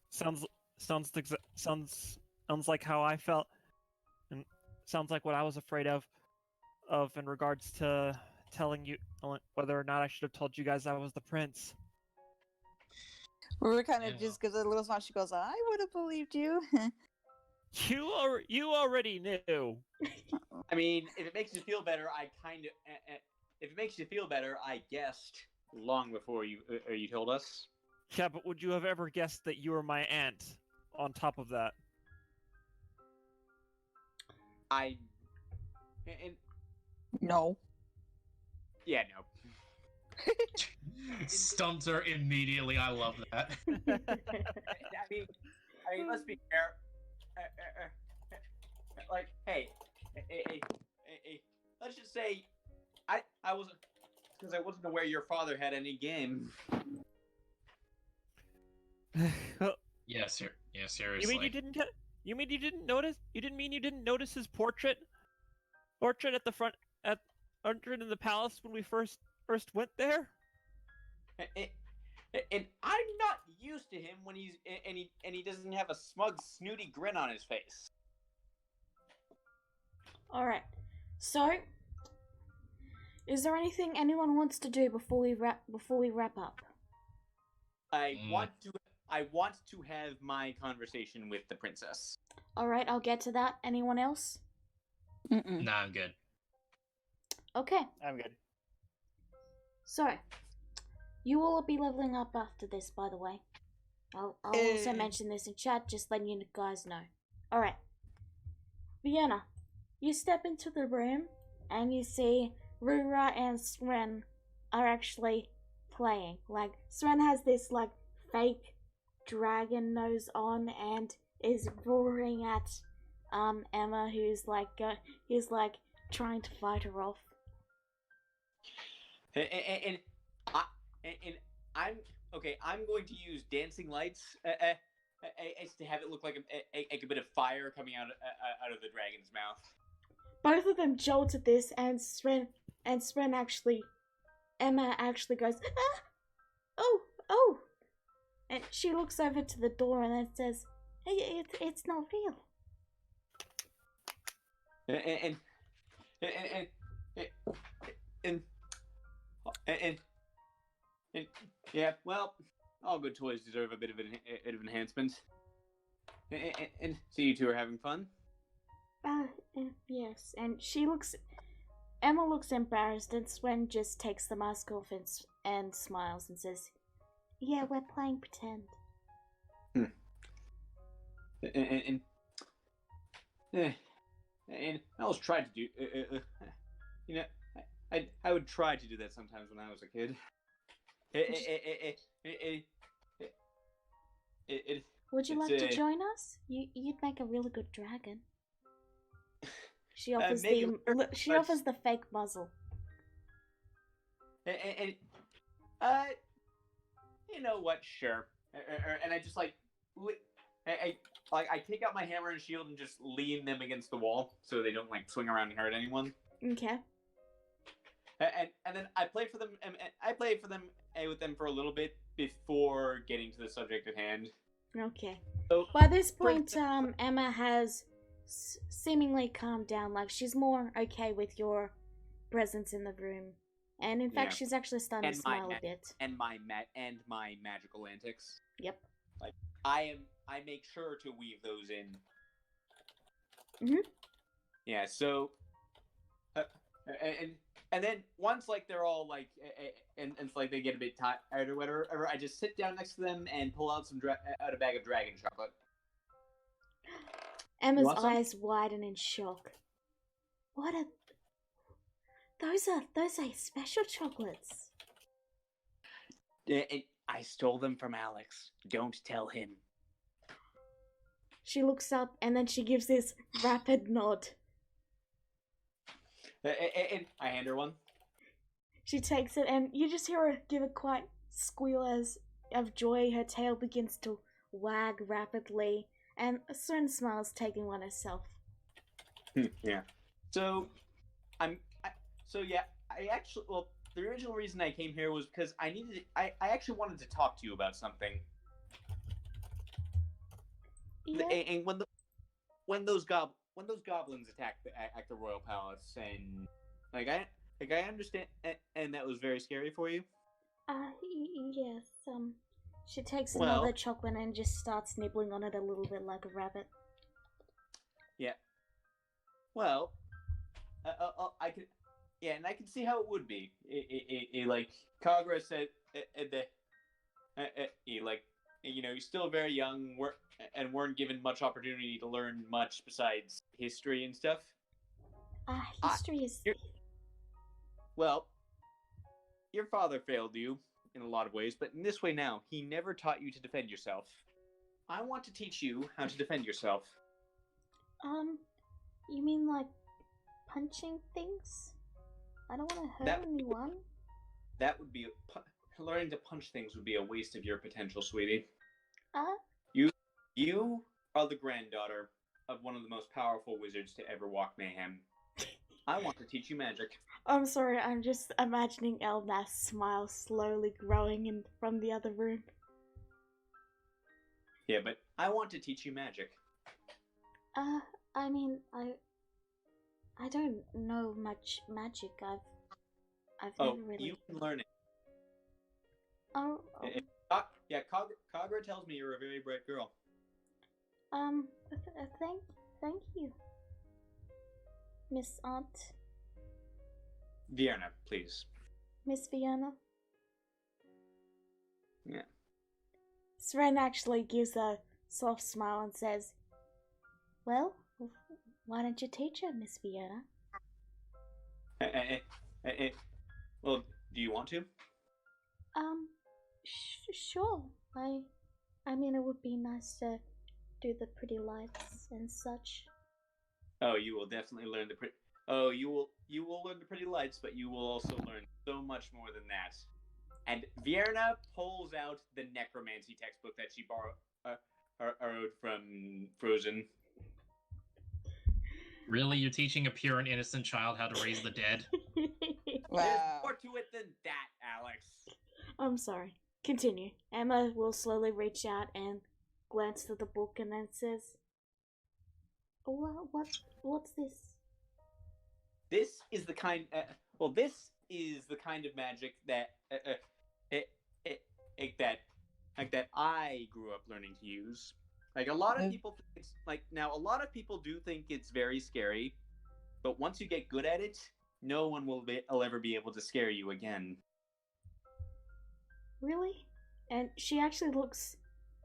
Sounds like how I felt, and sounds like what I was afraid of in regards to telling you whether or not I should have told you guys I was the prince. Rura kind of just gives a little smile. She goes, "I would have believed you." You already knew. I mean, if it makes you feel better, I guessed long before you told us. Yeah, but would you have ever guessed that you were my aunt? On top of that, No. Yeah, no. Stumped her immediately. I love that. I mean, let's be fair. Hey, let's just say, I wasn't, because I wasn't aware your father had any game. Yeah, seriously. You mean you didn't? You mean you didn't notice? You didn't notice his portrait at the front in the palace when we first went there? And I'm not used to him when he's and he doesn't have a smug, snooty grin on his face. All right. So, is there anything anyone wants to do before we wrap up? I want to have my conversation with the princess. All right, I'll get to that. Anyone else? Mm-mm. Nah, I'm good. Okay. I'm good. So, you will be leveling up after this, by the way. I'll also mention this in chat, just letting you guys know. Alright. Vienna, you step into the room, and you see Rura and Sren are actually playing. Like, Sren has this, like, fake dragon nose on, and is roaring at, Emma, who's, like, trying to fight her off. And I'm okay. I'm going to use dancing lights to have it look like a bit of fire coming out of the dragon's mouth. Both of them jolt at this, and Emma actually goes, ah! Oh! And she looks over to the door and then says, hey, it's not real. And yeah, well, all good toys deserve a bit of enhancement. And so you two are having fun? Yes. And Emma looks embarrassed, and Swen just takes the mask off and smiles and says, yeah, we're playing pretend. And I always tried to do, you know, I would try to do that sometimes when I was a kid. Would you like to join us? You'd make a really good dragon. She offers offers the fake muzzle. And you know what? Sure. And I just I take out my hammer and shield and just lean them against the wall so they don't like swing around and hurt anyone. Okay. And then I play for them. And I play for them with them for a little bit before getting to the subject at hand. Okay. So, by this point, Emma has seemingly calmed down. Like, she's more okay with your presence in the room, and in fact, she's actually starting to smile a bit. And my magical antics. Yep. Like I make sure to weave those in. Mhm. Yeah. So. And then once like they're all like and like they get a bit tired or whatever, I just sit down next to them and pull out out a bag of dragon chocolate. Emma's eyes widen in shock. What are those? Are special chocolates? I stole them from Alex. Don't tell him. She looks up and then she gives this rapid nod. And I hand her one. She takes it, and you just hear her give a quiet squeal of joy. Her tail begins to wag rapidly, and Sren smiles, taking one herself. Yeah. So, I actually, well, the original reason I came here was because I actually wanted to talk to you about something. Yeah. And when those goblins attacked the royal palace, and I understand, and that was very scary for you. Yes. She takes another chocolate and just starts nibbling on it a little bit like a rabbit. Yeah. Well, I can, yeah, and I can see how it would be. Like Kagra said, you're still very young, and weren't given much opportunity to learn much besides history and stuff. History is... Well, your father failed you in a lot of ways, but in this way now, he never taught you to defend yourself. I want to teach you how to defend yourself. You mean like punching things? I don't want to hurt anyone. That would be... learning to punch things would be a waste of your potential, sweetie. You are the granddaughter of one of the most powerful wizards to ever walk Mayhem. I want to teach you magic. I'm sorry, I'm just imagining Elnath's smile slowly growing from the other room. Yeah, but I want to teach you magic. I mean, I don't know much magic. I've Oh, never really. you can learn it. Oh, Yeah, Kagra tells me you're a very bright girl. thank you, Miss Aunt, Vienna, please. Miss Vienna. Yeah. Sren actually gives a soft smile and says, "Well, why don't you teach her, Miss Vienna?" Well, do you want to? Sure. I mean, it would be nice to do the pretty lights and such. Oh, you will definitely learn the pretty. Oh, you will learn the pretty lights, but you will also learn so much more than that. And Vienna pulls out the necromancy textbook that she borrowed from Frozen. Really, you're teaching a pure and innocent child how to raise the dead? There's Wow. more to it than that, Alex. I'm sorry. Continue. Emma will slowly reach out and glance through the book and then says, What's this?" This is the kind. This is the kind of magic that that I grew up learning to use. Like a lot of people think it's like now. A lot of people do think it's very scary, but once you get good at it, no one will ever be able to scare you again. Really? And she actually looks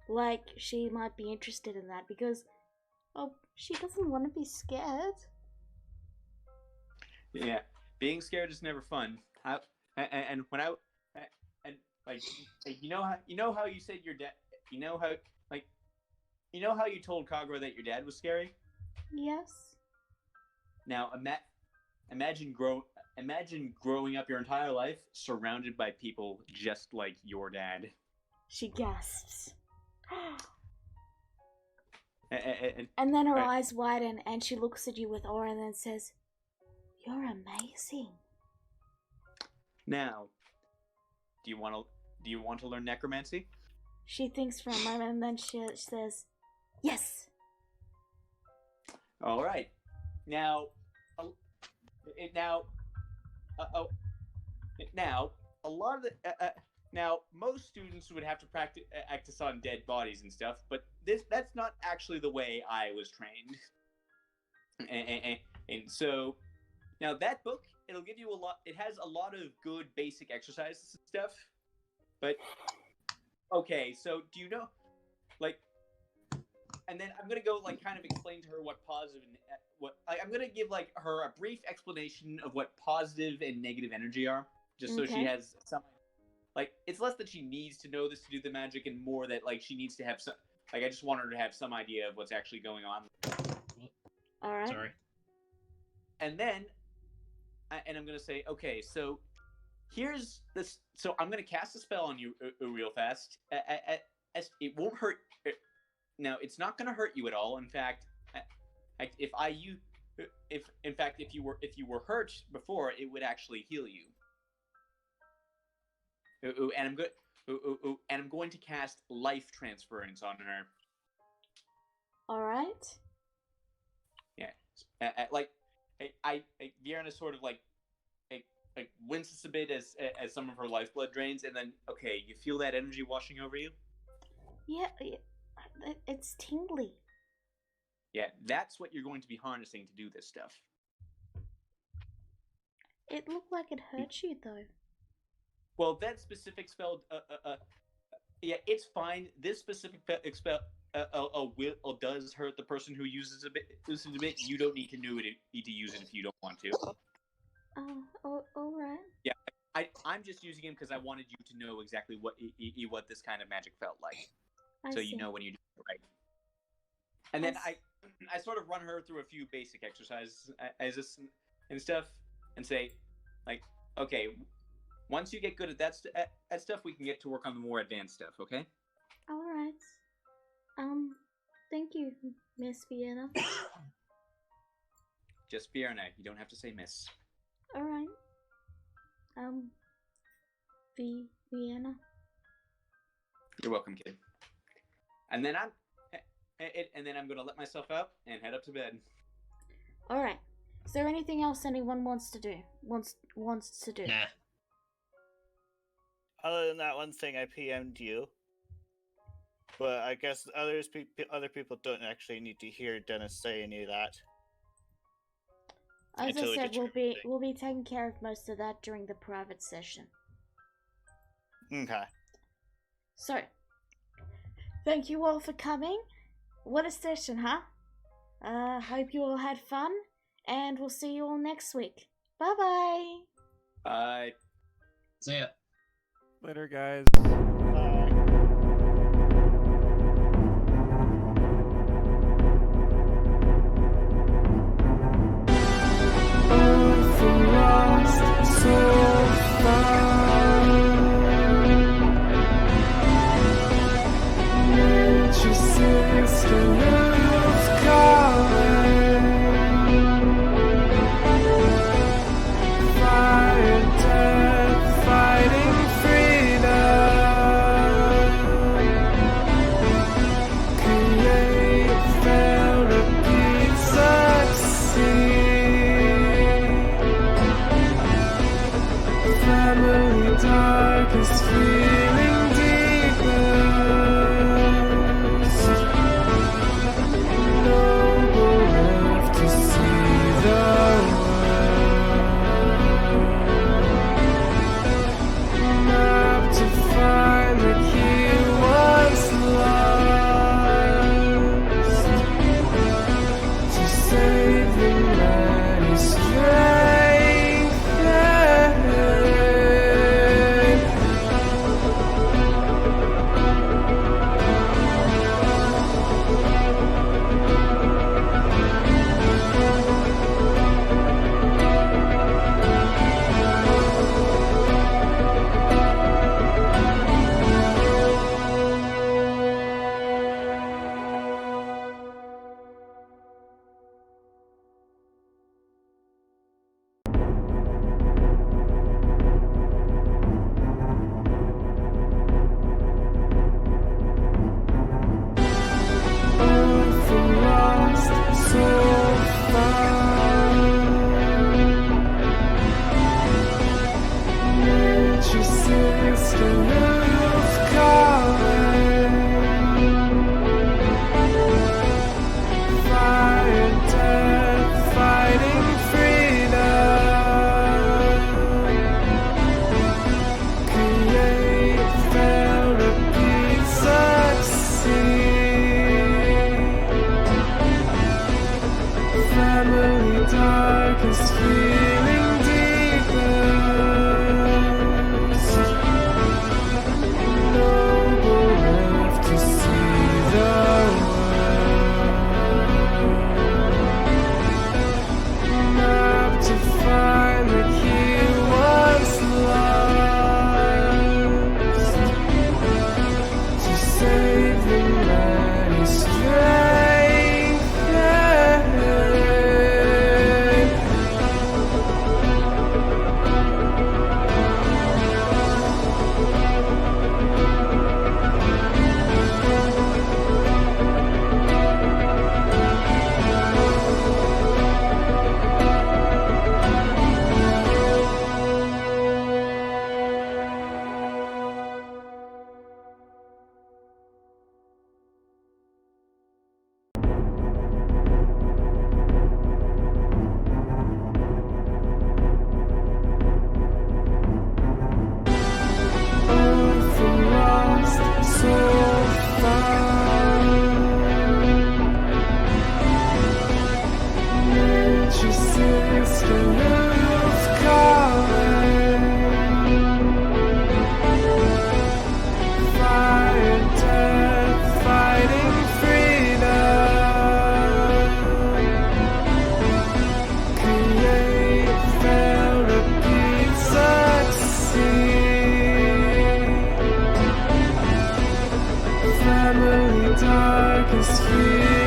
like she might be interested in that because, she doesn't want to be scared. Yeah, being scared is never fun. And when I and like you know how you said your dad, you know how you told Kagura that your dad was scary. Yes. Now imagine growing up your entire life surrounded by people just like your dad. She gasps. And And then her eyes widen and she looks at you with awe and then says, "You're amazing." now, do you want to learn necromancy? She thinks for a moment and then she says, "Yes." All right. Now, a lot of the most students would have to practice on dead bodies and stuff, but that's not actually the way I was trained. And so now that book, it'll give you a lot. It has a lot of good basic exercises and stuff. But okay, so do you know, like, and then I'm gonna go like kind of explain to her what positive and I'm gonna give like her a brief explanation of what positive and negative energy are, just so she has some. Like, it's less that she needs to know this to do the magic, and more that like she needs to have some. Like, I just want her to have some idea of what's actually going on. All right. Sorry. And then, and I'm gonna say, okay, so here's this. So I'm gonna cast a spell on you real fast. It won't hurt. Now, it's not gonna hurt you at all. In fact, if you were hurt before, it would actually heal you. And I'm going to cast life transference on her. All right. Yeah, Vienna sort of like winces a bit as some of her lifeblood drains, and then you feel that energy washing over you. Yeah, it's tingly. Yeah, that's what you're going to be harnessing to do this stuff. It looked like it hurt you though. Well, that specific spell, it's fine. This specific spell does hurt the person who uses a bit. You don't need to need to use it if you don't want to. Oh, all right. Yeah, I'm just using him because I wanted you to know exactly what this kind of magic felt like, so you know when you do it right. And then I sort of run her through a few basic exercises and stuff, and say, like, okay, once you get good at that stuff, we can get to work on the more advanced stuff. Okay? All right. Thank you, Miss Vienna. Just Vienna. You don't have to say Miss. All right. Vienna. You're welcome, kid. and then I'm gonna let myself out and head up to bed. All right. Is there anything else anyone wants to do? Wants to do? Nah. Other than that one thing I PM'd you, but I guess other people don't actually need to hear Dennis say any of that. As I Until we said, determine we'll be taking care of most of that during the private session. Okay. So, thank you all for coming. What a session, huh? Hope you all had fun, and we'll see you all next week. Bye-bye! Bye. See ya. Later, guys. Bye. darkest fear.